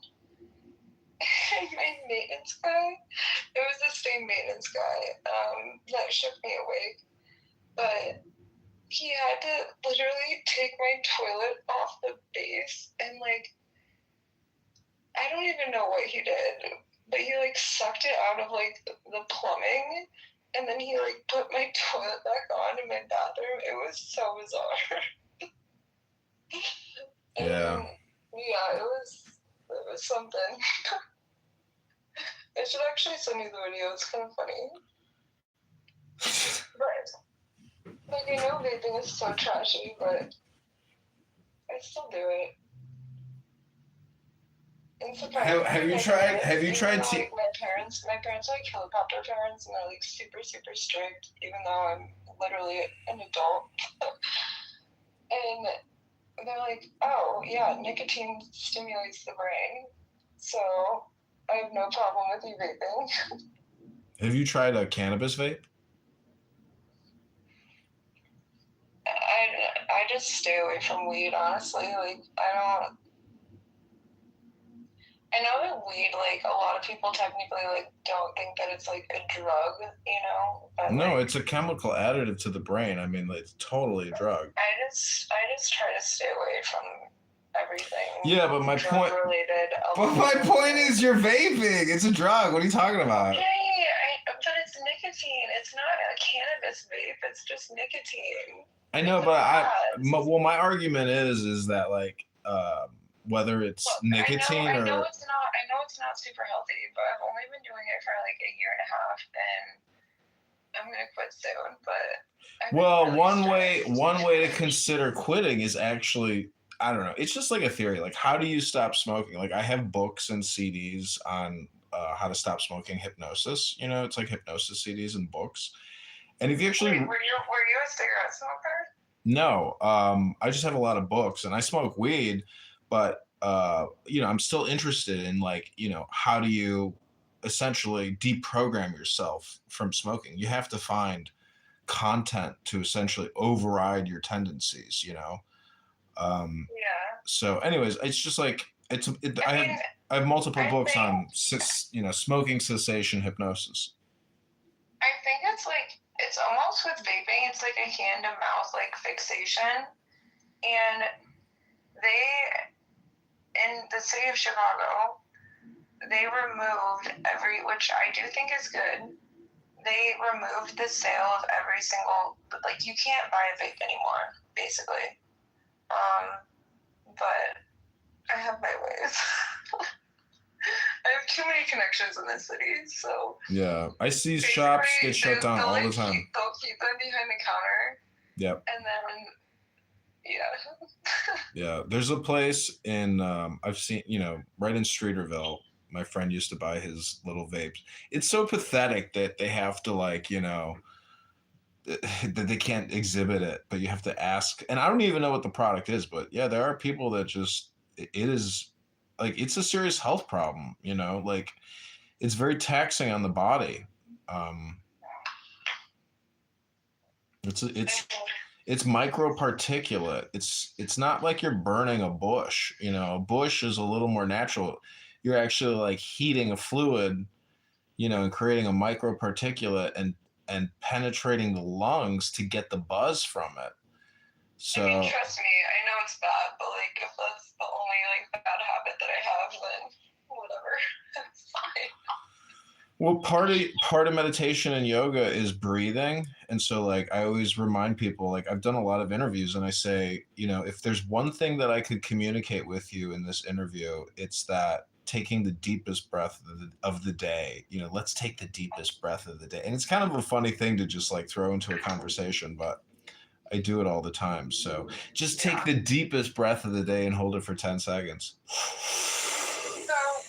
And my maintenance guy, it was the same maintenance guy that shook me awake, but he had to literally take my toilet off the base, and like, I don't even know what he did, but he like sucked it out of like the plumbing, and then he like put my toilet back on in my bathroom. It was so bizarre. Yeah. Yeah, it was something. I should actually send you the video. It's kind of funny. But like, I know vaping is so trashy, but I still do it. Have you tried like, my parents are like helicopter parents, and they're like super strict, even though I'm literally an adult. And they're like, oh yeah, nicotine stimulates the brain, so I have no problem with you vaping. Have you tried a cannabis vape? I just stay away from weed, honestly. Like, I know that weed, like, a lot of people technically, like, don't think that it's, like, a drug, you know? But, No, like, it's a chemical additive to the brain. I mean, it's totally a drug. I just try to stay away from everything. Yeah, but my point... Related. But my point is you're vaping. It's a drug. What are you talking about? Okay, but it's nicotine. It's not a cannabis vape. It's just nicotine. I know, but my argument is that, like, whether it's nicotine I know it's not super healthy, but I've only been doing it for like a year and a half, and I'm gonna quit soon, but well, one way to consider quitting is actually, I don't know, it's just like a theory. Like, how do you stop smoking? Like, I have books and CDs on how to stop smoking, hypnosis. You know, it's like hypnosis CDs and books. And if you actually, were you a cigarette smoker? no, I just have a lot of books, and I smoke weed, but you know, I'm still interested in, like, you know, how do you essentially deprogram yourself from smoking? You have to find content to essentially override your tendencies, you know. Yeah. So anyways, it's just like I have multiple books on smoking cessation hypnosis. I think it's almost with vaping, it's like a hand to mouth like fixation. And they, in the city of Chicago, they removed which I do think is good. They removed the sale of every single, like, you can't buy a vape anymore, basically. But I have my ways. I have too many connections in this city, so yeah, I see shops get shut down all the time. They'll keep them behind the counter. Yep. And then, yeah. Yeah, there's a place in I've seen, you know, right in Streeterville. My friend used to buy his little vapes. It's so pathetic that they have to, like, you know, that they can't exhibit it, but you have to ask. And I don't even know what the product is, but yeah, there are people that just, it is like, it's a serious health problem, you know, like, it's very taxing on the body. It's microparticulate. It's not like you're burning a bush. You know, a bush is a little more natural. You're actually like heating a fluid, you know, and creating a microparticulate and penetrating the lungs to get the buzz from it. So, I mean, trust me, I know it's bad, but like, if that's the only like bad habit that I have, then whatever, it's fine. well, part of meditation and yoga is breathing. And so, like, I always remind people, like, I've done a lot of interviews, and I say, you know, if there's one thing that I could communicate with you in this interview, it's that taking the deepest breath of the day, you know, let's take the deepest breath of the day. And it's kind of a funny thing to just like throw into a conversation, but I do it all the time. So just take the deepest breath of the day and hold it for 10 seconds. So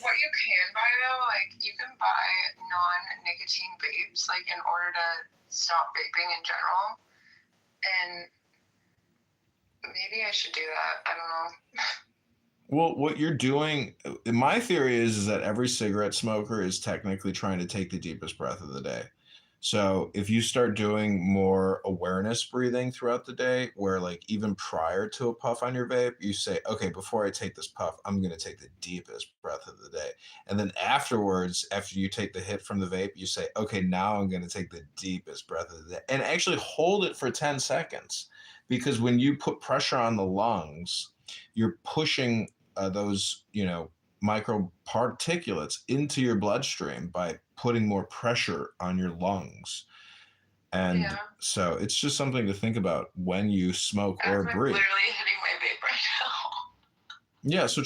what you can buy though, like, you can buy non-nicotine vapes, like, in order to stop vaping in general. And maybe I should do that. I don't know. Well, what you're doing, my theory is that every cigarette smoker is technically trying to take the deepest breath of the day. So if you start doing more awareness breathing throughout the day, where like even prior to a puff on your vape, you say, okay, before I take this puff, I'm going to take the deepest breath of the day. And then afterwards, after you take the hit from the vape, you say, okay, now I'm going to take the deepest breath of the day, and actually hold it for 10 seconds. Because when you put pressure on the lungs, you're pushing those, you know, microparticulates into your bloodstream by putting more pressure on your lungs. And so it's just something to think about when you smoke or breathe. Literally hitting my vape right now. Yeah, so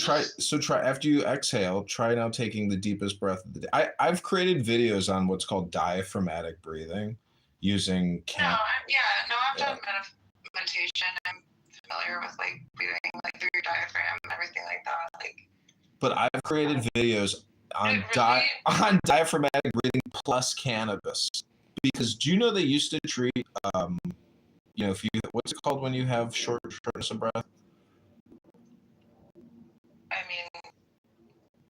try after you exhale, try now taking the deepest breath of the day. I've created videos on what's called diaphragmatic breathing using I've done meditation. I'm familiar with like breathing like through your diaphragm and everything like that. Like, but I've created videos on on diaphragmatic breathing plus cannabis, because do you know they used to treat you know, if you, what's it called when you have shortness of breath? I mean,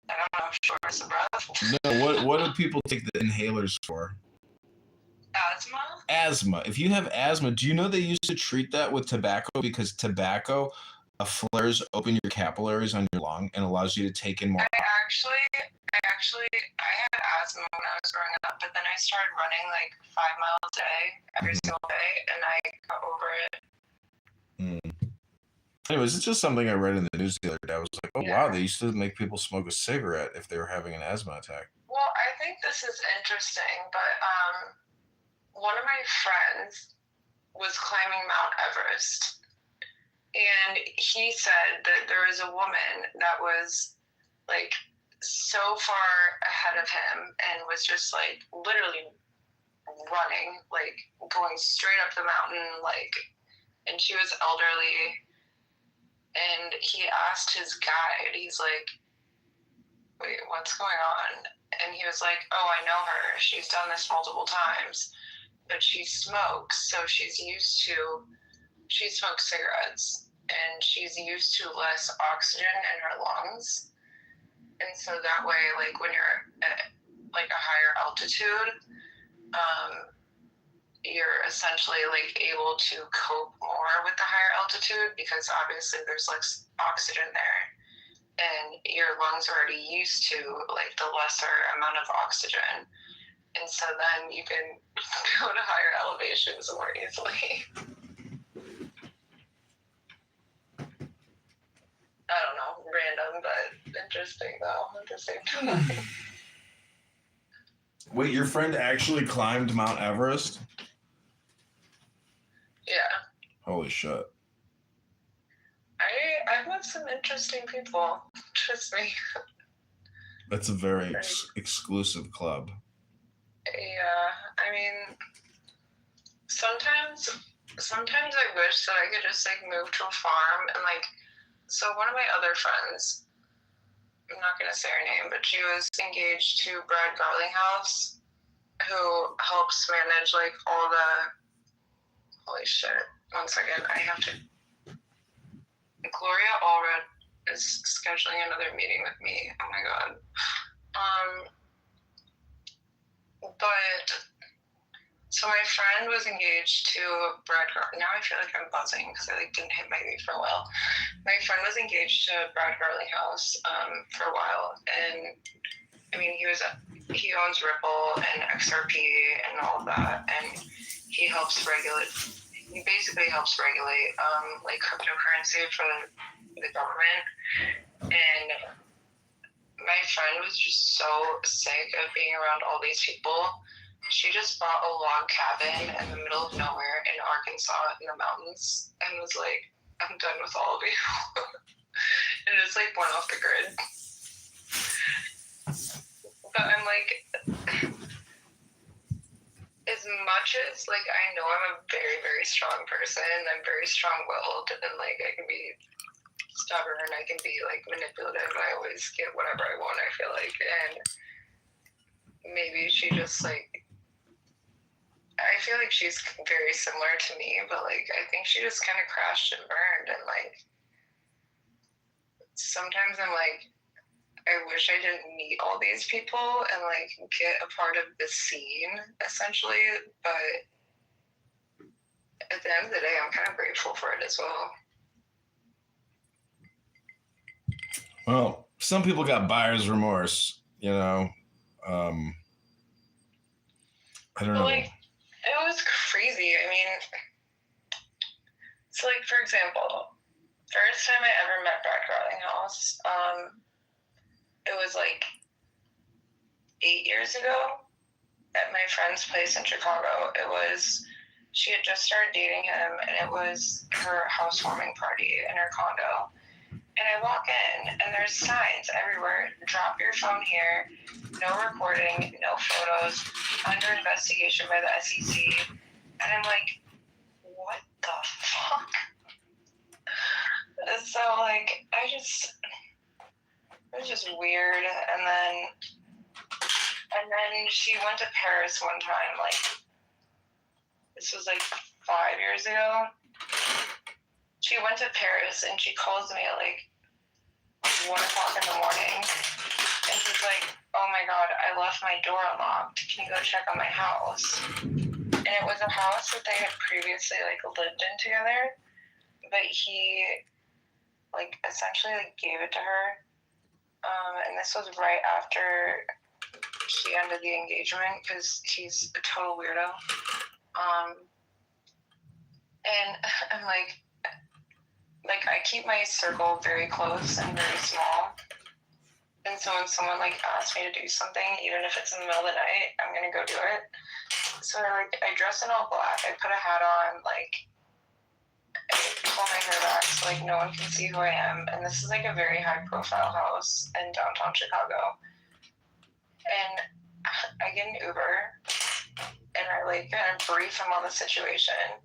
I don't know, shortness of breath. No, what do people take the inhalers for? Asthma? Asthma. If you have asthma, do you know they used to treat that with tobacco, because tobacco flares open your capillaries on your lung and allows you to take in more. I had asthma when I was growing up, but then I started running like 5 miles a day every single day, and I got over it. Anyways, it's just something I read in the news the other day. I was like, oh wow, they used to make people smoke a cigarette if they were having an asthma attack. Well, I think this is interesting, but one of my friends was climbing Mount Everest, and he said that there was a woman that was like so far ahead of him and was just like literally running, like going straight up the mountain, like, and she was elderly. And he asked his guide, he's like, wait, what's going on? And he was like, oh, I know her. She's done this multiple times, but she smokes. So she smokes cigarettes, and she's used to less oxygen in her lungs. And so that way, like when you're at like a higher altitude, you're essentially like able to cope more with the higher altitude because obviously there's less oxygen there, and your lungs are already used to like the lesser amount of oxygen, and so then you can go to higher elevations more easily. I don't know, random, but interesting though at the same time. Wait, your friend actually climbed Mount Everest? Yeah. Holy shit. I've met some interesting people. Trust me. That's a very exclusive club. Yeah, I mean, sometimes I wish that I could just like move to a farm and like. So one of my other friends, I'm not gonna say her name, but she was engaged to Brad Garlinghouse, who helps manage like all the. Holy shit! 1 second, I have to. Gloria Allred is scheduling another meeting with me. Oh my god. But so my friend was engaged to Brad. Now I feel like I'm buzzing because I like didn't hit my knee for a while. My friend was engaged to Brad Garlinghouse for a while, and I mean he owns Ripple and XRP and all of that, and he basically helps regulate like cryptocurrency for the government. And my friend was just so sick of being around all these people. She just bought a log cabin in the middle of nowhere in Arkansas in the mountains and was like, I'm done with all of you. And just like went off the grid. But I'm like, as much as like I know I'm a very, very strong person, I'm very strong-willed, and like I can be stubborn, I can be like manipulative, I always get whatever I want, I feel like. And maybe she just like, I feel like she's very similar to me, but like I think she just kind of crashed and burned. And like sometimes I'm like, I wish I didn't meet all these people and like get a part of the scene essentially, but at the end of the day I'm kind of grateful for it as well. Well, some people got buyer's remorse, you know. I don't know. Like, it was crazy. I mean, so like for example, first time I ever met Brad Garlinghouse, it was like 8 years ago at my friend's place in Chicago. She had just started dating him, and it was her housewarming party in her condo. And I walk in, and there's signs everywhere. Drop your phone here. No recording, no photos. Under investigation by the SEC. And I'm like, what the fuck? So, like, it was just weird. And then she went to Paris one time, like, this was like 5 years ago. She went to Paris and she calls me at like 1 o'clock in the morning. And she's like, oh my God, I left my door unlocked. Can you go check on my house? And it was a house that they had previously like lived in together. But he like essentially like gave it to her. And this was right after she ended the engagement because he's a total weirdo. And I'm like I keep my circle very close and very small. And so when someone like asks me to do something, even if it's in the middle of the night, I'm gonna go do it. So I dress in all black, I put a hat on, like I pull my hair back so like no one can see who I am. And this is like a very high profile house in downtown Chicago. And I get an Uber, and I like kind of brief him on the situation.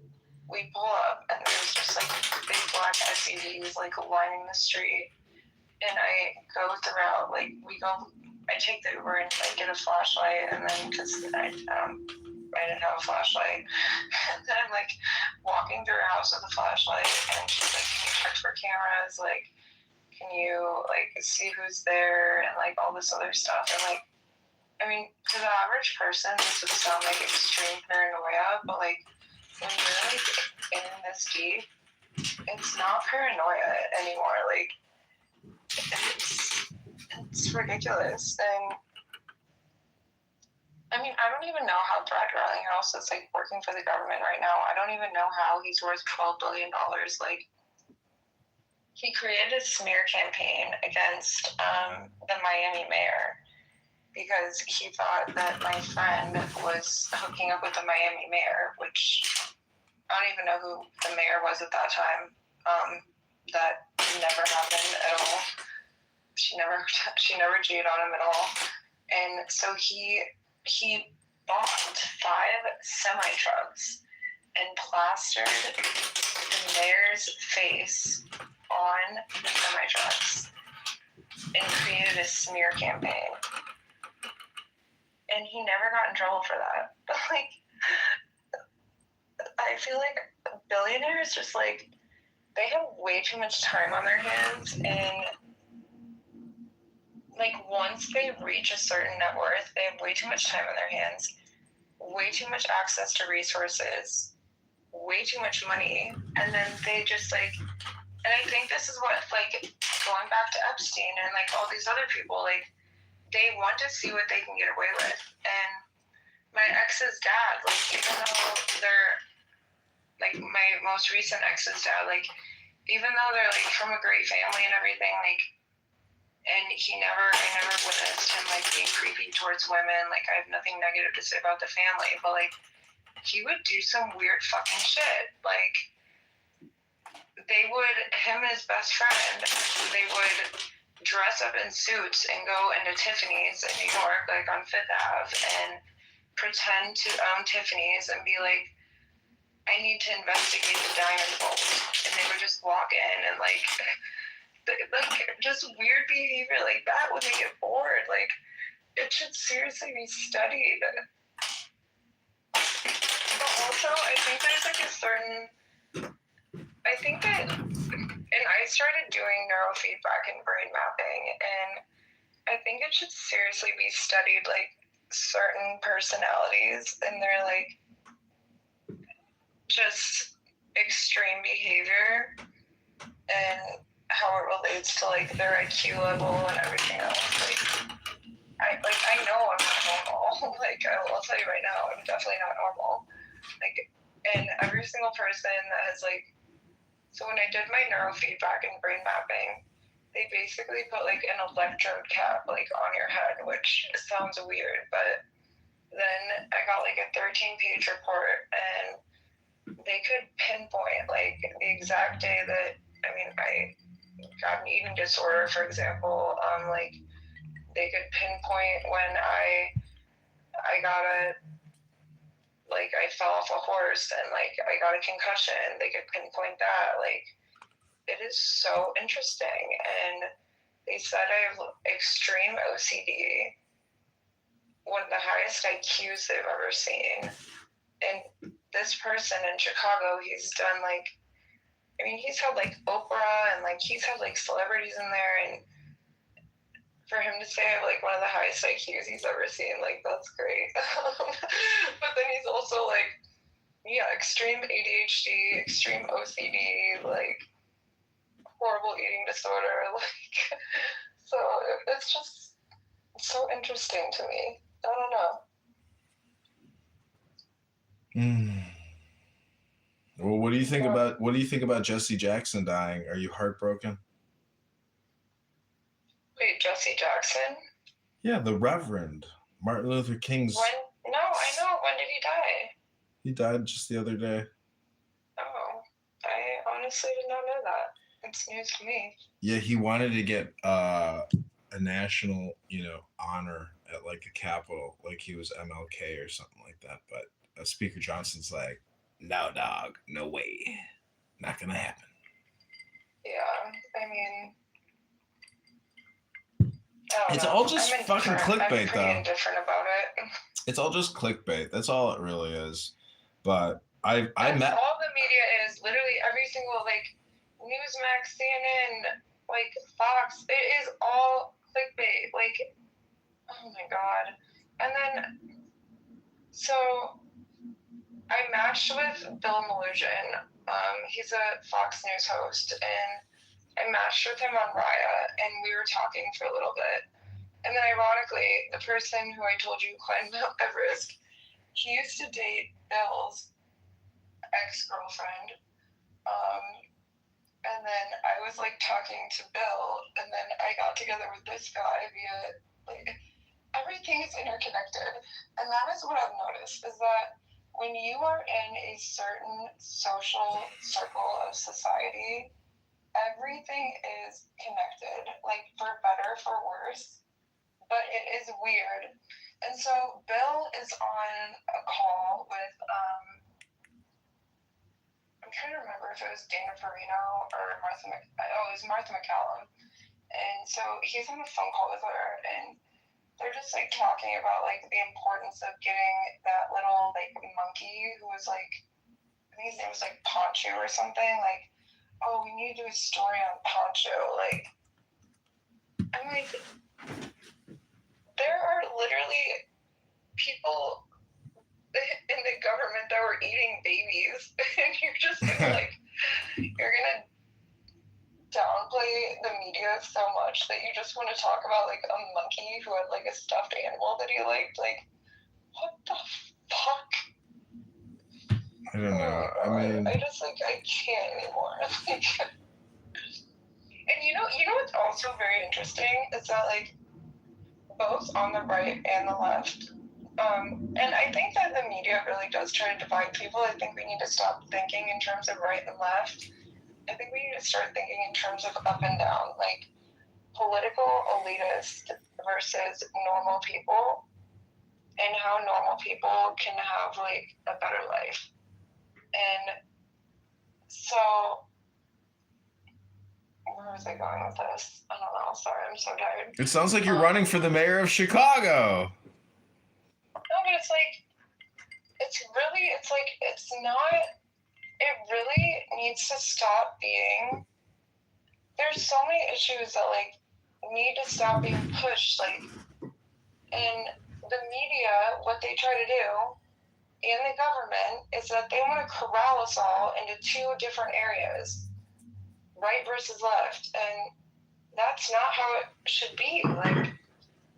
We pull up, and there's just like big black SUVs like lining the street. And I go throughout, like I take the Uber and like get a flashlight, and then because I didn't have a flashlight, and then I'm like walking through her house with a flashlight, and she's like, "Can you check for cameras? Like, can you like see who's there and like all this other stuff?" And like, I mean, to the average person, this would sound like extreme paranoia, but like when you're like in this deep, it's not paranoia anymore. Like it's ridiculous. And I mean, I don't even know how Brad Garlinghouse is like working for the government right now. I don't even know how he's worth $12 billion. Like, he created a smear campaign against the Miami mayor because he thought that my friend was hooking up with the Miami mayor, which I don't even know who the mayor was at that time. That never happened at all. She never cheated on him at all. And so he bought 5 semi-trucks and plastered the mayor's face on the semi-trucks and created a smear campaign. And he never got in trouble for that. But like, I feel like billionaires just like, they have way too much time on their hands, and like once they reach a certain net worth, they have way too much time on their hands, way too much access to resources, way too much money, and then they just like, and I think this is what like going back to Epstein and like all these other people, like they want to see what they can get away with. And my ex's dad, like even though they're like my most recent ex's dad, like even though they're like from a great family and everything, like, and I never witnessed him like being creepy towards women. Like I have nothing negative to say about the family, but like he would do some weird fucking shit. Like him and his best friend, they would dress up in suits and go into Tiffany's in New York, like on Fifth Ave, and pretend to own Tiffany's and be like, I need to investigate the diamond vault. And they would just walk in and like just weird behavior like that when they get bored. Like it should seriously be studied. But also I think there's like a certain, I think that, and I started doing neurofeedback and brain mapping, and I think it should seriously be studied, like certain personalities and their like just extreme behavior and how it relates to like their IQ level and everything else. Like I know I'm not normal. Like I'll tell you right now, I'm definitely not normal. Like, and every single person that has like, so when I did my neurofeedback and brain mapping, they basically put like an electrode cap like on your head, which sounds weird, but then I got like a 13-page report, and they could pinpoint like the exact day that, I mean, I got an eating disorder, for example. Like they could pinpoint when I got like I fell off a horse and like I got a concussion. They could pinpoint that. Like it is so interesting. And they said I have extreme OCD, one of the highest IQs they've ever seen. And this person in Chicago, he's done like, I mean, he's had like Oprah and like he's had like celebrities in there, and for him to say I have like one of the highest IQs he's ever seen, like that's great. But then he's also like, yeah, extreme ADHD, extreme OCD, like horrible eating disorder, like so it's just so interesting to me. I don't know. Well, what do you think about Jesse Jackson dying? Are you heartbroken? Wait, Jesse Jackson? Yeah, the Reverend Martin Luther King's. When? No, I know. When did he die? He died just the other day. Oh, I honestly did not know that. It's news to me. Yeah, he wanted to get a national, honor at like the Capitol, like he was MLK or something like that. But Speaker Johnson's like, no, dog, no way, not gonna happen. Yeah, I mean, It's all just I'm fucking indifferent. clickbait, I'm pretty though. indifferent about it. It's all just clickbait. That's all it really is. But I met. All the media is literally every single like Newsmax, CNN, like Fox. It is all clickbait. Like, oh my god. And then, so I matched with Bill Malugin. He's a Fox News host, and I matched with him on Raya, and we were talking for a little bit. And then, ironically, the person who I told you climbed Mount Everest, he used to date Bill's ex-girlfriend. And then I was like talking to Bill, and then I got together with this guy via like everything is interconnected. And that is what I've noticed is that when you are in a certain social circle of society, everything is connected, like for better, for worse. But it is weird. And so Bill is on a call with I'm trying to remember if it was Dana Farino or it was Martha McCallum. And so he's on a phone call with her, and they're just like talking about like the importance of getting that little like monkey who was like, I think his name was like Poncho or something. Like, oh, we need to do a story on Poncho. Like, I'm like, there are literally people in the government that were eating babies, and you're just gonna like, you're gonna downplay the media so much that you just want to talk about like a monkey who had like a stuffed animal that he liked. Like, what the fuck? I don't know. I mean, I just like I can't anymore. And you know what's also very interesting is that like both on the right and the left. And I think that the media really does try to divide people. I think we need to stop thinking in terms of right and left. I think we need to start thinking in terms of up and down, like political elitists versus normal people, and how normal people can have like a better life. And so, where was I going with this? I don't know. Sorry, I'm so tired. it sounds like you're running for the mayor of Chicago. No, but it's not, it really needs to stop being, there's so many issues that like need to stop being pushed, like, and the media, what they try to do in the government is that they want to corral us all into two different areas, right versus left, and that's not how it should be.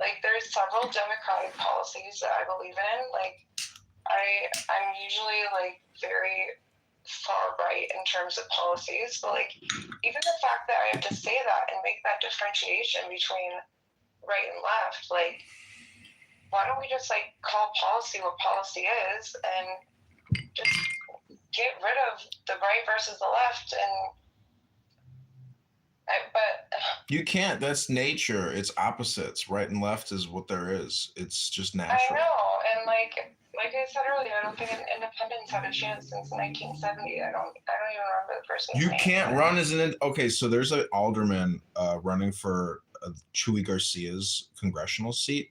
Like there's several democratic policies that I believe in. Like I'm usually like very far right in terms of policies, but like even the fact that I have to say that and make that differentiation between right and left, like why don't we just like call policy what policy is and just get rid of the right versus the left? And but you can't. That's nature. It's opposites. Right and left is what there is. It's just natural. I know, and like I said earlier, I don't think independence had a chance since 1970. I don't even remember the person's name. You can't run as an okay. So there's an alderman running for Chuy Garcia's congressional seat,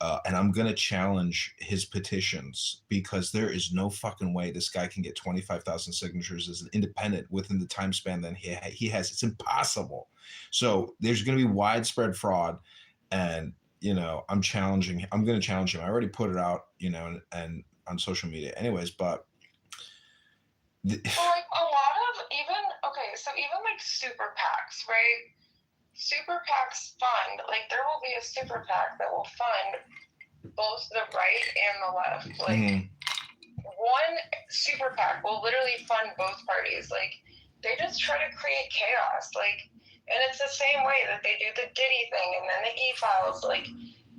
and I'm gonna challenge his petitions because there is no fucking way this guy can get 25,000 signatures as an independent within the time span that he has. It's impossible. So there's gonna be widespread fraud, and I'm challenging. I'm gonna challenge him. I already put it out, and on social media, anyways. But like a lot of even like super PACs, right? Super PACs fund, like there will be a super PAC that will fund both the right and the left. Like one super PAC will literally fund both parties. Like they just try to create chaos. Like, and it's the same way that they do the Diddy thing and then the E-Files, like,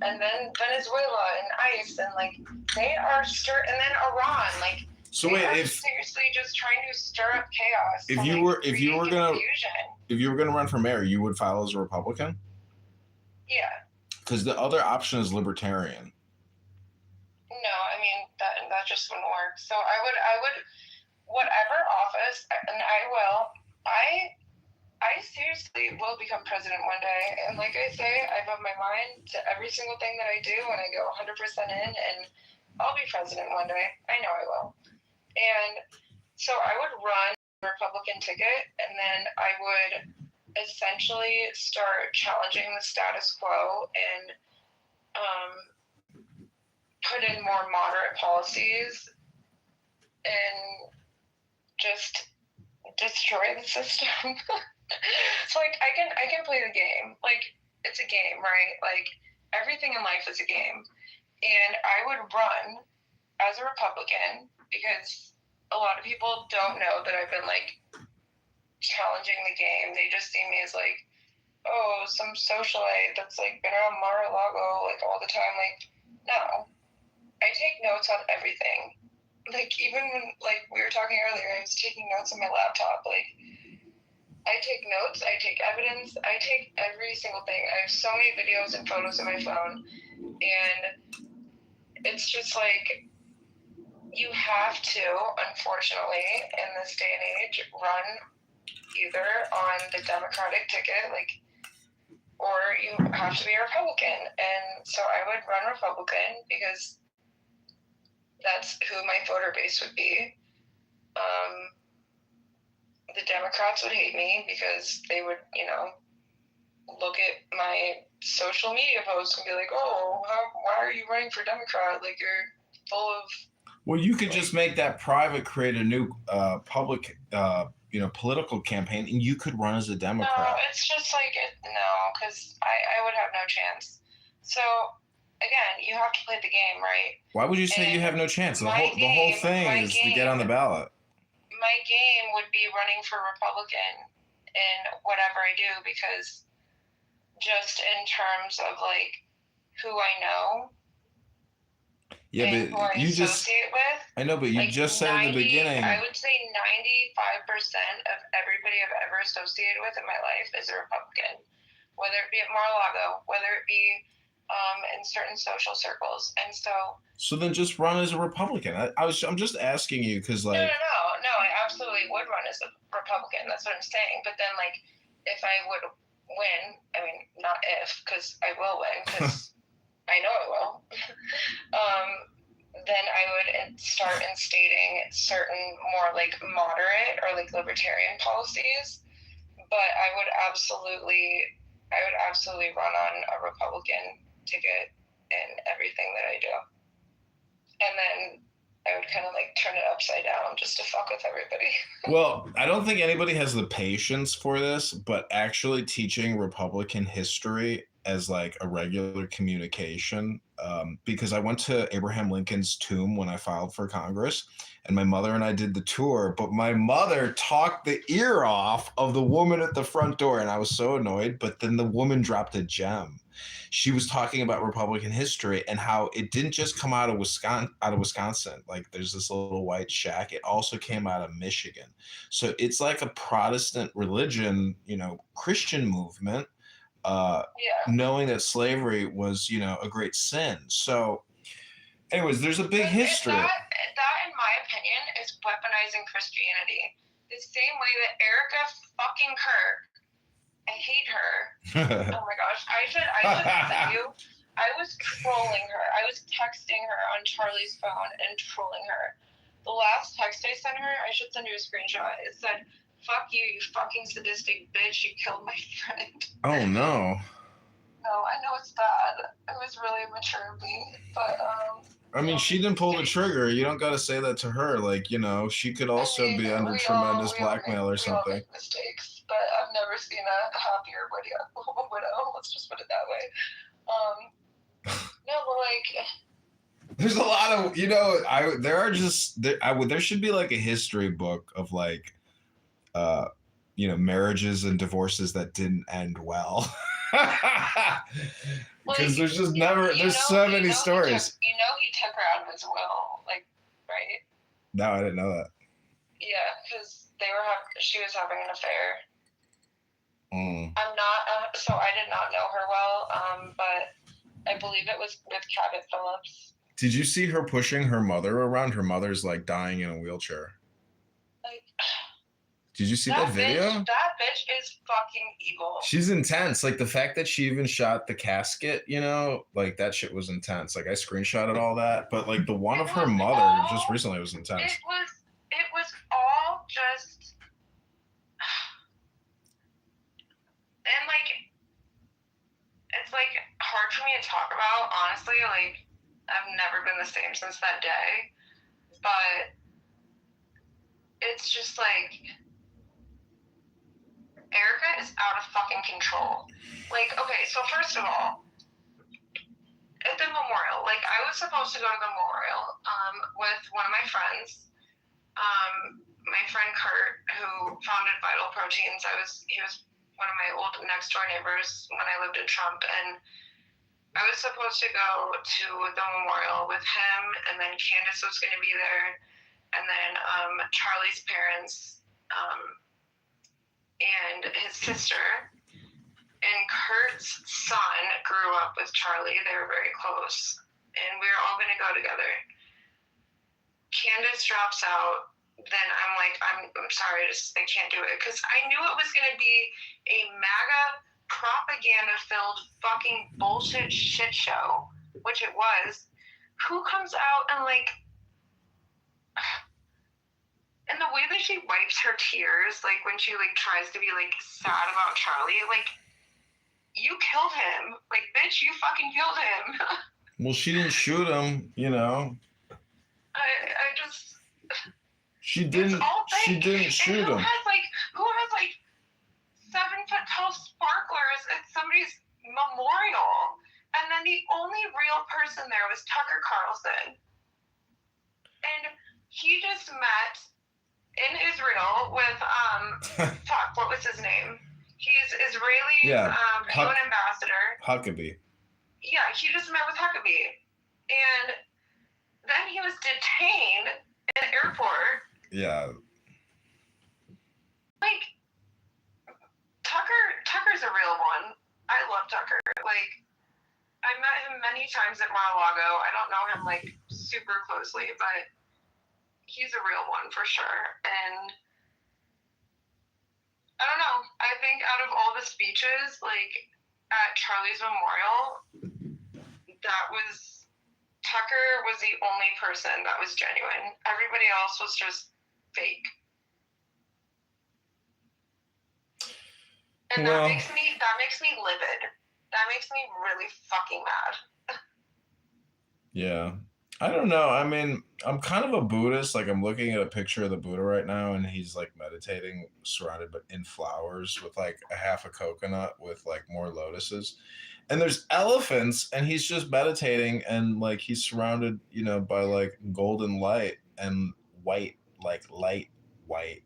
and then Venezuela and ICE, and like they are and then Iran, like. So wait, if seriously just trying to stir up chaos. If you were gonna run for mayor, you would file as a Republican? Yeah. Because the other option is libertarian. No, I mean that just wouldn't work. So I would, whatever office, and I seriously will become president one day. And like I say, I put my mind to every single thing that I do, and I go 100% in, and I'll be president one day. I know I will. And so I would run a Republican ticket, and then I would essentially start challenging the status quo and put in more moderate policies and just destroy the system. So like I can play the game. Like it's a game, right? Like everything in life is a game. And I would run as a Republican because a lot of people don't know that I've been like challenging the game. They just see me as like, oh, some socialite that's like been around Mar-a-Lago like all the time. Like, no. I take notes on everything. Like even when like we were talking earlier, I was taking notes on my laptop. Like I take notes, I take evidence, I take every single thing. I have so many videos and photos on my phone, and it's just like you have to, unfortunately, in this day and age, run either on the Democratic ticket, like, or you have to be a Republican. And so I would run Republican because that's who my voter base would be. The Democrats would hate me because they would, look at my social media posts and be like, oh, why are you running for Democrat? Like, you're full of... Well, you could just make that private, create a new public, political campaign, and you could run as a Democrat. No, it's just like, because I would have no chance. So, again, you have to play the game, right? Why would you say you have no chance? The whole thing is to get on the ballot. My game would be running for Republican in whatever I do, because just in terms of like who I know, yeah, and but who I associate with. I know, but you like just said in the beginning. I would say 95% of everybody I've ever associated with in my life is a Republican, whether it be at Mar-a-Lago, whether it be in certain social circles. And so then just run as a Republican. I'm just asking you because like no, I absolutely would run as a Republican. That's what I'm saying. But then like if I would win, I mean not if, because I will win, because I know I will. Then I would start instating certain more like moderate or like libertarian policies. But I would absolutely run on a Republican ticket in everything that I do. And then I would kind of like turn it upside down just to fuck with everybody. Well, I don't think anybody has the patience for this, but actually teaching Republican history as like a regular communication, because I went to Abraham Lincoln's tomb when I filed for Congress, and my mother and I did the tour, but my mother talked the ear off of the woman at the front door, and I was so annoyed, but then the woman dropped a gem. She was talking about Republican history and how it didn't just come out of Wisconsin. Like there's this little white shack. It also came out of Michigan. So it's like a Protestant religion, Christian movement, knowing that slavery was, a great sin. So anyways, there's a big history. That, in my opinion, is weaponizing Christianity. The same way that Erica fucking Kirk, I hate her. Oh my gosh. I should send you. I was trolling her. I was texting her on Charlie's phone and trolling her. The last text I sent her, I should send you a screenshot. It said, fuck you, you fucking sadistic bitch. You killed my friend. Oh, no. No, I know it's bad. It was really immature of me. But, I mean, she didn't pull the trigger. You don't got to say that to her. Like, she could also be under tremendous blackmail or something. We all make mistakes. But I've never seen a happier widow. Let's just put it that way. No, but like, there's a lot of there should be like a history book of like marriages and divorces that didn't end well. Because there's just there's so many stories. He took her out of his will, like, right? No, I didn't know that. Yeah, because she was having an affair. I'm not, so I did not know her well, but I believe it was with Cabot Phillips. Did you see her pushing her mother around? Her mother's like dying in a wheelchair. Like, Did you see that video? That bitch is fucking evil. She's intense. Like the fact that she even shot the casket, you know, like that shit was intense. Like I screenshotted all that, but like the one of her mother just recently was intense. It was all just, and like, it's like hard for me to talk about, honestly. Like, I've never been the same since that day, but it's just like, Erica is out of fucking control. Like, okay, so first of all, at the memorial, like I was supposed to go to the memorial with one of my friends, my friend Kurt, who founded Vital Proteins. He was one of my old next door neighbors when I lived in Trump, and I was supposed to go to the memorial with him, and then Candace was going to be there, and then Charlie's parents and his sister. And Kurt's son grew up with Charlie. They were very close, and we were all going to go together. Candace drops out. Then I'm like, I'm sorry, I can't do it, because I knew it was going to be a MAGA propaganda-filled fucking bullshit shit show, which it was. Who comes out and like, and the way that she wipes her tears, like when she like tries to be like sad about Charlie, like, you killed him, like, bitch, you fucking killed him. Well, she didn't shoot him, you know. I just. She didn't. She didn't shoot him. Who has like 7-foot tall sparklers at somebody's memorial? And then the only real person there was Tucker Carlson, and he just met in Israel with fuck, what was his name? He's Israeli UN ambassador. Huckabee. Yeah, he just met with Huckabee, and then he was detained in the airport. Yeah. Like, Tucker's a real one. I love Tucker. Like, I met him many times at Mar-a-Lago. I don't know him, like, super closely, but he's a real one for sure. And I don't know. I think out of all the speeches, like, at Charlie's memorial, Tucker was the only person that was genuine. Everybody else was just fake. And that makes me livid. That makes me really fucking mad. Yeah. I don't know. I mean, I'm kind of a Buddhist. Like, I'm looking at a picture of the Buddha right now, and he's like meditating, surrounded but in flowers, with like a half a coconut with like more lotuses. And there's elephants, and he's just meditating, and like he's surrounded, you know, by like golden light and white, like light, white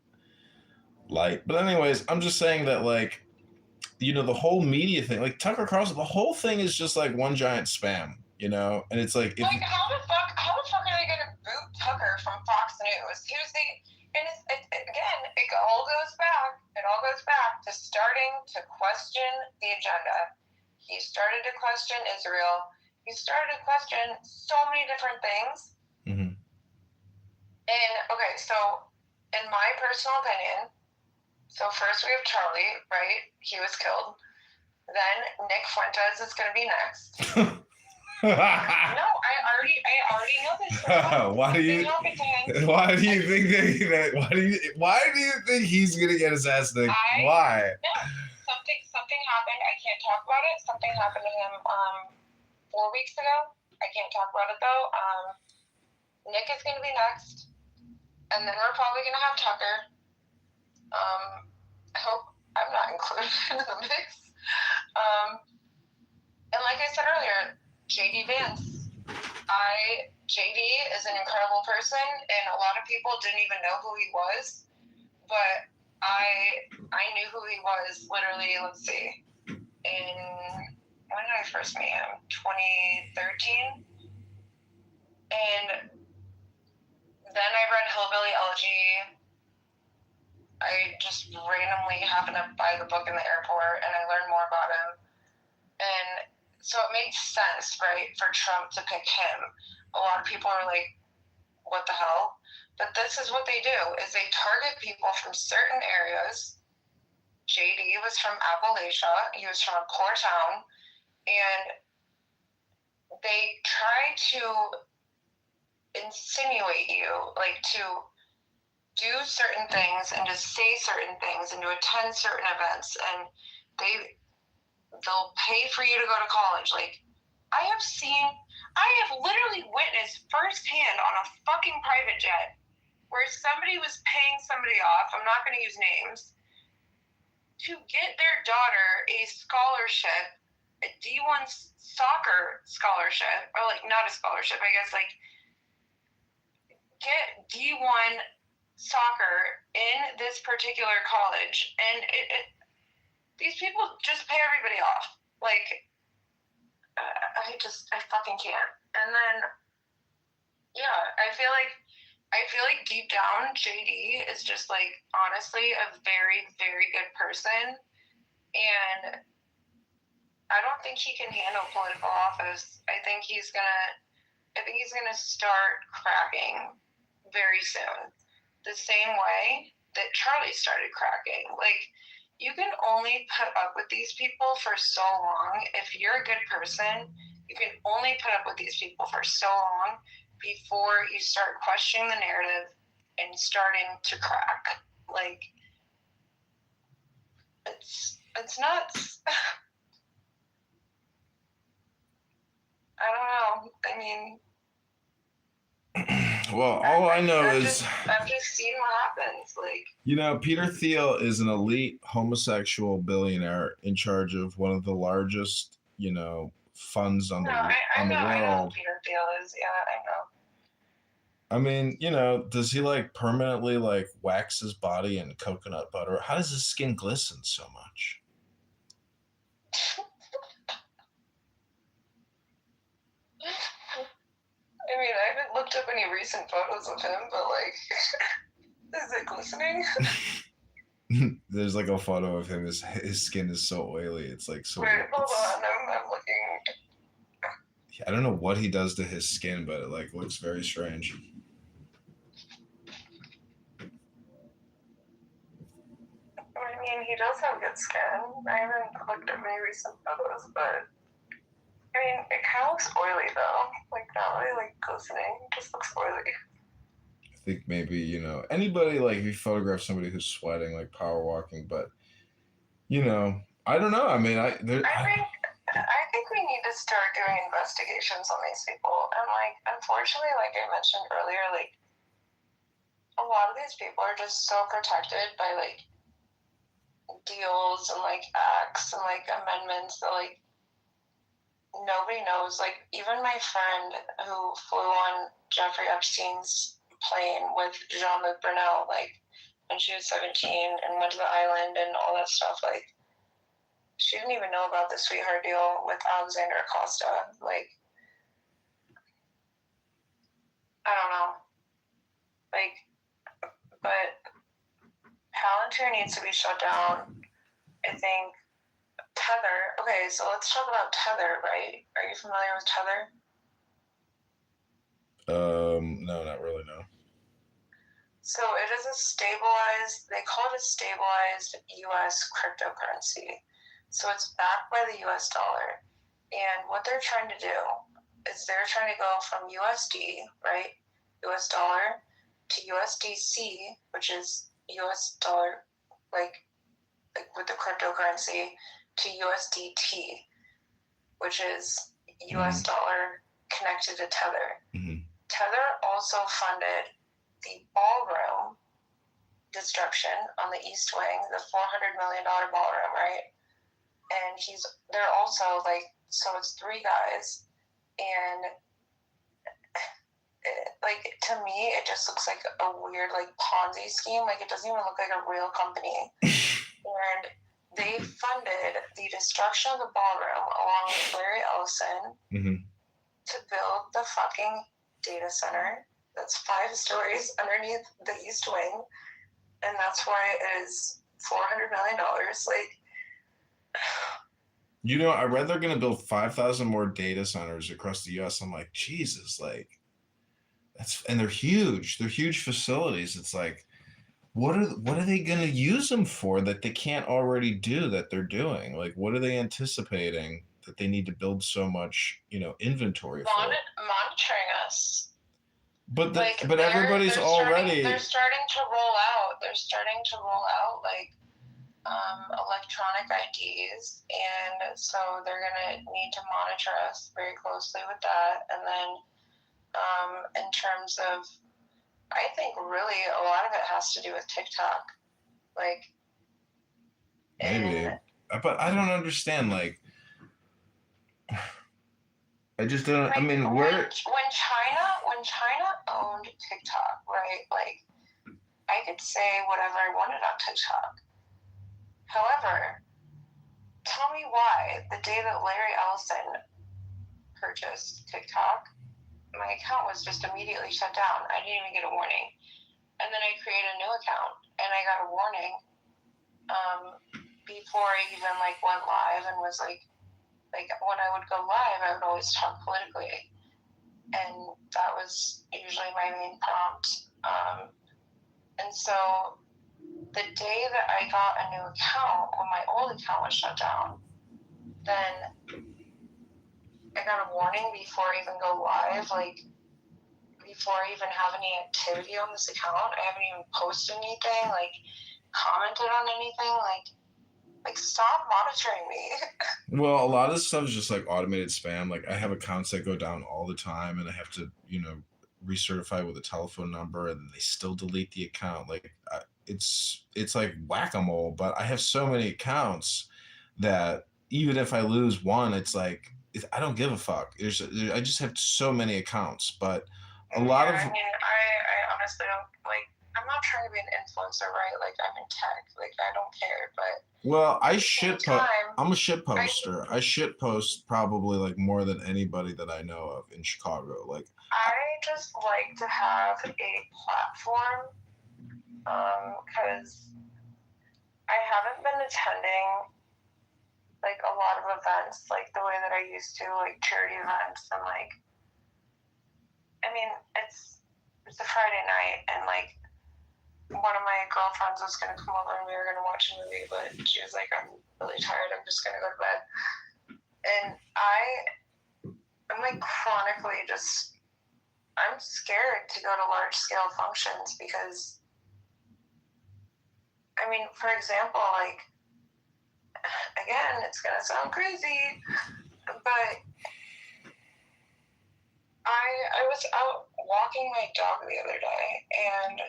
light. But anyways, I'm just saying that, like, you know, the whole media thing, like Tucker Carlson, the whole thing is just like one giant spam, you know? And it's like, how the fuck are they gonna boot Tucker from Fox News? It all goes back to starting to question the agenda. He started to question Israel. He started to question so many different things. Mm-hmm. And okay, so in my personal opinion, so first we have Charlie, right? He was killed. Then Nick Fuentes is going to be next. No, I already know this. Why do you think he's going to get assassinated? Why? No, something happened. I can't talk about it. Something happened to him 4 weeks ago. I can't talk about it though. Nick is going to be next, and then we're probably going to have Tucker. I hope I'm not included in the mix. And like I said earlier, JD Vance. JD is an incredible person, and a lot of people didn't even know who he was, but I knew who he was literally, let's see, when did I first meet him? 2013? And then I read Hillbilly Elegy. I just randomly happened to buy the book in the airport, and I learned more about him. And So it makes sense, right, for Trump to pick him. A lot of people are like, what the hell? But this is what they do, is they target people from certain areas. JD was from Appalachia. He was from a poor town. And they try to insinuate you, like to do certain things and to say certain things and to attend certain events. And they'll pay for you to go to college. Like, I have literally witnessed firsthand on a fucking private jet where somebody was paying somebody off, I'm not going to use names, to get their daughter a scholarship, a D1 soccer scholarship, or like not a scholarship, I guess, like get D1 soccer in this particular college. And these people just pay everybody off. Like, I fucking can't. And then, yeah, I feel like deep down, JD is just like, honestly, a very, very good person. And I don't think he can handle political office. I think he's gonna start cracking very soon. The same way that Charlie started cracking. Like, you can only put up with these people for so long. If you're a good person, you can only put up with these people for so long before you start questioning the narrative and starting to crack. Like, it's nuts. I don't know. I mean, well, all I know I've is just seen what happens. Like, Peter Thiel is an elite homosexual billionaire in charge of one of the largest, funds on the world. I know who Peter Thiel is. Yeah, I know. I mean, does he like permanently like wax his body in coconut butter? How does his skin glisten so much? I mean, I haven't looked up any recent photos of him, but like, is it glistening? There's like a photo of him. His skin is so oily. It's like so. Wait, hold on. I'm looking. I don't know what he does to his skin, but it like looks very strange. I mean, he does have good skin. I haven't looked at any recent photos, but I mean, it kind of looks oily though. Like, not really like glistening. It just looks oily. I think maybe anybody, like, if you photograph somebody who's sweating, like power walking, but I don't know. I mean, I think we need to start doing investigations on these people. And like, unfortunately, like I mentioned earlier, like a lot of these people are just so protected by like deals and like acts and like amendments that like nobody knows. Like, even my friend who flew on Jeffrey Epstein's plane with Jean-Luc Brunel, like when she was 17 and went to the island and all that stuff, like she didn't even know about the sweetheart deal with Alexander Acosta. Like, I don't know. Like, but Palantir needs to be shut down. I think Tether. Okay, so let's talk about Tether, right? Are you familiar with Tether? No, not really, no. So it is they call it a stabilized U.S. cryptocurrency. So it's backed by the U.S. dollar. And what they're trying to do is they're trying to go from USD, right, U.S. dollar, to USDC, which is U.S. dollar, like with the cryptocurrency, to USDT, which is U.S. dollar connected to Tether. Mm-hmm. Tether also funded the ballroom destruction on the East Wing, the $400 million ballroom, right? And they're also like, so it's three guys, and like, to me, it just looks like a weird like Ponzi scheme. Like, it doesn't even look like a real company. And they funded the destruction of the ballroom along with Larry Ellison to build the fucking data center that's 5 stories underneath the East Wing, and that's why it is $400 million. Like, You know, I read they're going to build 5,000 more data centers across the U.S. I'm like, Jesus, like and they're huge. They're huge facilities. It's like, what are they going to use them for that they can't already do that they're doing? Like, what are they anticipating that they need to build so much, inventory for? Monitoring us. But Like, but everybody's already. They're starting to roll out. Like electronic IDs, and so they're gonna need to monitor us very closely with that. And then, in terms of, I think really a lot of it has to do with TikTok, like. Maybe, but I don't understand. Like, I just don't. Like, I mean, when China owned TikTok, right? Like, I could say whatever I wanted on TikTok. However, tell me why the day that Larry Ellison purchased TikTok, my account was just immediately shut down. I didn't even get a warning. And then I created a new account, and I got a warning before I even like went live, and was like when I would go live, I would always talk politically, and that was usually my main prompt. And so the day that I got a new account, when my old account was shut down, then I got a warning before I even go live, like before I even have any activity on this account. I haven't even posted anything, like commented on anything, like stop monitoring me. Well, a lot of stuff is just like automated spam. Like, I have accounts that go down all the time, and I have to, recertify with a telephone number, and they still delete the account. Like, it's like whack-a-mole. But I have so many accounts that even if I lose one, it's like I don't give a fuck. I just have so many accounts, but a lot of. I mean, I honestly don't like. I'm not trying to be an influencer, right? Like, I'm in tech. Like, I don't care, but. Well, I'm a shit poster. I shit post probably like more than anybody that I know of in Chicago. Like, I just like to have a platform, because I haven't been attending like a lot of events like the way that I used to, like charity events, and like, I mean, it's a Friday night, and like one of my girlfriends was gonna come over and we were gonna watch a movie, but she was like, I'm really tired, I'm just gonna go to bed. And I'm like chronically I'm scared to go to large scale functions because, I mean, for example, like, again, it's gonna sound crazy, but I was out walking my dog the other day, and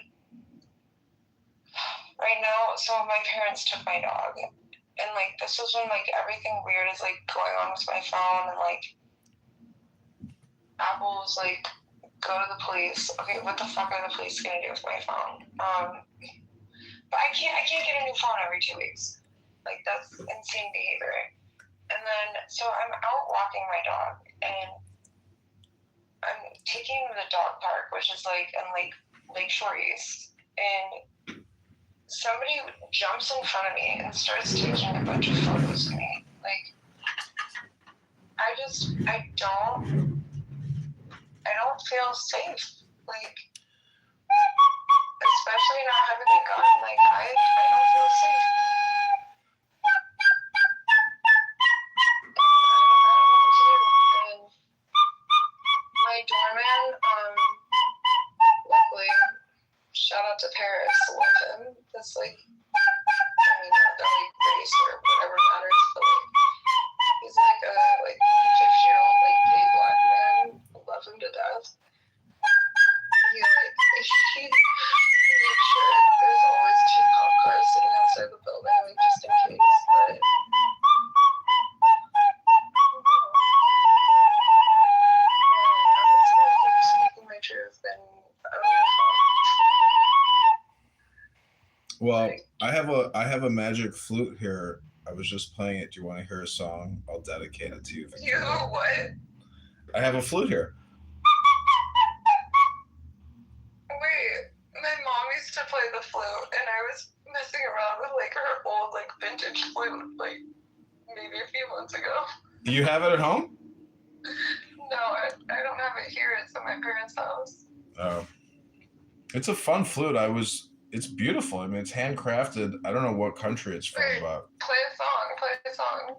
right now, so my parents took my dog, and like this was when like everything weird is like going on with my phone, and like Apple was like, go to the police. Okay, what the fuck are the police gonna do with my phone? But I can't get a new phone every 2 weeks. Like, that's insane behavior. And then so I'm out walking my dog, and I'm taking him to the dog park, which is like in Lakeshore East, and somebody jumps in front of me and starts taking a bunch of photos of me. Like, I don't feel safe. Like, especially not having a gun. Like, I don't feel safe. And I don't know what to do. And my doorman, luckily, shout out to Paris, love him. That's like, I mean, not that like race or whatever matters, but like, he's like a 50-year-old like gay black man. I love him to death. He makes sure that there's always 2 cop cars sitting outside the building, like just in case. But I'm just gonna keep speaking my truth, and I don't know. Well, I have a magic flute here. I was just playing it. Do you want to hear a song? I'll dedicate it to you. You what? I have a flute here. Wait, my mom used to play the flute, and I was messing around with like her old like vintage flute. Like, maybe a few months ago. Do you have it at home? No, I don't have it here. It's at my parents' house. Oh. It's a fun flute. It's beautiful. I mean, it's handcrafted. I don't know what country it's from, Wait, but play a song. Play a song.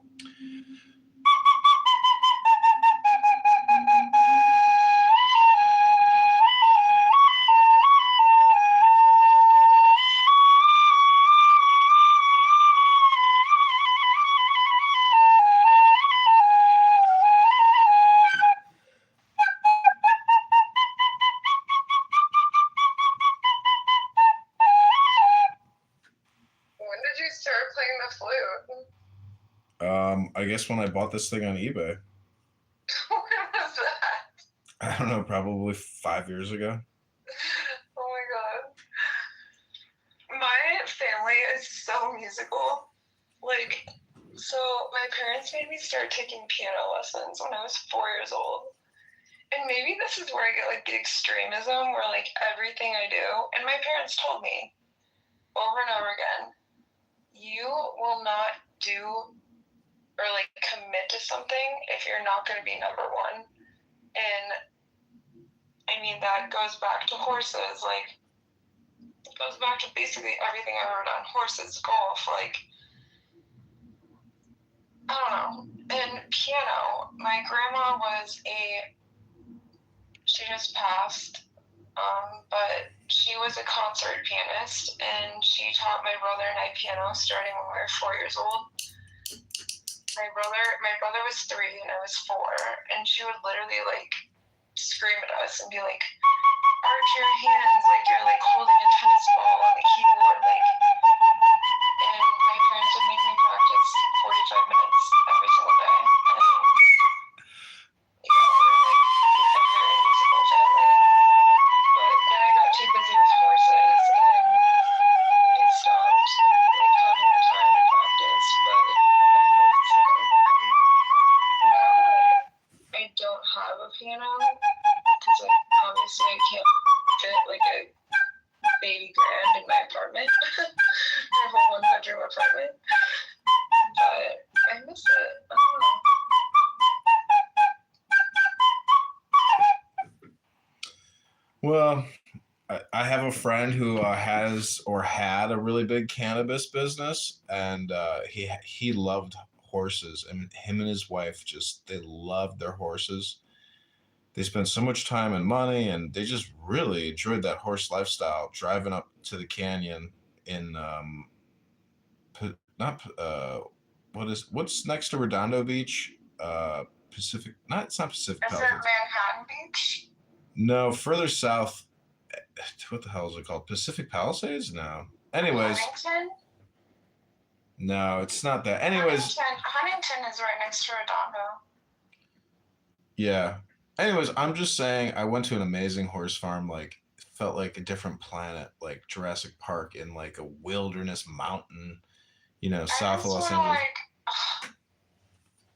When did you start playing the flute? I guess when I bought this thing on eBay, When was that? I don't know, probably 5 years ago. Oh my god. My family is so musical. Like, so my parents made me start taking piano lessons when I was 4 years old. And maybe this is where I get like the extremism where like everything I do, and my parents told me over and over again, you will not do or like commit to something if you're not going to be number one. And I mean, that goes back to horses. Like, it goes back to basically everything I've ever done. Horses, golf, like, I don't know. And piano, my grandma she just passed, but she was a concert pianist, and she taught my brother and I piano starting when we were 4 years old. My brother was 3 and I was 4, and she would literally like scream at us and be like, arch your hands like you're like holding a tennis ball on the keyboard, like. And my parents would make me practice 45 minutes every single day. And yeah, we're like a very musical family. But then I got too busy with horses and I stopped like having the time to practice. But now I don't have a piano because like obviously I can't fit like a baby grand in my apartment. I have a 1-bedroom apartment, but I miss it. I don't know. Well, I have a friend who has or had a really big cannabis business, and he loved horses, and him and his wife they loved their horses. They spent so much time and money, and they just really enjoyed that horse lifestyle, driving up to the canyon in not what's next to Redondo Beach? Pacific? Not it's not Pacific Is it Palisades. Manhattan Beach? No, further south. What the hell is it called? Pacific Palisades? No. Anyways, Huntington? no, it's not that. Anyways, Huntington is right next to Redondo. yeah. Anyways, I'm just saying I went to an amazing horse farm, like felt like a different planet, like Jurassic Park in like a wilderness mountain, south of Los Angeles.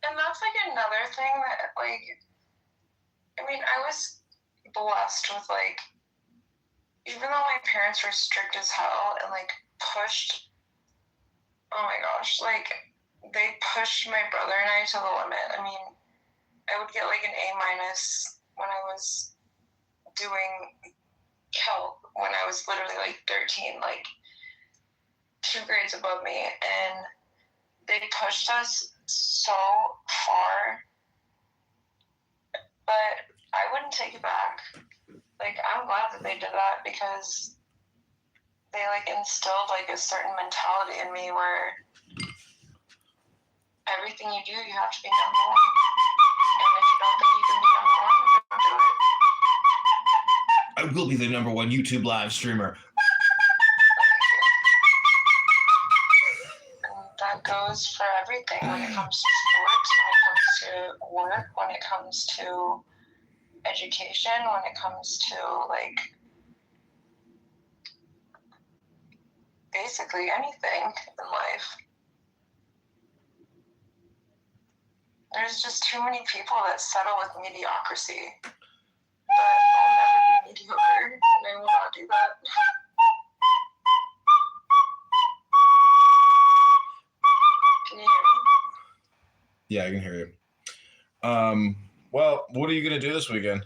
And that's like another thing that like, I mean, I was blessed with like, even though my parents were strict as hell and like pushed, oh my gosh, like they pushed my brother and I to the limit. I mean, I would get like an A- when I was doing Calc when I was literally like 13, like 2 grades above me, and they pushed us so far, but I wouldn't take it back. Like, I'm glad that they did that because they like instilled like a certain mentality in me where everything you do, you have to be number one. And if you don't think you can be number one, don't do it. I will be the number 1 YouTube live streamer. And that goes for everything when it comes to sports, when it comes to work, when it comes to education, when it comes to like basically anything in life. There's just too many people that settle with mediocrity. But I'll never be mediocre, and I will not do that. Can you hear me? Yeah, I can hear you. Well, what are you gonna do this weekend?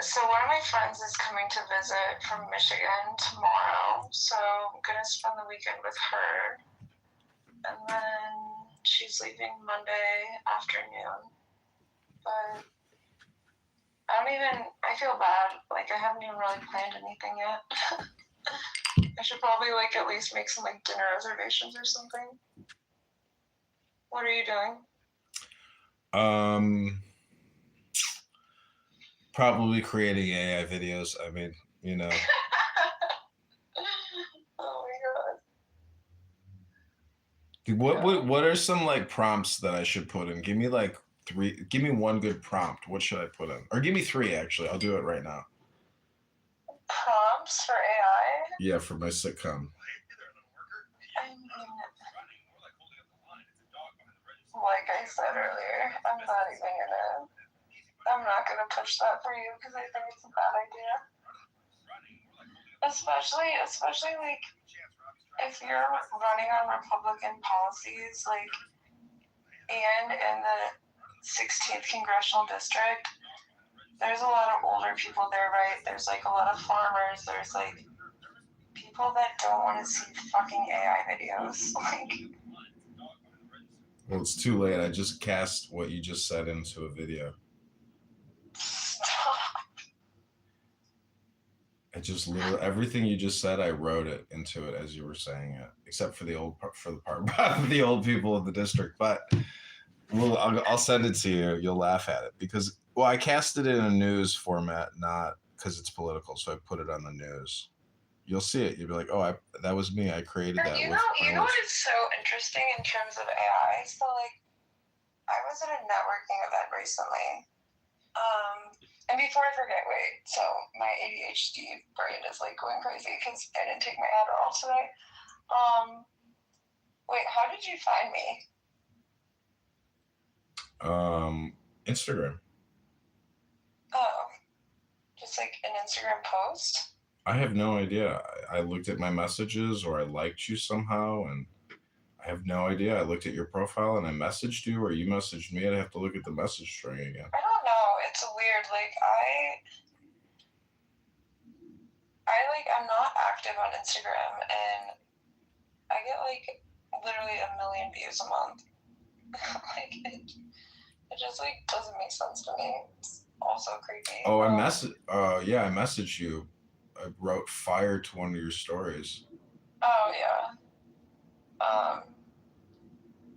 So one of my friends is coming to visit from Michigan tomorrow, so I'm gonna spend the weekend with her, and then she's leaving Monday afternoon. But I feel bad. Like, I haven't even really planned anything yet. I should probably, like, at least make some, like, dinner reservations or something. What are you doing? Probably creating AI videos. I mean, you know. Oh my god. Dude, what are some like prompts that I should put in? Give me like 3. Give me one good prompt. What should I put in? Or give me 3 actually. I'll do it right now. Prompts for AI? Yeah, for my sitcom. I mean, like I said earlier, I'm not gonna push that for you because I think it's a bad idea. Especially like if you're running on Republican policies, like, and in the 16th congressional district, there's a lot of older people there, right? There's like a lot of farmers. There's like people that don't want to see fucking AI videos. Like, Well, it's too late. I just cast what you just said into a video. stop. I just literally everything you just said. I wrote it into it as you were saying it, except for the part about the old people of the district. But I'll send it to you. You'll laugh at it because I cast it in a news format, not because it's political. So I put it on the news. You'll see it. You'll be like, oh, that was me. I created that. You know what is so interesting in terms of AI? So like, I was at a networking event recently. And before I forget, wait, so my ADHD brain is like going crazy because I didn't take my Adderall today. Wait, how did you find me? Instagram. Oh, just like an Instagram post? I have no idea. I looked at my messages or I liked you somehow and I have no idea. I looked at your profile and I messaged you or you messaged me. I'd have to look at the message string again. I don't know. It's weird. Like, I'm not active on Instagram and I get like literally 1 million views a month. Like, it just like doesn't make sense to me. It's also creepy. Oh, I messaged you. I wrote fire to one of your stories. Oh yeah.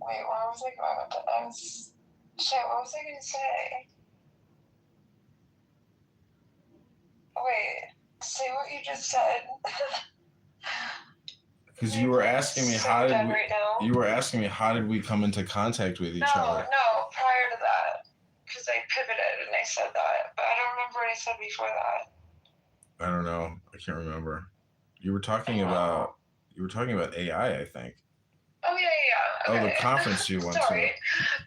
Wait, where was I going with that? What was I gonna say? Wait, say what you just said. Because you were asking me how did we come into contact with each other? No, prior to that, because I pivoted and I said that, but I don't remember what I said before that. I don't know. I can't remember. You were talking about AI, I think. Oh yeah. Okay. Oh, the conference you went to. Sorry.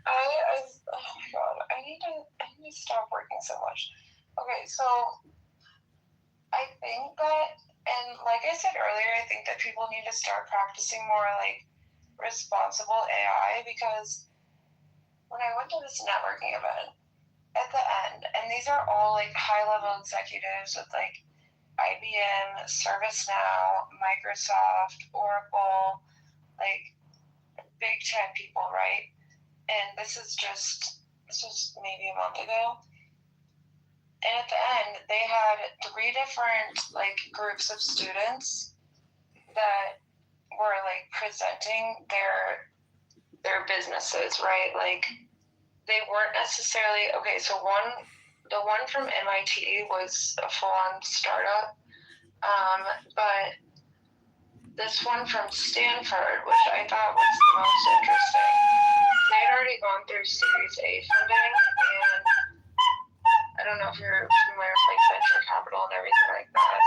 Oh my god, I need to stop working so much. Okay, so I think that, and like I said earlier, I think that people need to start practicing more like responsible AI because when I went to this networking event at the end, and these are all like high level executives with like IBM, ServiceNow, Microsoft, Oracle, like Big 10 people, right? And this was maybe a month ago. And at the end, they had 3 different like groups of students that were like presenting their businesses, right? Like they weren't necessarily okay. So the one from MIT was a full-on startup, but this one from Stanford, which I thought was the most interesting, they'd already gone through Series A funding, and I don't know if you're familiar with like venture capital and everything like that.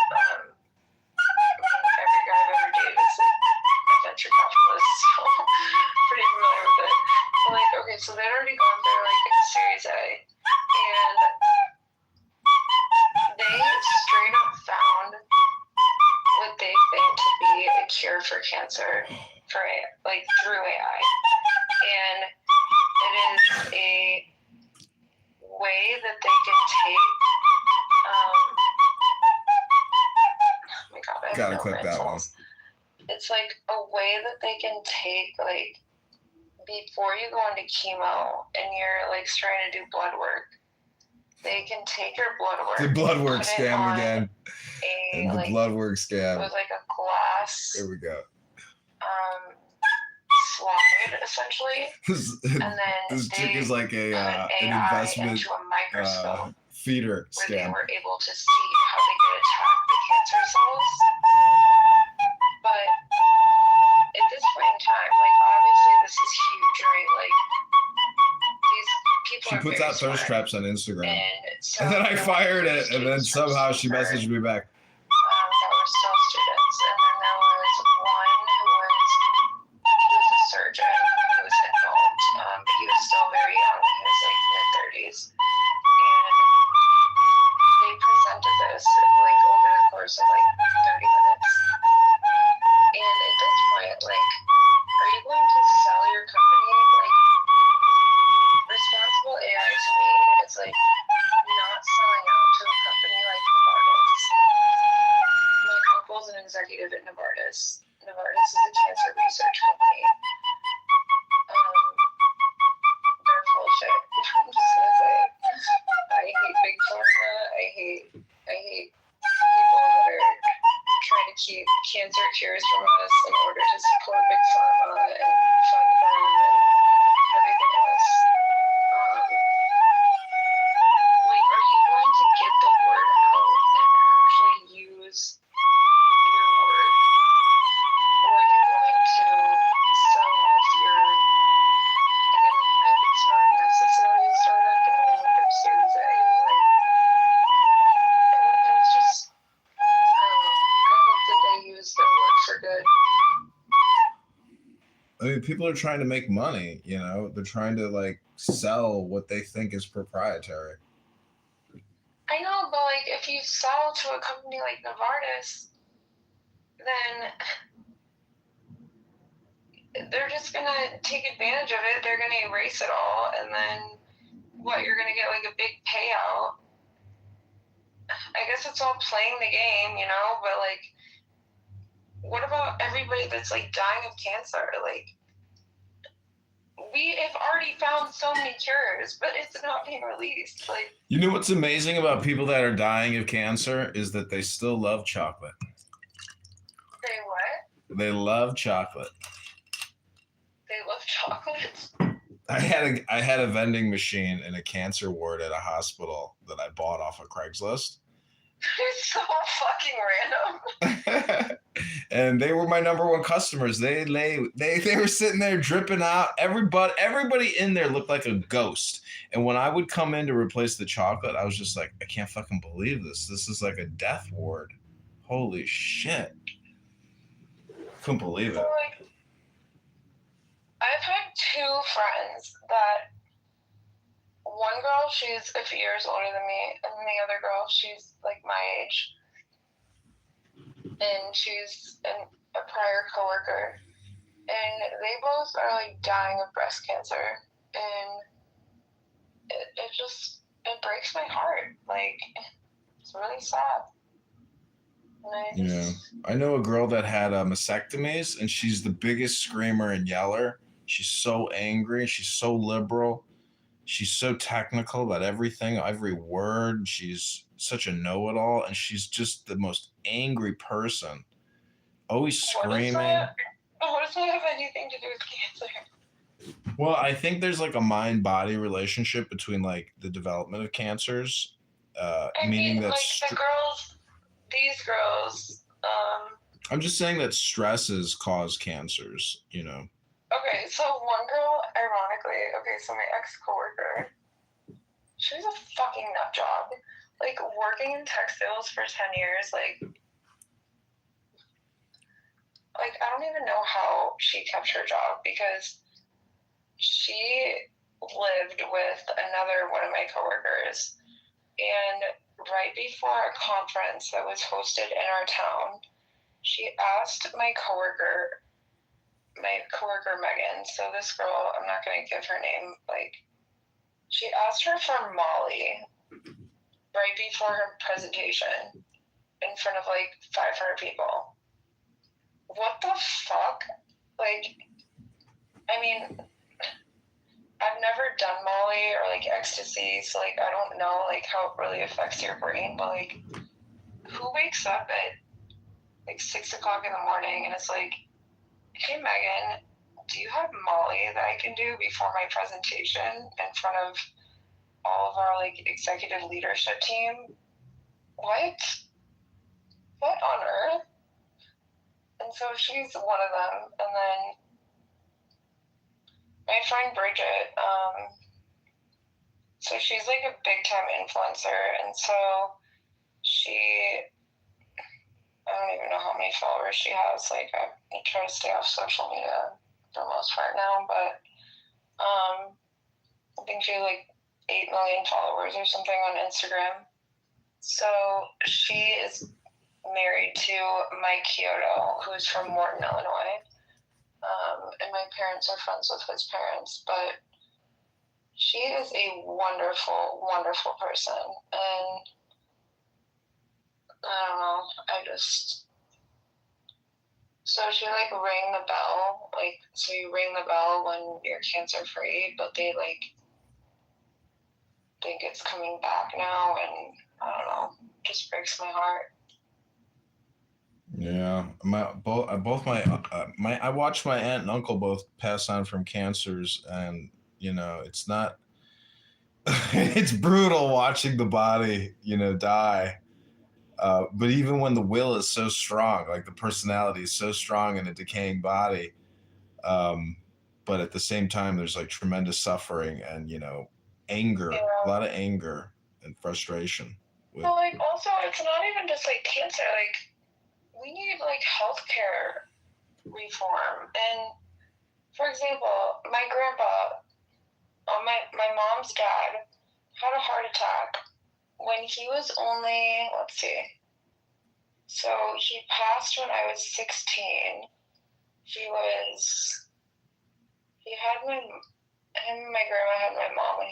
Every guy I've ever dated is like a venture capitalist, so pretty familiar with it. But like, okay, so they'd already gone through like Series A, and they straight up found what they think to be a cure for cancer through AI, and it is a way that they can take. Oh my God, I have Gotta no clip that one. It's like a way that they can take, like, before you go into chemo and you're like trying to do blood work, they can take your blood work. The blood work put it scam on again. And the blood work It scam. was like a glass Here we go. slide essentially, and then This chick is like an AI investment into a microscope feeder where they scam. were able to see how they could attack the cancer cells. But at this point in time, like, obviously this is huge, right? Like, these people She are puts very out thirst smart. traps on Instagram. And And then I there fired were it, and then students somehow from she Stanford, messaged me back. that were still students, and then there was one who was a surgeon who was involved, but he was still very young. He was like mid-30s, and they presented this like over the course of like 30 minutes. And at this point, like, are you going to sell your company? Like, responsible AI to me is like not selling out to a company like Novartis. My uncle's an executive at Novartis. Novartis is a cancer research company. They're full of shit. I'm just gonna say it. I hate big pharma. I hate people that are trying to keep cancer cures from us in order to support big pharma and fund them and everything else. Like, are you going to get the word out and actually use your word, or are you going to sell off your? Again, it's not necessarily a startup, and then their Series A, like, and it's just, I hope that they use their work for good. I mean, people are trying to make money, you know? They're trying to, like, sell what they think is proprietary. I know, but like, if you sell to a company like Novartis, then they're just gonna take advantage of it. They're gonna erase it all, and then you're gonna get like a big payout. I guess it's all playing the game, you know, but like, what about everybody that's like dying of cancer? Like, we have already found so many cures, but it's not being released. Like, You know what's amazing about people that are dying of cancer is that they still love chocolate. they what? They love chocolate. They love chocolate? I had a vending machine in a cancer ward at a hospital that I bought off of Craigslist. It's so fucking random. And they were my number one customers. They were sitting there dripping out. Everybody in there looked like a ghost. And when I would come in to replace the chocolate, I was just like, I can't fucking believe this. This is like a death ward. Holy shit. Couldn't believe it. So, like, I've had two friends that, one girl, she's a few years older than me, and the other girl, she's like my age. And she's a prior coworker. And they both are like dying of breast cancer. And it breaks my heart. Like, it's really sad. I know a girl that had mastectomies, and she's the biggest screamer and yeller. She's so angry. She's so liberal. She's so technical about everything, every word. She's such a know-it-all, and she's just the most angry person. Always screaming. What does that have anything to do with cancer? Well, I think there's like a mind-body relationship between like the development of cancers, meaning that these girls. I'm just saying that stresses cause cancers, you know. Okay, so one girl, ironically, so my ex-coworker, she was a fucking nut job. Like, working in textiles for 10 years, like I don't even know how she kept her job, because she lived with another one of my coworkers, and right before a conference that was hosted in our town, she asked my coworker my coworker Megan. So this girl, I'm not gonna give her name. Like, she asked her for Molly right before her presentation in front of like 500 people. What the fuck? Like, I mean, I've never done Molly or like ecstasy, so like I don't know like how it really affects your brain. But like, who wakes up at like 6 o'clock in the morning and it's like, hey Megan, do you have Molly that I can do before my presentation in front of all of our like executive leadership team? What on earth? And so she's one of them. And then my friend Bridget, so she's like a big time influencer, and so she, I don't even know how many followers she has. Like, I try to stay off social media for the most part now, but I think she has like 8 million followers or something on Instagram. So she is married to Mike Kyoto, who's from Morton, Illinois. And my parents are friends with his parents, but she is a wonderful, wonderful person. And I don't know, so she like rang the bell, like, so you ring the bell when you're cancer free, but they like think it's coming back now, and I don't know, just breaks my heart. Yeah, I watched my aunt and uncle both pass on from cancers, and you know, it's not. It's brutal watching the body, you know, die. But even when the will is so strong, like the personality is so strong in a decaying body, but at the same time, there's like tremendous suffering and, you know, anger, a lot of anger and frustration. Well, like, also, it's not even just like cancer. Like, we need like healthcare reform. And for example, my grandpa, my mom's dad, had a heart attack when he was only, let's see, so he passed when I was 16. Him and my grandma had my mom when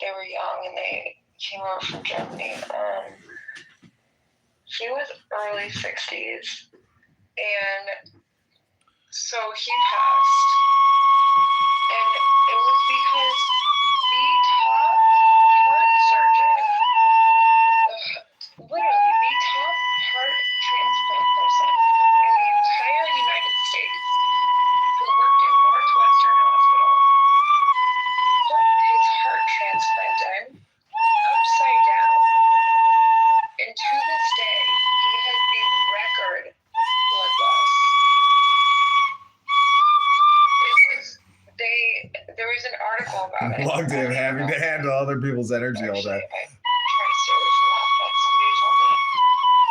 they were young, and they came over from Germany. He was early 60s, and so he passed, and it was because the top heart surgeon, literally the top heart transplant person in the entire United States, who worked in Northwestern Hospital, put his heart transplant in upside down. And to this day, he has the record blood loss. There was an article about it. Long day of having to handle other people's energy all day. I tried to stay away from that, but somebody told me.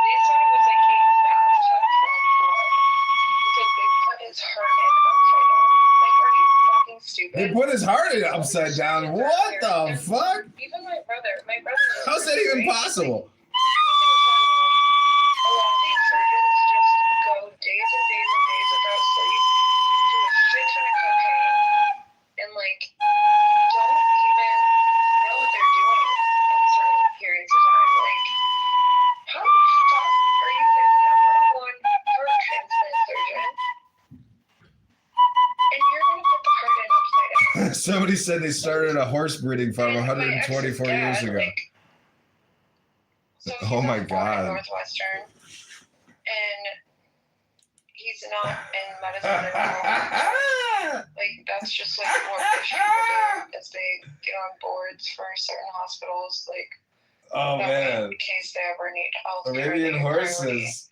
They said it was like a bathtub full of blood because they put his heart in upside down. Like, are you fucking stupid? They put his heart in upside down. What the fuck? Even my brother. How's that even possible? A lot of these surgeons just go days and days and days without sleep, do a shit ton of cocaine, and like don't even know what they're doing in certain periods of time. Like, how the fuck are you the #1 heart transplant surgeon, and you're gonna put the heart in upside down? Somebody said they started a horse breeding farm 124 years ago. So Oh my God. Northwestern, and he's not in medicine anymore. Like, that's just like what rich people do, is they get on boards for certain hospitals, like, Oh man, in case they ever need health care. Arabian horses.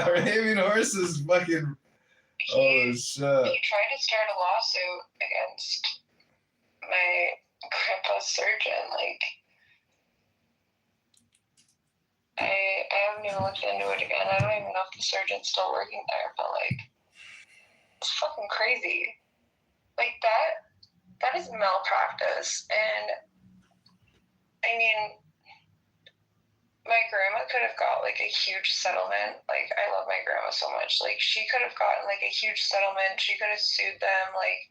Arabian horses, fucking. Oh shit. He tried to start a lawsuit against my grandpa's surgeon. Like, I haven't even looked into it again. I don't even know if the surgeon's still working there, but like, it's fucking crazy. Like, that is malpractice. And I mean, my grandma could have got like a huge settlement. Like, I love my grandma so much. Like, she could have gotten like a huge settlement. She could have sued them like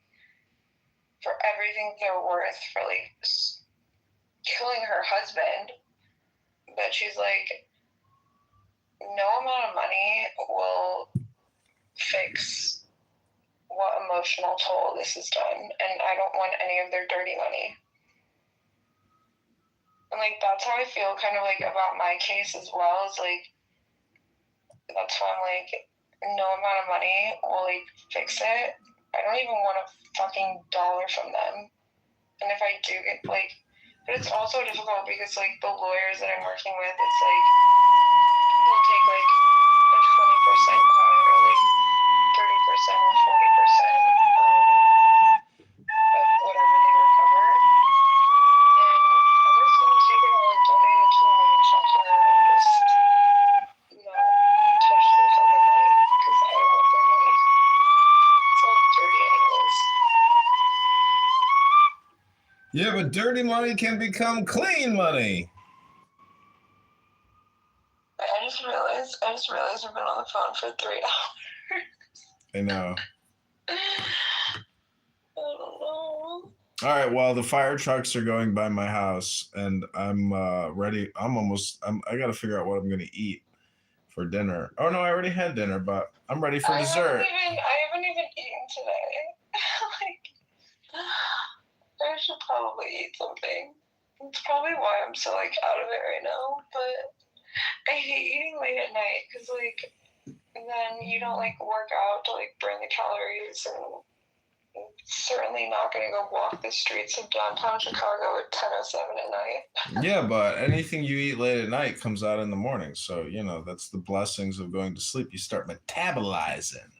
for everything they're worth for like killing her husband. But she's like, no amount of money will fix what emotional toll this has done, and I don't want any of their dirty money. And like, that's how I feel kind of like about my case as well. Is like, that's why I'm like, no amount of money will like fix it. I don't even want a fucking dollar from them. And if I do get like, but it's also difficult because like the lawyers that I'm working with, it's like they'll take like a 20% cut or like 30% or 40% of whatever they recover. And I'm just gonna take it all and donate it to a women's shelter and just not touch the fucking money because I don't want their money. It's all dirty anyways. Yeah, but dirty money can become clean money. I just realized we've been on the phone for 3 hours. I know. I don't know. All right, well, the fire trucks are going by my house, and I'm ready. I got to figure out what I'm going to eat for dinner. Oh, no, I already had dinner, but I'm ready for dessert. I haven't even eaten today. Like, I should probably eat something. It's probably why I'm so, like, out of it right now, but I hate eating late at night, because, like, then you don't, like, work out to, like, burn the calories, and certainly not going to go walk the streets of downtown Chicago at 10:07 at night. Yeah, but anything you eat late at night comes out in the morning. So, you know, that's the blessings of going to sleep. You start metabolizing.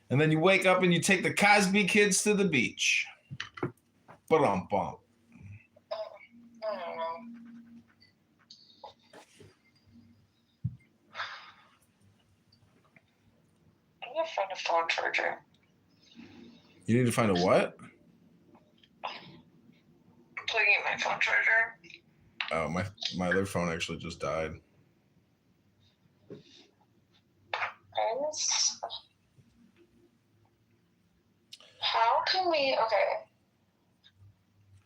And then you wake up and you take the Cosby kids to the beach. Ba-dum-bum. I don't know. I'm going to find a phone charger. You need to find a what? I'm plugging in my phone charger. Oh, my other phone actually just died. How can we, okay,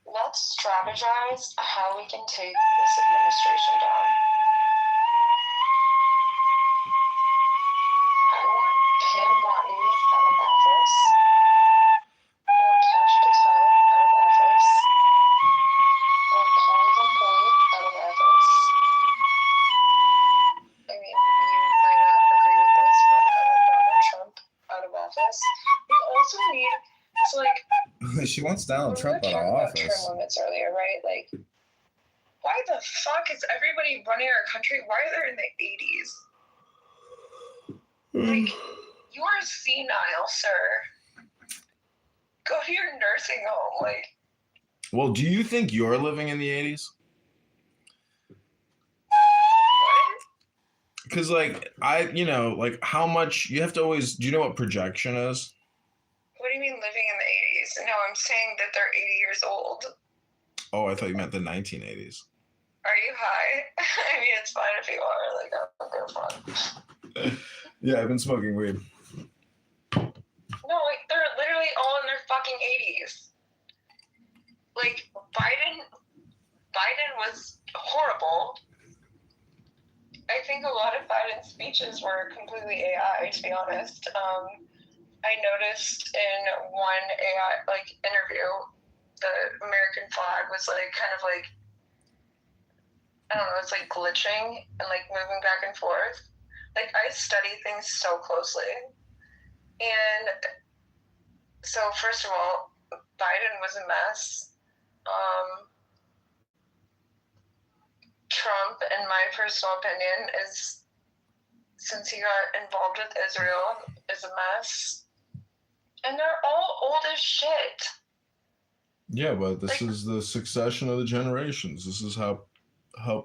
let's strategize how we can take this administration down. I want Pam Bondi out of office. I want Cash Patel out of office. I want Paul Zamboy out of office. I mean, you might not agree with this, but I want Donald Trump out of office. We also need to, like, She wants Donald we Trump were out of talking about office. term limits earlier, right? Like, why the fuck is everybody running our country? Why are they in the 80s? Like, you are senile, sir. Go to your nursing home. Like, Well, do you think you're living in the 80s? what? Because, like, how much you have to always, do you know what projection is? What do you mean living in the 80s? No, I'm saying that they're 80 years old. Oh, I thought you meant the 1980s. Are you high? I mean, it's fine if you are. Like, I don't give a fuck. Yeah, I've been smoking weed. No, like, they're literally all in their fucking 80s. Like, Biden was horrible. I think a lot of Biden's speeches were completely AI, to be honest. I noticed in one AI, like, interview, the American flag was, like, kind of like, I don't know, it's like glitching and like moving back and forth. Like, I study things so closely. And so, first of all, Biden was a mess. Trump, in my personal opinion, is, since he got involved with Israel, is a mess. And they're all old as shit. Yeah, but this Like, is the succession of the generations. This is how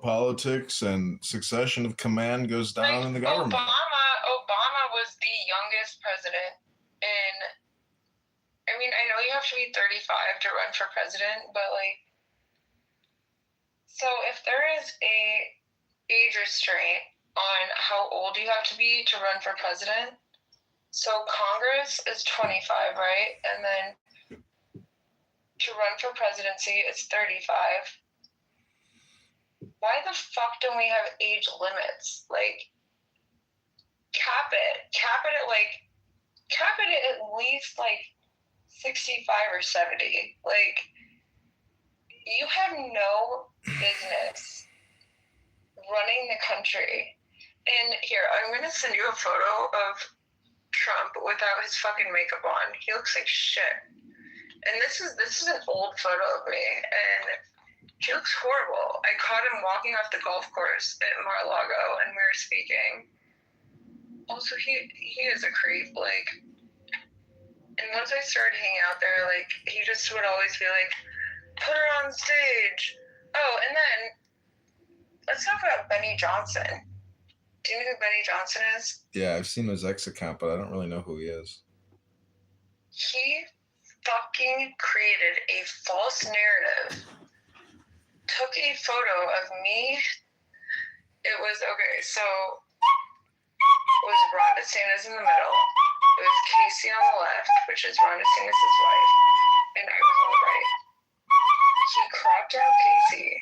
politics and succession of command goes down like, in the government. Obama was the youngest president. And, I mean, I know you have to be 35 to run for president, but, like, so if there is a age restraint on how old you have to be to run for president. So Congress is 25, right? And then to run for presidency, it's 35. Why the fuck don't we have age limits? Like, cap it at least like 65 or 70. Like, you have no business running the country. And here, I'm gonna send you a photo of Trump without his fucking makeup on. He looks like shit. And this is an old photo of me, and he looks horrible. I caught him walking off the golf course at Mar-a-Lago, and we were speaking. Also, he is a creep, like. And once I started hanging out there, like, he just would always be like, "Put her on stage." Oh, and then let's talk about Benny Johnson. Do you know who Benny Johnson is? Yeah, I've seen his X account, but I don't really know who he is. He fucking created a false narrative. Took a photo of me. It was, okay, so it was Ron DeSantis in the middle. It was Casey on the left, which is Ron DeSantis' wife, and I was on the right. He cropped out Casey,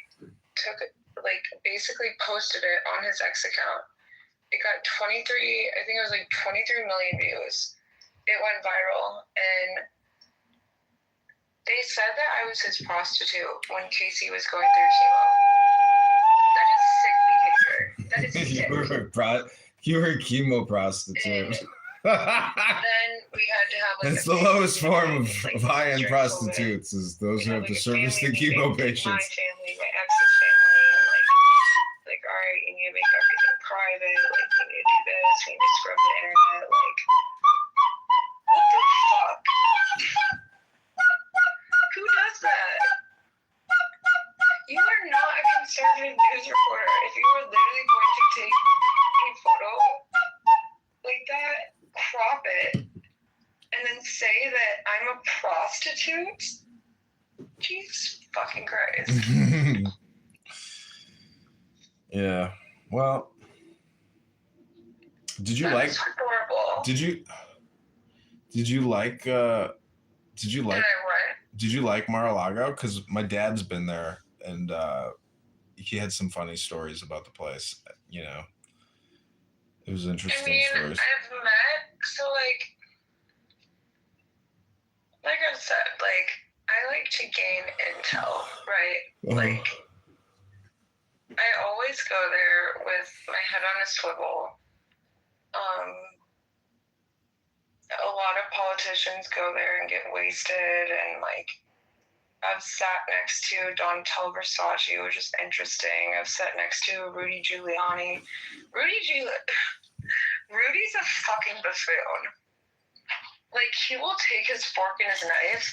took it, like, basically posted it on his X account. It got 23 million views. It went viral, and they said that I was his prostitute when Casey was going through chemo. That is sick behavior. That is sick. You were a chemo prostitute. Then we had to have like that's the lowest form of like, high-end prostitutes is those who have to service the chemo patients. My family, my ex's family, like, all right, you need to make everything private. Like, you need to do this. You need to scrub the internet. Like, what the fuck? Who does that? You are not a conservative news reporter. If you were literally going to take a photo like that, crop it, and then say that I'm a prostitute? Jesus fucking Christ. Yeah. Well, did you That's horrible. Did you like Mar-a-Lago? Because my dad's been there, and he had some funny stories about the place. You know, it was interesting stories. I've met, so like I said, like, I like to gain intel, right? Like, I always go there with my head on a swivel. A lot of politicians go there and get wasted, and like, I've sat next to Donatella Versace, which is interesting. I've sat next to Rudy Giuliani. Rudy's a fucking buffoon. Like, he will take his fork and his knife,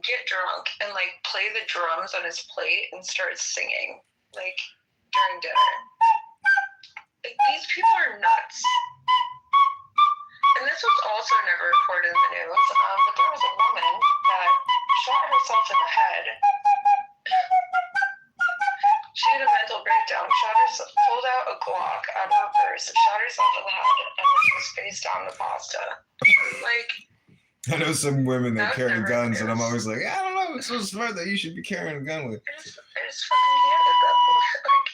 get drunk, and like play the drums on his plate and start singing, like, during dinner. Like, these people are nuts. And this was also never reported in the news, but there was a woman that shot herself in the head. She had a mental breakdown, pulled out a Glock out of her purse, shot herself in the head, and then was face down the pasta. Like, I know some women that carry guns, and I'm always like, I don't know, it's so smart that you should be carrying a gun with. I just fucking hate it that point. Like,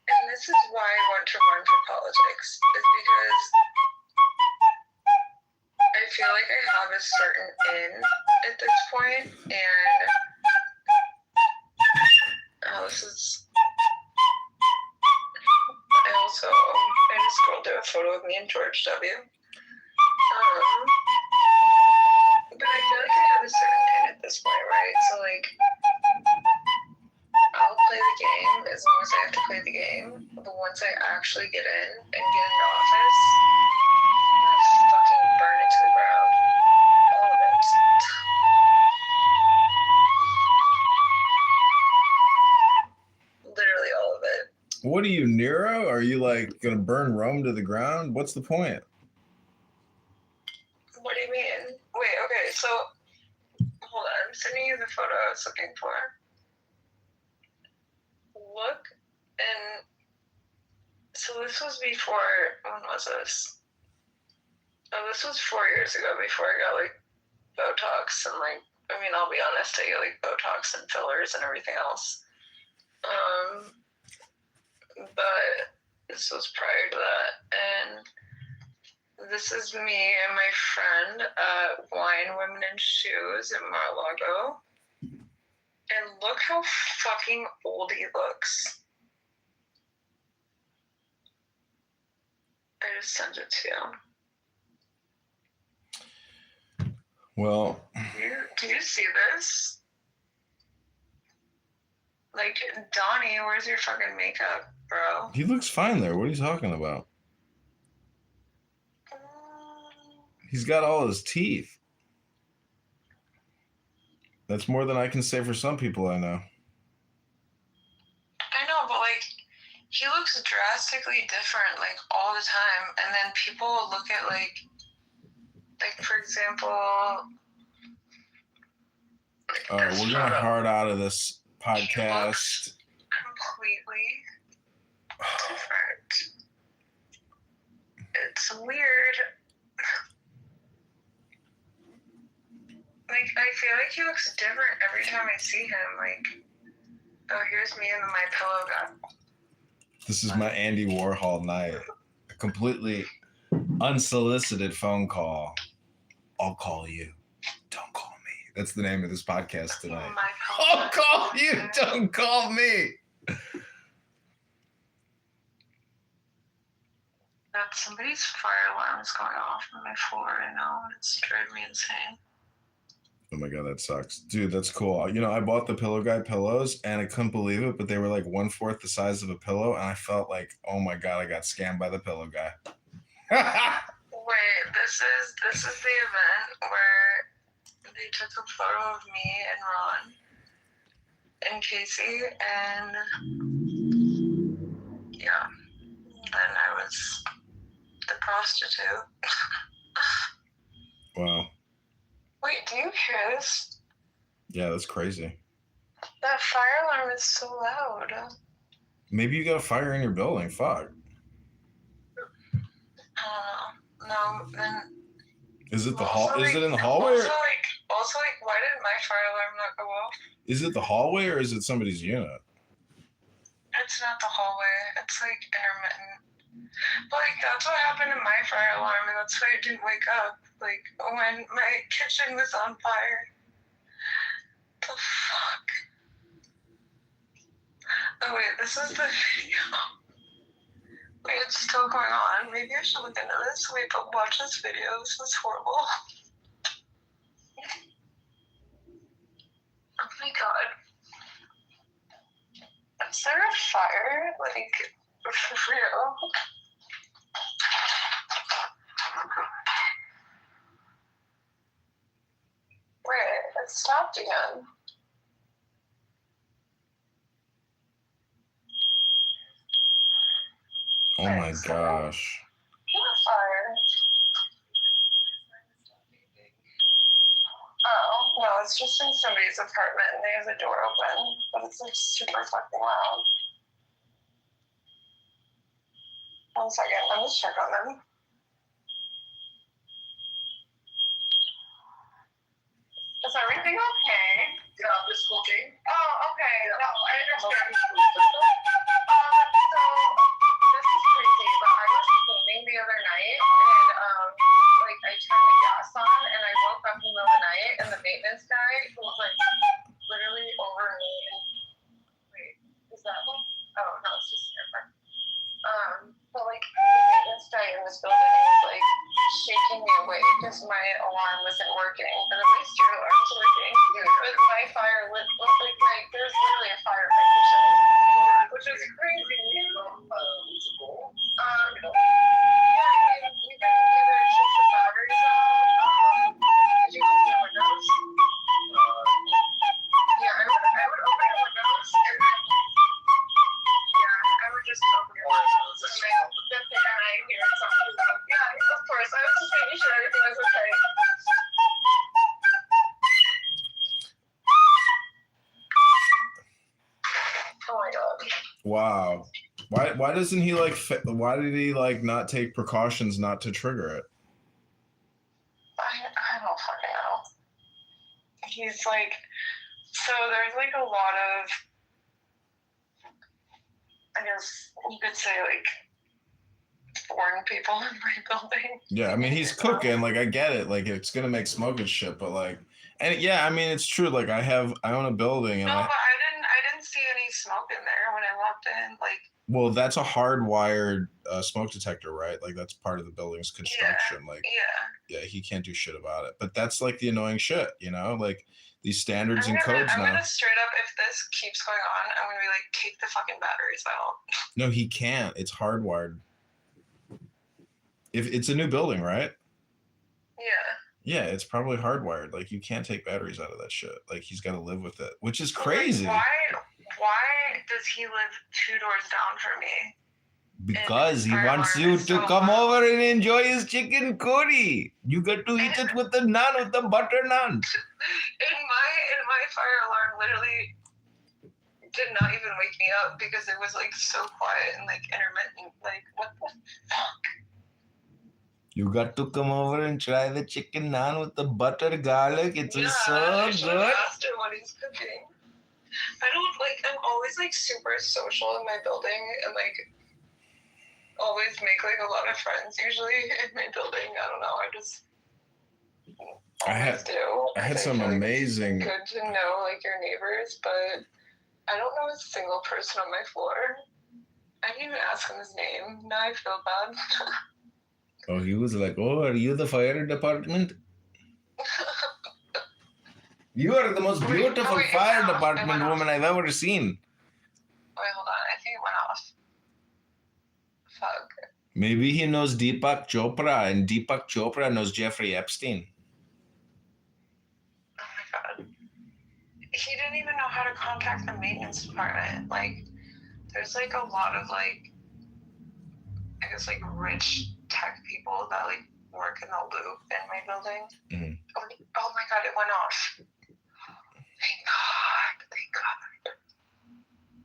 and this is why I want to run for politics, is because I feel like I have a certain in at this point, and I just scrolled through a photo of me and George W. But I feel like I have a certain in at this point, right? So like, I'll play the game as long as I have to play the game. But once I actually get in and get into office, I'm gonna fucking burn it to the ground. All of it. Literally all of it. What are you, Nero? Are you like gonna burn Rome to the ground? What's the point? What do you mean? Wait, okay, so hold on, I'm sending you the photo I was looking for. Look And so this was before, when was this? Oh, this was 4 years ago before I got like Botox and like, I mean, I'll be honest, I get like Botox and fillers and everything else. But this was prior to that. And this is me and my friend at Wine, Women, and Shoes in Mar-a-Lago. And look how fucking old he looks. I just sent it to you. Well, Do you see this? Like, Donnie, where's your fucking makeup, bro? he looks fine there. What are you talking about? He's got all his teeth. That's more than I can say for some people I know. I know, but like, he looks drastically different, like, all the time. And then people will look at, like for example... All right, we're going to hard out of this podcast. Completely different. It's weird. Like, I feel like he looks different every time I see him. Like, oh, here's me and my pillow guy. This is my Andy Warhol night. A completely unsolicited phone call. I'll call you. Don't call me. That's the name of this podcast tonight. I'll call you. Don't call me. That somebody's fire alarm is going off on my floor right now, and it's driving me insane. Oh my God, that sucks. Dude, that's cool. You know, I bought the Pillow Guy pillows and I couldn't believe it, but they were like 1/4 the size of a pillow. And I felt like, oh my God, I got scammed by the Pillow Guy. Wait, this is the event where they took a photo of me and Ron and Casey, and yeah, then I was the prostitute. Wow. Wait, do you hear this? Yeah, that's crazy. That fire alarm is so loud. Maybe you got a fire in your building. Fuck. No, then. Is it the Also, hall? Is like, it in the hallway? Also, why did my fire alarm not go off? Is it the hallway or is it somebody's unit? It's not the hallway. It's like intermittent. But like that's what happened to my fire alarm, and that's why I didn't wake up. Like when my kitchen was on fire. The fuck? Oh wait, this is the video. Wait, it's still going on. Maybe I should look into this. Wait, but watch this video. This is horrible. Oh my god. Is there a fire? Like, for real? Wait, it stopped again. Oh my gosh. Fire. Oh, no, it's just in somebody's apartment and they have the door open, but it's like super fucking loud. 1 second, let me check on them. Is everything okay? Yeah, I'm just looking. Oh, okay. No, I understand. So this is crazy, but I was cleaning the other night and like I turned the gas on and I woke up in the middle of the night and the maintenance guy was like literally over me. Wait, is that one? Oh no, it's just different. But like the maintenance guy in this building was like shaking me awake because my alarm wasn't working. But at least your alarm's working. But my fire lit like there's literally a fire in my kitchen, which is crazy. Yeah, I mean you can either shift the batteries out. Did you open your windows? Yeah, I would open your windows and then I would just open your windows and then I hear something. Yeah, of course. I was just making sure everything was okay. Wow. Why doesn't he like? Why did he like not take precautions not to trigger it? I don't fucking know. He's like, so there's like a lot of, I guess you could say like foreign people in my building. Yeah, I mean he's cooking. Like I get it. Like it's gonna make smoke and shit. But like, and yeah, I mean it's true. Like I own a building, and No, but I didn't see any smoke in there when I walked in. Like, well, that's a hardwired smoke detector, right? Like that's part of the building's construction. Like, yeah. he can't do shit about it. But that's like the annoying shit, you know? Like these standards and I'm codes now. gonna straight up, if this keeps going on, I'm gonna be like, take the fucking batteries out. No, he can't. It's hardwired. If it's a new building, right? Yeah. Yeah, it's probably hardwired. Like you can't take batteries out of that shit. Like he's got to live with it, which is crazy. Like, why does he live 2 doors down from me? Because he wants you to come over and enjoy his chicken curry. You get to eat it with the naan, with the butter naan. In my fire alarm literally did not even wake me up because it was like so quiet and like intermittent. Like, what the fuck? You got to come over and try the chicken naan with the butter garlic. It's so I good. asked him what he's cooking. I don't like. I'm always like super social in my building and like always make like a lot of friends usually in my building. I don't know. I just I had some amazing. It's good to know like your neighbors, but I don't know a single person on my floor. I didn't even ask him his name. Now I feel bad. Oh, he was like, "Oh, are you the fire department? You are the most beautiful fire department woman I've ever seen." Wait, hold on. I think it went off. Fuck. Maybe he knows Deepak Chopra, and Deepak Chopra knows Jeffrey Epstein. Oh my god. He didn't even know how to contact the maintenance department. Like, there's like a lot of like, I guess like rich tech people that like work in the loop in my building. Mm-hmm. Oh my god, it went off. Thank God.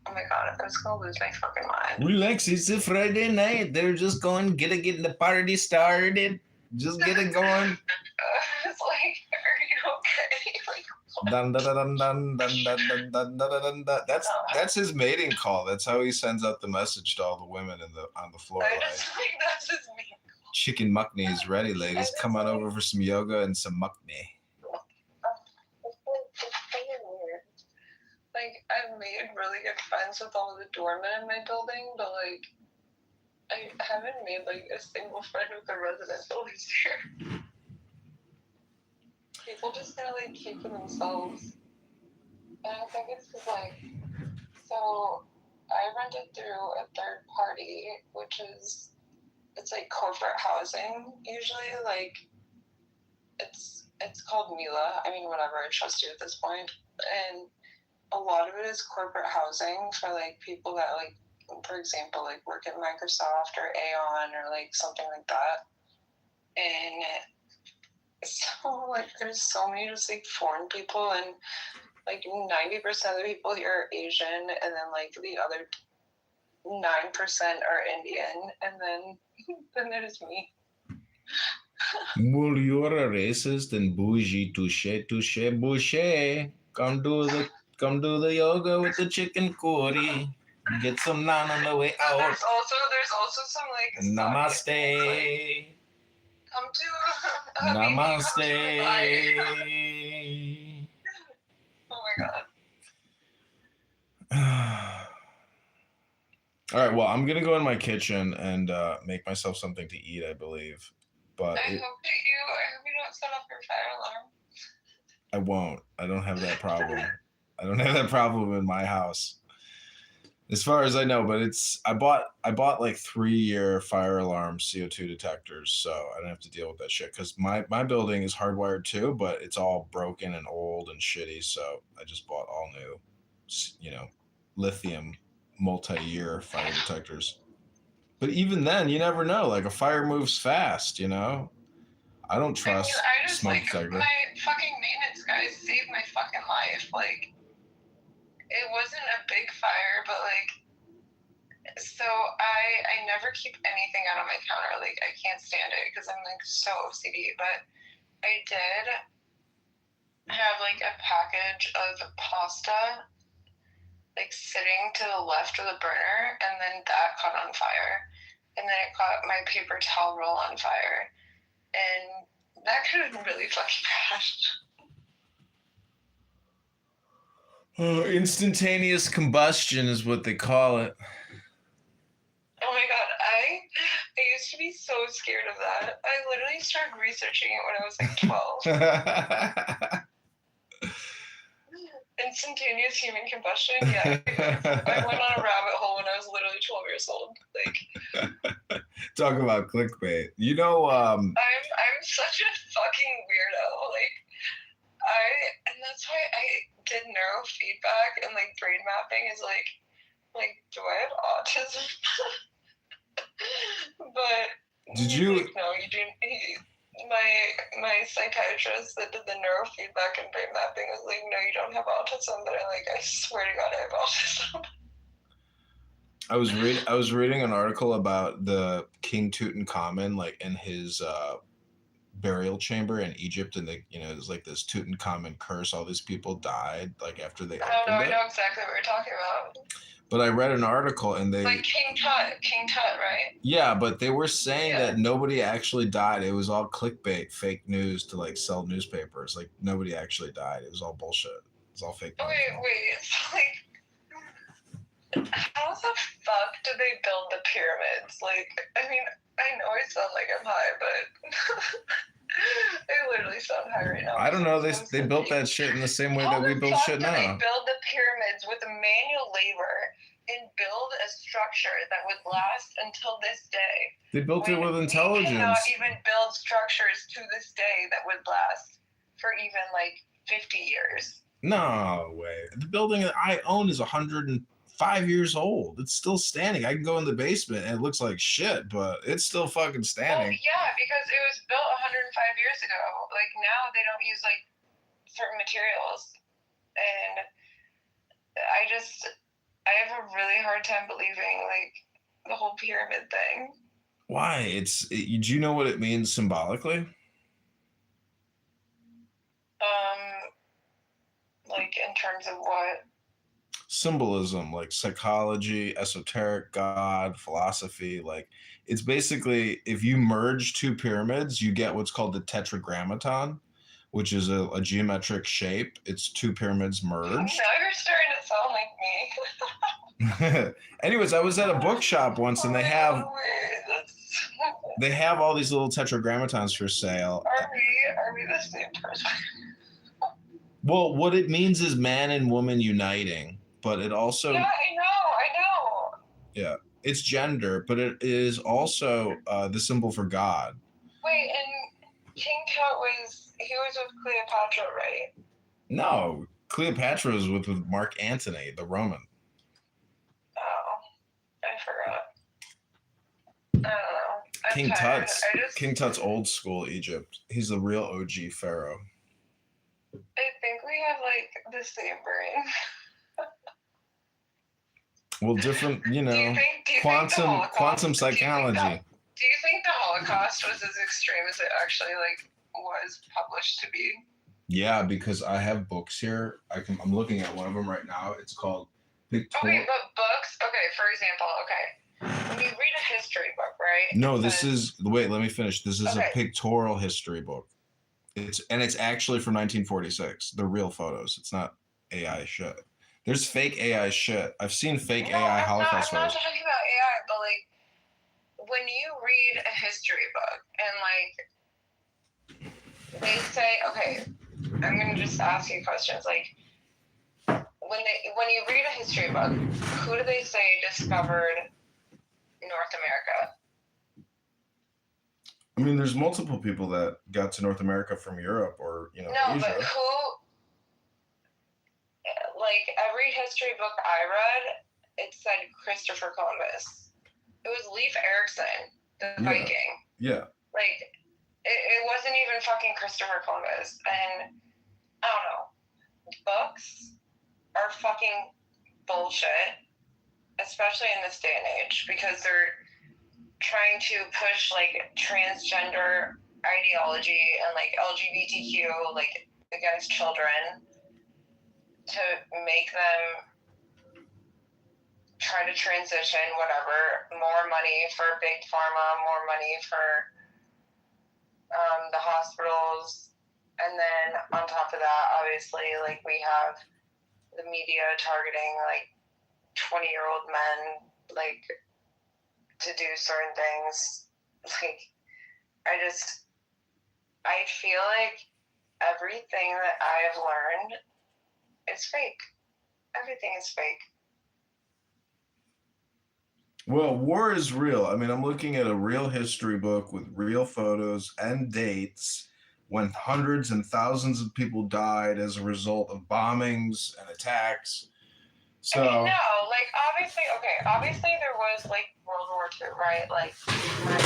Oh my god, I was gonna lose my fucking mind. Relax, it's a Friday night. They're just going, get the party started. Just get it going. It's like, are you okay? Like, Dun, dun, dun, dun, dun, dun, dun, dun, dun, dun, dun. That's his mating call. That's how he sends out the message to all the women on the floor. I just think that's his mating call. Chicken mukni is ready, ladies. Come on over for some yoga and some mukni. Like, I've made really good friends with all the doormen in my building, but like, I haven't made like a single friend with the resident that lives here. People just kind of like keep to themselves. And I think it's just like, so I rented through a third party, which is, it's like corporate housing usually. Like, it's called Mila. I mean, whatever, I trust you at this point. And a lot of it is corporate housing for like people that like, for example, like work at Microsoft or Aon or like something like that. And so like there's so many just like foreign people, and like 90% of the people here are Asian, and then like the other 9% are Indian, and then there's me. Well, you're a racist and bougie. Touche, touche, bouche. Come do the yoga with the chicken curry. Get some naan on the way out. There's also some like Namaste. Like, come to Namaste. Oh my god. All right, well, I'm gonna go in my kitchen and make myself something to eat, I believe. But I hope you don't set off your fire alarm. I won't. I don't have that problem. I don't have that problem in my house, as far as I know. But I bought like 3-year fire alarm CO2 detectors, so I don't have to deal with that shit. Because my building is hardwired too, but it's all broken and old and shitty. So I just bought all new, lithium multi-year fire detectors. But even then, you never know. Like a fire moves fast, you know. I don't trust smoke detector. My fucking maintenance guys saved my fucking life. Like, it wasn't a big fire, but like, So I never keep anything out on my counter. Like, I can't stand it because I'm like so OCD. But I did have like a package of pasta like sitting to the left of the burner, and then that caught on fire, and then it caught my paper towel roll on fire, and that could have been really fucking bad. Instantaneous combustion is what they call it. Oh my god, I used to be so scared of that. I literally started researching it when I was like 12. Instantaneous human combustion? Yeah. I went on a rabbit hole when I was literally 12 years old. Like, talk about clickbait. You know, I'm such a fucking weirdo. Like, and that's why I did neurofeedback and like brain mapping is like, do I have autism? But did you? Like, no, you didn't. My psychiatrist that did the neurofeedback and brain mapping was like, no, you don't have autism. But I swear to God, I have autism. I was reading an article about the King Tutankhamun, like in his burial chamber in Egypt, and there's like this Tutankhamun curse. All these people died like after they opened I it. know exactly what you're talking about. But I read an article and they like King Tut, right? Yeah, but they were saying that nobody actually died. It was all clickbait, fake news to like sell newspapers. Like nobody actually died. It was all bullshit. It was all fake news. Wait. So like, how the fuck did they build the pyramids? Like, I mean, I know I sound like I'm high, but I literally sound high right now. I don't know. They built that shit in the same way that we build shit now. How the fuck did they build the pyramids with manual labor and build a structure that would last until this day? They built it with intelligence. We cannot even build structures to this day that would last for even like 50 years. No way. The building that I own is 105 years old. It's still standing. I can go in the basement and it looks like shit, but it's still fucking standing. Well, yeah, because it was built 105 years ago. Like now they don't use like certain materials, and I have a really hard time believing like the whole pyramid thing. Why? Do you know what it means symbolically? Like in terms of what? Symbolism, like psychology, esoteric, God, philosophy. Like it's basically if you merge two pyramids, you get what's called the tetragrammaton, which is a geometric shape. It's two pyramids merged. Now you're starting to sound like me. Anyways, I was at a bookshop once and they have all these little tetragrammatons for sale. Are we the same person? Well, what it means is man and woman uniting, but it also... Yeah, I know. Yeah, it's gender, but it is also the symbol for God. Wait, and King Tut was with Cleopatra, right? No, Cleopatra was with Mark Antony, the Roman. Oh, I forgot. I don't know. King Tut's old school Egypt. He's the real OG pharaoh. I think we have like the same brain. Well, different, do you think quantum psychology. Do you think the Holocaust was as extreme as it actually like was published to be? Yeah, because I have books here. I'm looking at one of them right now. It's called Pictorial. Okay, but books. Okay, for example. Okay, when you read a history book, right? No, wait. Let me finish. This is a pictorial history book. It's actually from 1946. They're real photos. It's not AI shit. There's fake AI shit. I've seen fake AI Holocaust photos. I'm not talking about AI, but like when you read a history book and like they say, okay, I'm gonna just ask you questions. Like when you read a history book, who do they say discovered North America? I mean, there's multiple people that got to North America from Europe or, Asia. But who, like, every history book I read, it said Christopher Columbus. It was Leif Erikson, the Viking. Yeah. Like, it wasn't even fucking Christopher Columbus. And, I don't know, books are fucking bullshit as especially in this day and age, because they're trying to push like transgender ideology and like LGBTQ like against children to make them try to transition, whatever. More money for big pharma, more money for the hospitals, and then on top of that, obviously, like we have the media targeting like 20-year-old men, like to do certain things. Like I feel like everything that I've learned is fake. Everything is fake. Well, war is real. I mean, I'm looking at a real history book with real photos and dates when hundreds and thousands of people died as a result of bombings and attacks. So, I mean, no, like obviously there was like World War II, right? Like my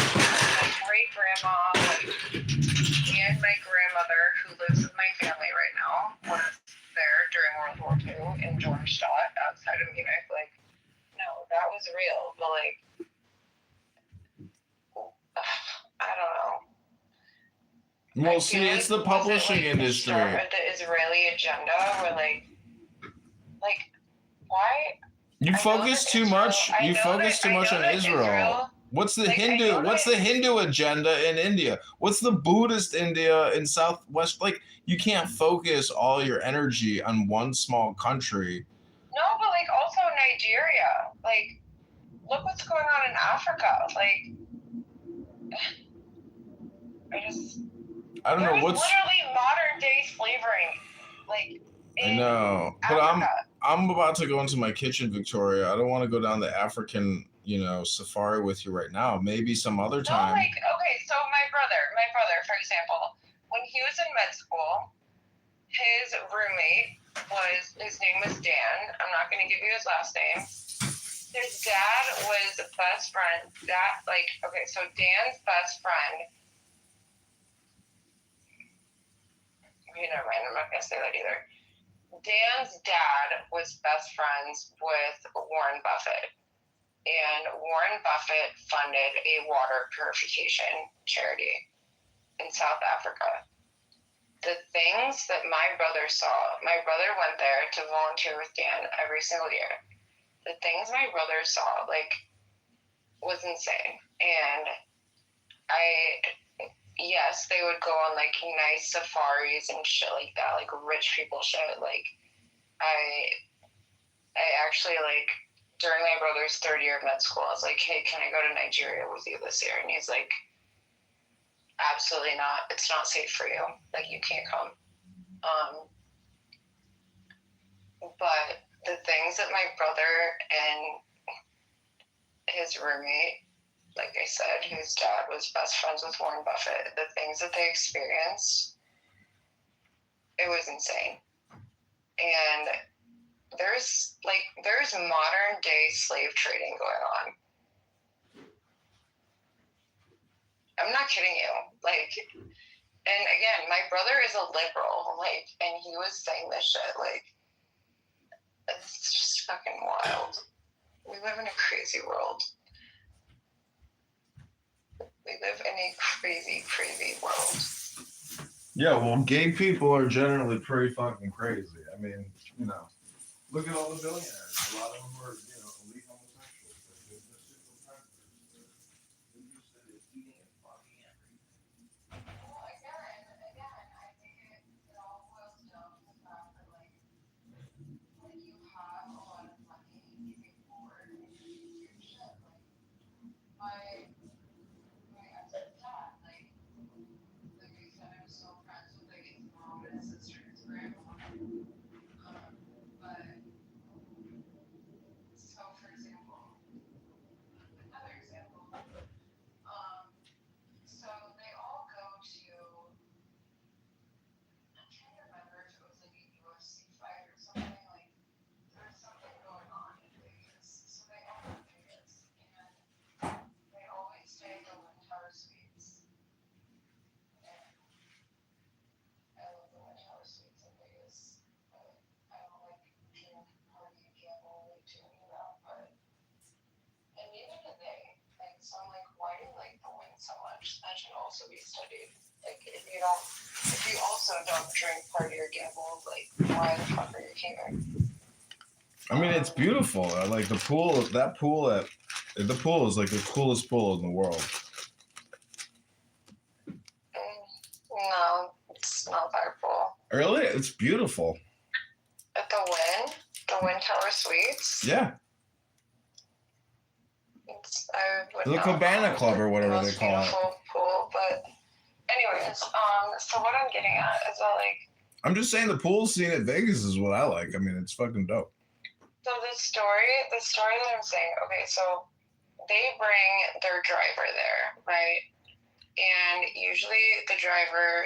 great grandma, like, and my grandmother, who lives with my family right now, was there during World War II in Dornstadt outside of Munich. Like, no, that was real, but like, I don't know. well, see, it's the publishing industry. The start of the Israeli agenda, where like, why? You focus too much. You focus too much on Israel. What's the Hindu? What's the Hindu agenda in India? What's the Buddhist India in Southwest? Like, you can't focus all your energy on one small country. No, but like also Nigeria. Like, look what's going on in Africa. Like, I don't know what's literally modern day slavery. Like, I know, but Africa. I'm about to go into my kitchen, Victoria. I don't want to go down the African, safari with you right now. Maybe some other time. No, like, okay, so my brother, for example, when he was in med school, his roommate his name was Dan. I'm not going to give you his last name. His dad was best friend. So Dan's best friend. Okay, never mind. I'm not going to say that either. Dan's dad was best friends with Warren Buffett. And Warren Buffett funded a water purification charity in South Africa. The things that my brother saw, my brother went there to volunteer with Dan every single year. The things my brother saw, like, was insane. And yes, they would go on, like, nice safaris and shit like that, like, rich people shit. Like, I actually, like, during my brother's third year of med school, I was like, hey, can I go to Nigeria with you this year? And he's like, absolutely not. It's not safe for you. Like, you can't come. But the things that my brother and his roommate, like I said, whose dad was best friends with Warren Buffett, the things that they experienced, it was insane. And there's modern day slave trading going on. I'm not kidding you. Like, and again, my brother is a liberal, like, and he was saying this shit, like, it's just fucking wild. We live in a crazy world. We live in a crazy, crazy world. Yeah, well, gay people are generally pretty fucking crazy. I mean, look at all the billionaires. A lot of them are, elite homosexuals. They're super predators. They're interested in eating and fucking everything. Well, again, I think it all boils down to the fact that, like, when you have a lot of money, you can afford and you do weird shit. Like, my ex's dad, like I said, I'm still friends with, like, his mom and his sister and his grandma. But so also be studied. Like, if you also don't drink, party, or gamble, like, why the fuck are you here? I mean, it's beautiful. I like the pool. The pool is like the coolest pool in the world. No, it's not that cool. Really? It's beautiful. At the Wynn Tower Suites. Yeah. The Cabana Club or whatever they call it. Pool, but anyways, so what I'm getting at is that, like, I'm just saying the pool scene at Vegas is what I like. I mean, it's fucking dope. so the story that I'm saying, okay, so they bring their driver there, right? And usually the driver,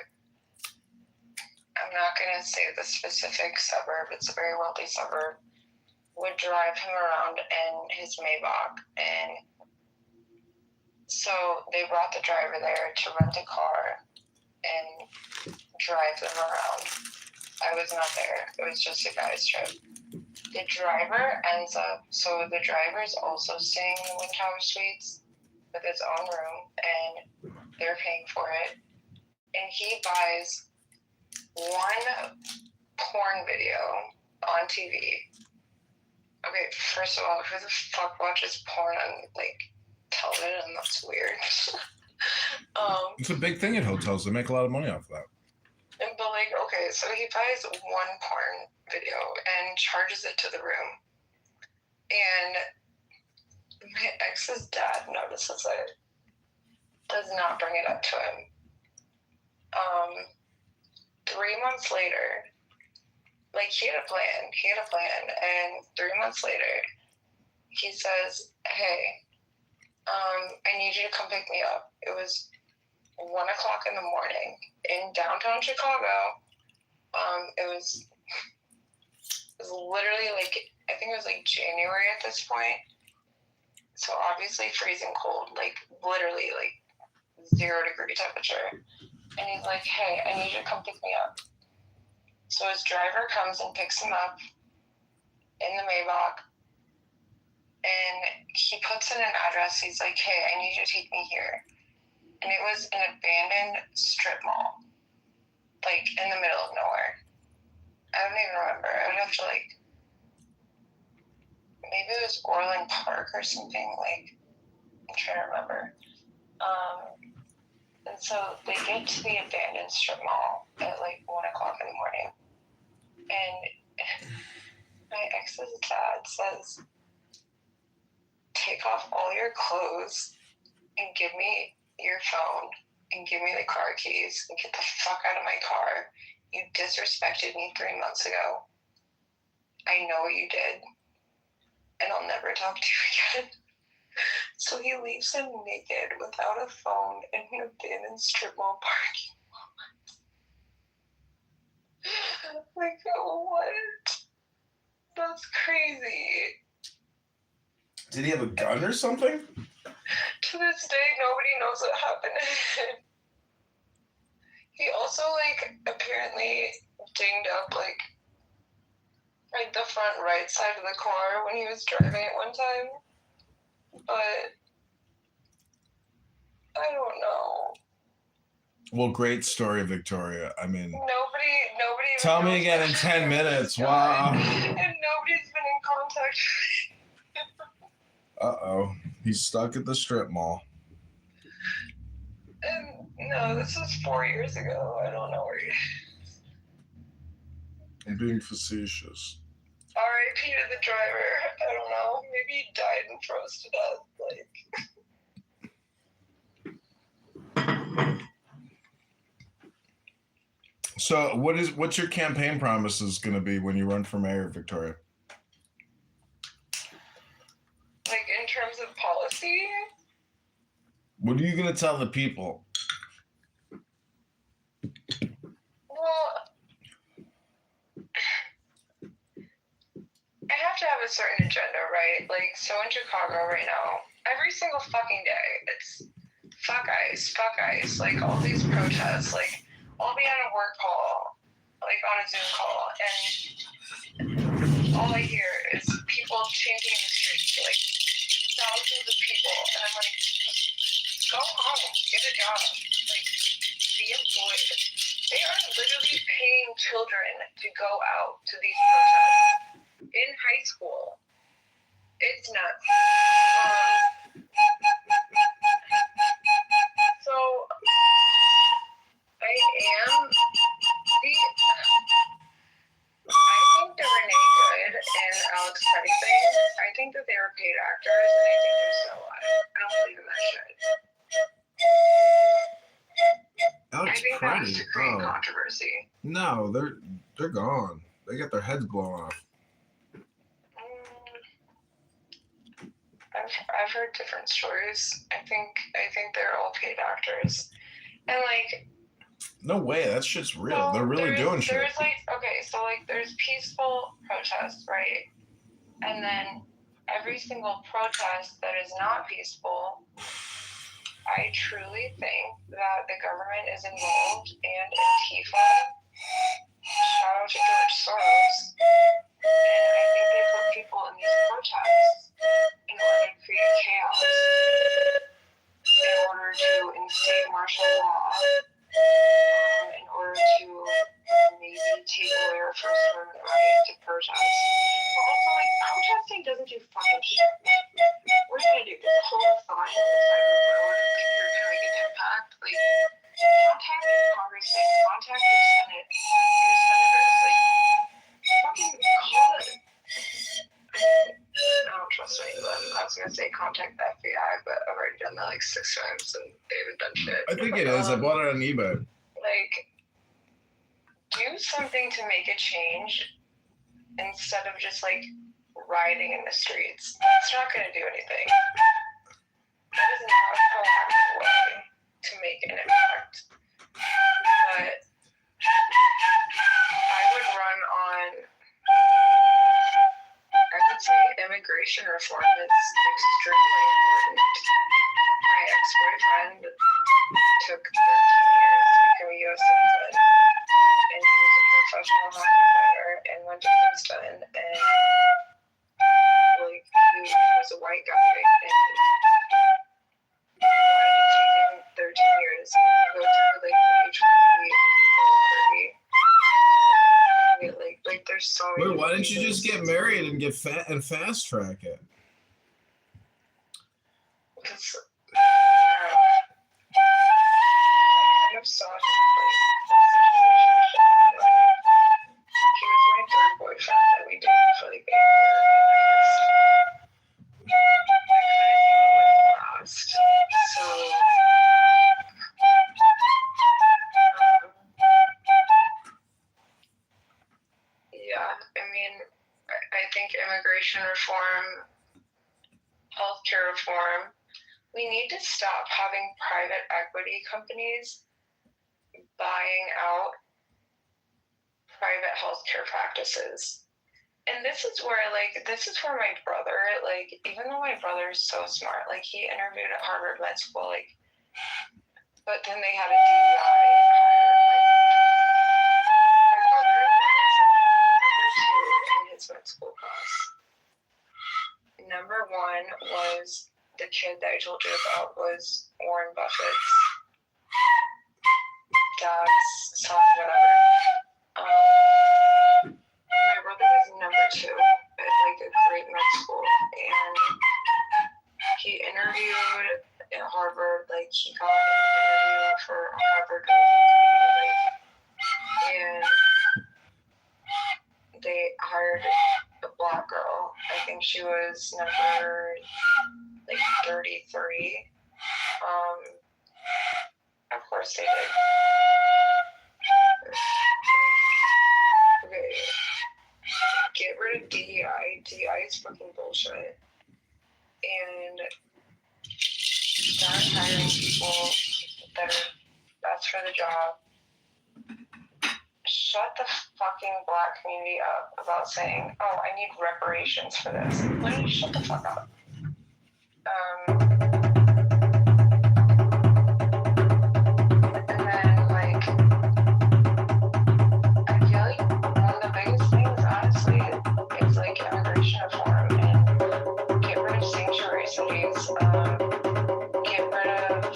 I'm not gonna say the specific suburb, it's a very wealthy suburb, would drive him around in his Maybach. And so they brought the driver there to rent a car and drive them around. I was not there. It was just a guy's trip. The driver ends up, so the driver is also staying in the Wynn Tower Suites with his own room, and they're paying for it. And he buys one porn video on TV. Okay, first of all, who the fuck watches porn on, like, television? That's weird. It's a big thing at hotels. They make a lot of money off of that. But, like, okay, so he buys one porn video and charges it to the room. And my ex's dad notices it, does not bring it up to him. 3 months later, like, he had a plan, and 3 months later, he says, hey, I need you to come pick me up. It was 1 o'clock in the morning in downtown Chicago. It was literally, like, I think it was, like, January at this point. So obviously freezing cold, like, literally, like, 0-degree temperature. And he's like, hey, I need you to come pick me up. So his driver comes and picks him up in the Maybach, and he puts in an address. He's like, hey, I need you to take me here. And it was an abandoned strip mall, like, in the middle of nowhere. I don't even remember. I would have to, like, maybe it was Orland Park or something, like, I'm trying to remember. And so they get to the abandoned strip mall at, like, 1 o'clock in the morning. And my ex's dad says, take off all your clothes and give me your phone and give me the car keys and get the fuck out of my car. You disrespected me 3 months ago. I know what you did. And I'll never talk to you again. So he leaves him naked without a phone in an abandoned strip mall parking lot. Like, what? That's crazy. Did he have a gun or something? To this day, nobody knows what happened to him. He also, like, apparently dinged up, like the front right side of the car when he was driving it one time. But I don't know. Well, great story, Victoria. I mean, nobody. Tell me again in 10 minutes. Wow. And nobody's been in contact. Uh-oh. He's stuck at the strip mall. And no, this was 4 years ago. I don't know where he is. I'm being facetious. R.I.P. to the driver. I don't know. Maybe he died and froze to death. Like. So what's your campaign promises going to be when you run for mayor, Victoria? Like, in terms of policy? What are you going to tell the people? Well, I have to have a certain agenda, right? Like, so in Chicago right now, every single fucking day, it's fuck ICE, like, all these protests, like, I'll be on a work call, like, on a Zoom call, and all I hear is people chanting in the streets, like, thousands of people, and I'm like, Go home, get a job, like be employed. They are literally paying children to go out to these protests in high school. It's nuts. So I think the Renee Good and Alex Petty thing, I think that they were paid actors, and I think they're still alive. I don't believe in that shit. Alex I think that was Petty. to create Oh controversy. no, they're gone. They got their heads blown off. I've heard different stories. I think they're all paid actors, and like. No way, that shit's real. So they're really doing shit. There's like, okay, so like there's peaceful protests, right? And then every single protest that is not peaceful, I truly think that the government is involved, and Antifa, shout out to George Soros, and I think they put people in these protests in order to create chaos, in order to instate martial law, in order to maybe take away our First Amendment right to protest. But also, like, protesting doesn't do fucking shit. What are you gonna do? Just hold a sign on the side of the road and think you're gonna make an impact? Like, contact your congressman, contact your senators, like, fucking call it. I don't trust any of them. I was gonna say contact the FBI, but I've already done that like 6 times and they haven't done shit. I think it is. I bought it on eBay. Like, do something to make a change instead of just like rioting in the streets. It's not gonna do anything. That is not a proactive way to make an impact. But I would run on, I would say immigration reform is extremely important. My ex-boyfriend took 13 years to become a U.S. citizen, and he was a professional hockey player and went to Princeton, and like he was a white guy, and why did it take him 13 years? And you go through like the H-1B visa lottery. Like there's so many. Wait, why didn't you just get married and get fast track it? Because I kind of saw him like he was my third boyfriend that we dated for like 8 years. I kind of knew it would last. So yeah, I mean, I think immigration reform, healthcare reform, we need to stop having private equity companies buying out private healthcare practices. And this is where my brother, like, even though my brother is so smart, like, he interviewed at Harvard Med School, like, but then they had a DEI my brother was number 2 in his med school class. Number 1 was the kid that I told you about was Warren Buffett's dad's son, whatever. My brother was number 2 at like a great med school, and he interviewed at Harvard. Like he got an interview for Harvard, and they hired a black girl. I think she was number like 33. Of course they did. Okay. Get rid of DEI. DEI is fucking bullshit. And start hiring people that are best for the job. Shut the fucking black community up about saying, oh, I need reparations for this. Literally shut the fuck up. And then, like, I feel like one of the biggest things, honestly, is like immigration reform and get rid of sanctuary cities, get rid of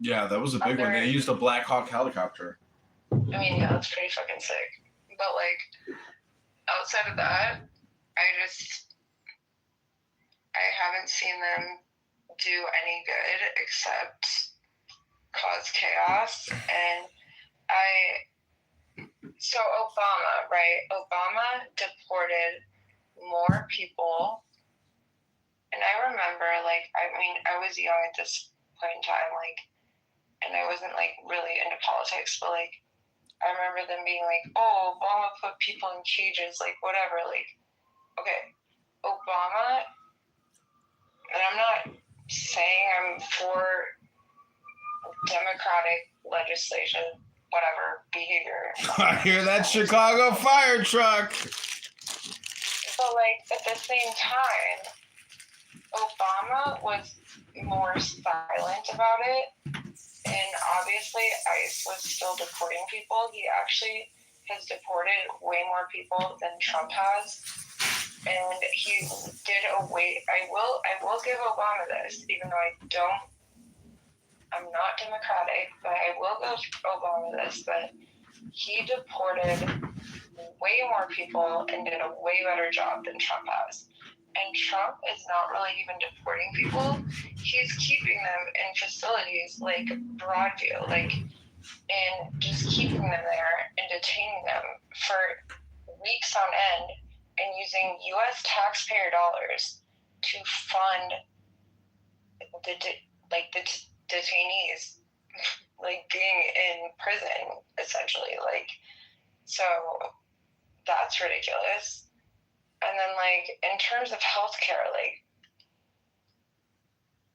Yeah, that was a big one. They used a Black Hawk helicopter. I mean, yeah, that's pretty fucking sick. But like, outside of that, I haven't seen them do any good except cause chaos. And so Obama, right? Obama deported more people. And I remember, like, I mean, I was young at this point in time, like, and I wasn't, like, really into politics, but, like, I remember them being like, oh, Obama put people in cages, like, whatever. Like, okay, Obama, and I'm not saying I'm for democratic legislation, whatever, behavior. I hear that Chicago fire truck. But, like, at the same time, Obama was more silent about it. And obviously, ICE was still deporting people. He actually has deported way more people than Trump has. And he did away. I will give Obama this, even though I'm not democratic, but I will give Obama this, that he deported way more people and did a way better job than Trump has. And Trump is not really even deporting people. He's keeping them in facilities like Broadview, like, and just keeping them there and detaining them for weeks on end and using U.S. taxpayer dollars to fund the detainees, like, being in prison, essentially. Like, so that's ridiculous. And then, like, in terms of healthcare, like,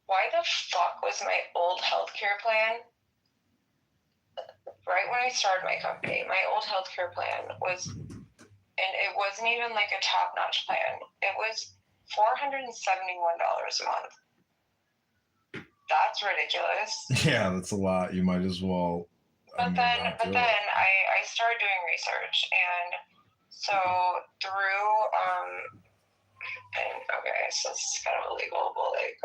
why the fuck was my old healthcare plan? Right when I started my company, my old healthcare plan was, and it wasn't even like a top-notch plan. It was $471 a month. That's ridiculous. Yeah, that's a lot. You might as well. But then I started doing research, and so through and okay, so this is kind of illegal, but like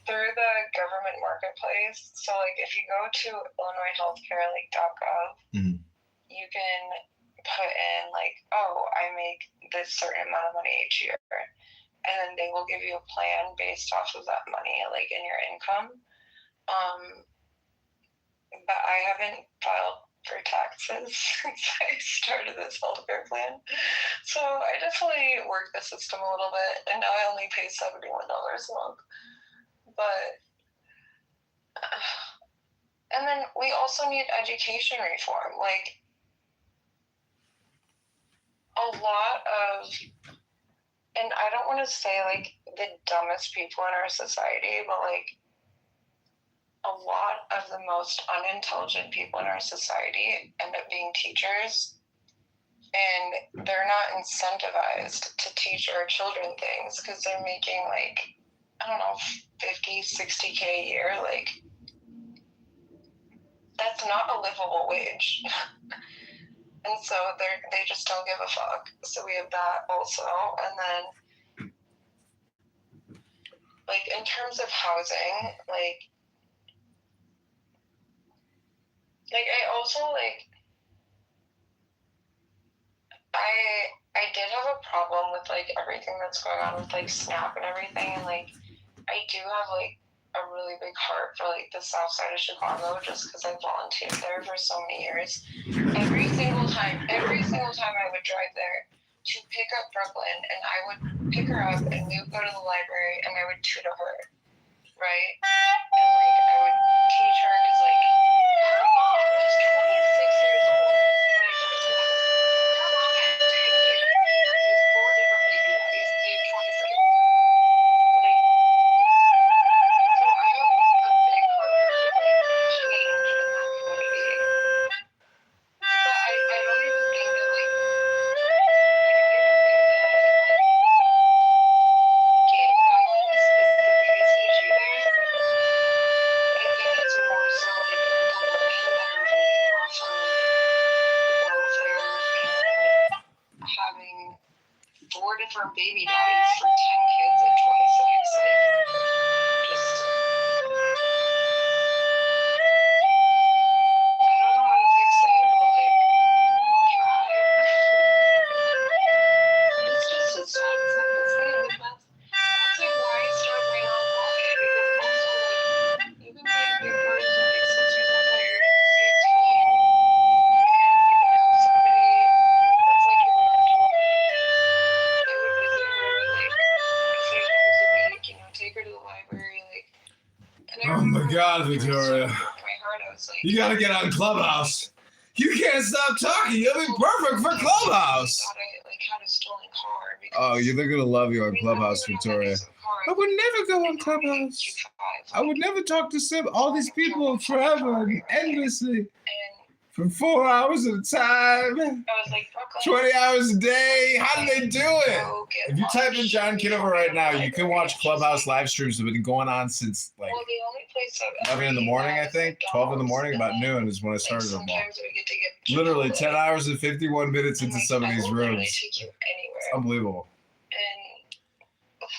through the government marketplace. So like if you go to IllinoisHealthcare.gov, you can put in like, oh, I make this certain amount of money each year, and then they will give you a plan based off of that money, like in your income. But I haven't filed for taxes since I started this healthcare plan. So I definitely worked the system a little bit, and now I only pay $71 a month. But, and then we also need education reform. Like, a lot of, and I don't want to say like the dumbest people in our society, but like, a lot of the most unintelligent people in our society end up being teachers, and they're not incentivized to teach our children things because they're making like, I don't know, 50, 60K a year. Like, that's not a livable wage. And so they just don't give a fuck. So we have that also. And then, like, in terms of housing, like I also, like, I did have a problem with, like, everything that's going on with, like, SNAP and everything, and, like, I do have, like, a really big heart for, like, the south side of Chicago, just because I volunteered there for so many years. Every single time I would drive there to pick up Brooklyn, and I would pick her up, and we would go to the library, and I would tutor her, right? And, like, I would teach her, because, like, her mom was 26 years old when I first met her. Her mom had 10 kids with 4 different baby daddies, age 26. Like, so I have a big heart for, like, change in that community. But I don't even think that, like, gang violence is the biggest issue there. I think it's more so like the women that are living off of welfare and having 4 different baby daddies for 10 kids at 26. Like, just my God, Victoria. My heart, I was like, You gotta get on Clubhouse. You can't stop talking. You'll be perfect for Clubhouse. I thought I like had a stolen car. Oh, because they're gonna love you on I mean, Clubhouse, everybody Victoria. has a car. I would never go on Like, Clubhouse. 25, I would never talk to all these people forever and endlessly And for 4 hours at a time, I was like, Brooklyn. 20 hours a day. How do they do it? go get If you type in lunch. John Kitover right now, you can watch Clubhouse live streams that have been going on since like Well, the only place I've 11 in the morning, I think. 12 in the morning, about noon is when I started them all. Sometimes we get to get Literally Chipotle, 10 hours and 51 minutes into and, some of I these will literally rooms. take you anywhere. It's unbelievable. And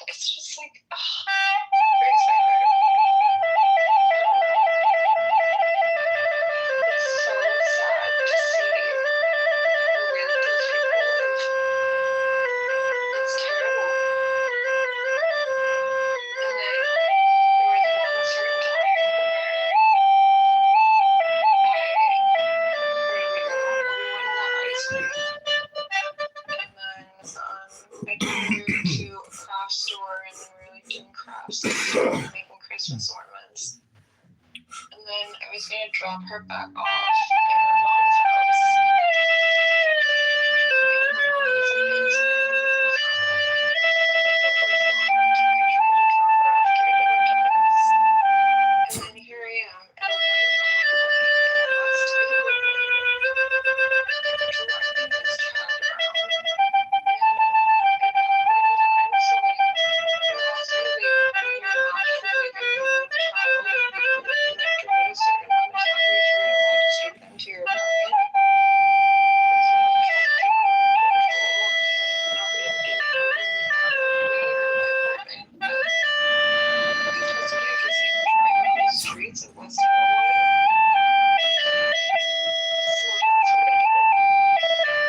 it's just like, breaks my heart. It's so sad to see the way that these people live. It's terrible. And then there was one certain time where we went on that ice cream. And then I took her to a craft store, and then we were like doing crafts, and we were making Christmas ornaments. And then I was gonna drop her back off at her mom's house. And then here I am at a streets of West Illinois. So that's what I did.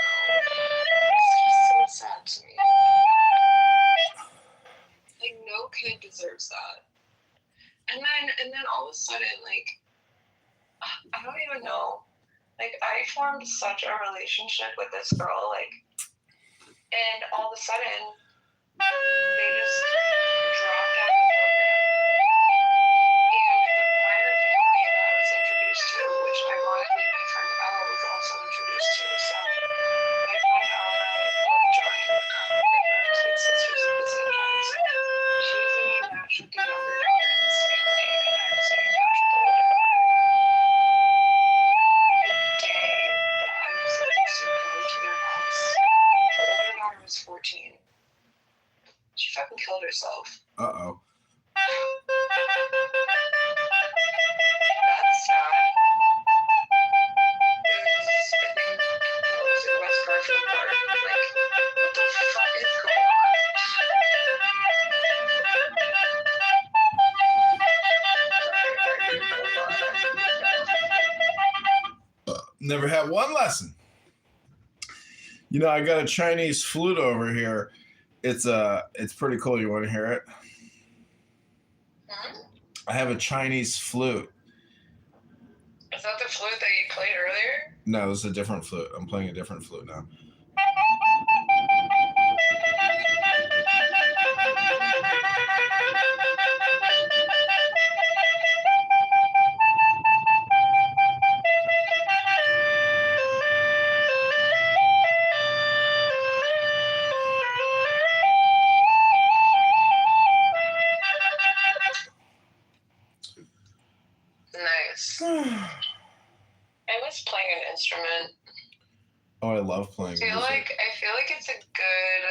It's just so sad to me. Like, no kid deserves that. And then all of a sudden, like, I don't even know. Like, I formed such a relationship with this girl, like, and all of a sudden, they just dropped out of the program. And the prior family that I was introduced to, which ironically my friend Ella was also introduced to, so my friend Ella joined, they were big sisters at the same time, so she was getting matched with the younger daughter in this family, and I was getting matched with the older daughter. The day that I was supposed to go to their house, the older daughter was 14. She fucking killed herself. Uh-oh. That's sad. It was, I think, it was in West Garfield Park. Like, what the fuck is going on? Never had one lesson. You know, I got a Chinese flute over here. It's pretty cool. You want to hear it? Hmm? I have a Chinese flute. Is that the flute that you played earlier? No, this is a different flute. I'm playing a different flute now. Nice. I miss playing an instrument. Oh, I love playing I feel music. like it's a good,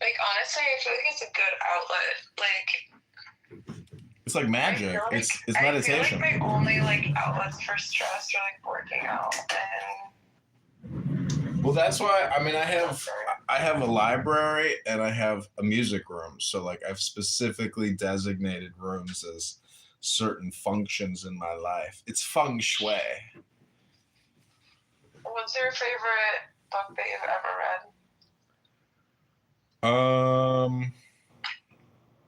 like, honestly, I feel like it's a good outlet. Like, It's like magic. I feel like- It's meditation. I feel like my only, like, outlets for stress are, like, working out and Well, that's why. I mean, I have a library and I have a music room. So, like, I've specifically designated rooms as certain functions in my life. It's feng shui. What's your favorite book that you've ever read?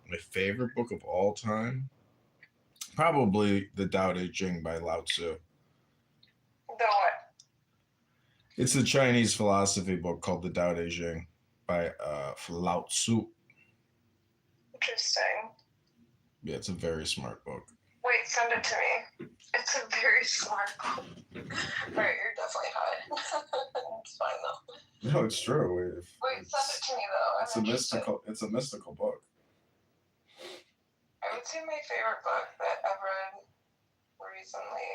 My favorite book of all time, probably The Tao Te Ching by Lao Tzu. The what? It's a Chinese philosophy book called The Tao Te Ching by Lao Tzu. Interesting. Yeah, it's a very smart book. Wait, send it to me. It's a very smart book. Right, you're definitely high. It's fine though. No, it's true. Wait, send it to me though. It's a mystical. It's a mystical book. I would say my favorite book that I've read recently.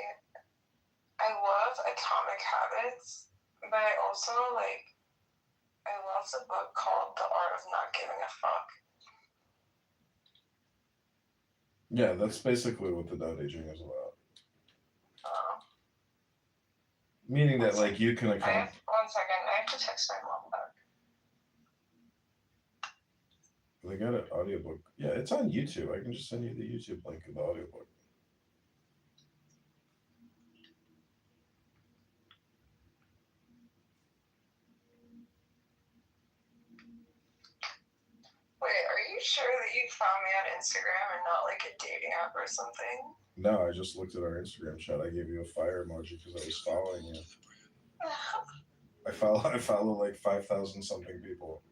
I love Atomic Habits, but I also I love the book called The Art of Not Giving a Fuck. Yeah, that's basically what the Tao Te Ching is about. Meaning that you can account. One second, I have to text my mom back. They got an audiobook. Yeah, it's on YouTube. I can just send you the YouTube link of the audiobook. Wait, are you sure that you found me on Instagram and not like a dating app or something? No, I just looked at our Instagram chat. I gave you a fire emoji because I was following you. I follow like 5,000 something people.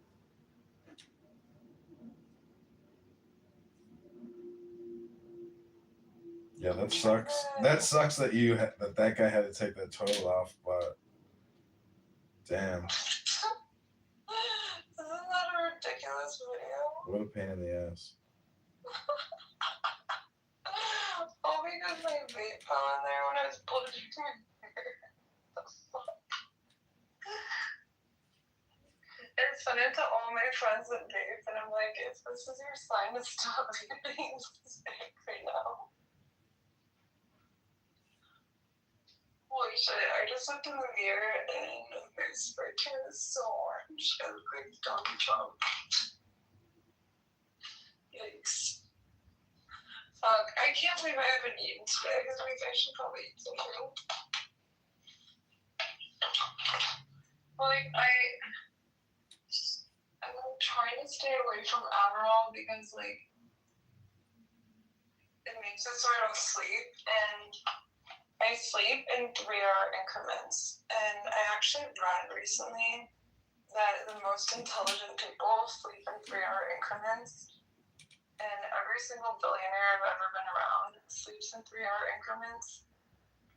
Yeah, that sucks. That sucks that that guy had to take that toilet off, but damn. Isn't that a ridiculous video? What a pain in the ass. All because my vape fell in there when I was plugging my hair. And sent it to all my friends that vape, and I'm like, if this is your sign to stop vaping, please vape right now. Holy shit, I just looked in the mirror and my spray tan is so orange. I look like Donald Trump. Yikes. Fuck, I can't believe I haven't eaten today because I should probably eat something. I'm trying to stay away from Adderall because, it makes us sort of sleep, and I sleep in 3-hour increments. And I actually read recently that the most intelligent people sleep in 3-hour increments. And every single billionaire I've ever been around sleeps in 3-hour increments.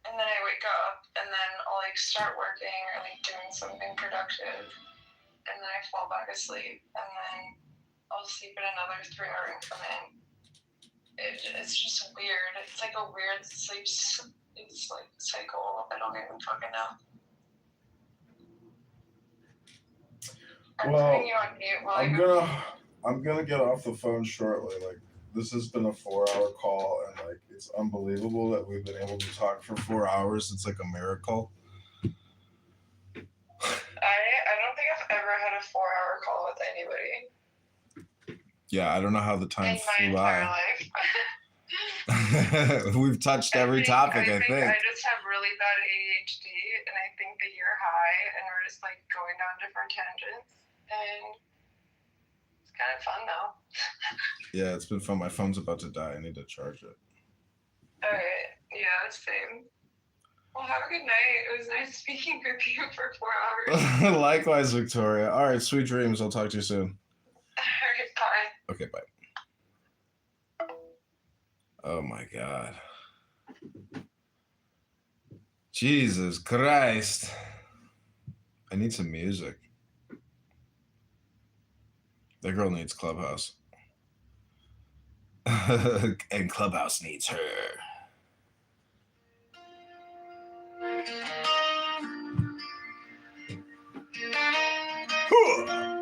And then I wake up, and then I'll start working or doing something productive, and then I fall back asleep, and then I'll sleep in another 3-hour increment. It's just weird. It's like a weird sleep cycle. I don't even fucking know. I'm putting you on mute while I'm gonna get off the phone shortly. This has been a 4-hour call, and it's unbelievable that we've been able to talk for 4 hours. It's like a miracle. I don't think I've ever had a 4-hour call with anybody. Yeah, I don't know how the time flew by. In my entire life. We've touched every topic, I think. I just have really bad ADHD, and I think that you're high, and we're just going down different tangents, and it's kind of fun though. Yeah, it's been fun. My phone's about to die. I need to charge it. Alright, yeah, same. Well, have a good night. It was nice speaking with you for 4 hours. Likewise, Victoria. All right, sweet dreams. I'll talk to you soon. Alright, bye. Okay, bye. Oh my God. Jesus Christ. I need some music. That girl needs Clubhouse. And Clubhouse needs her. Whew.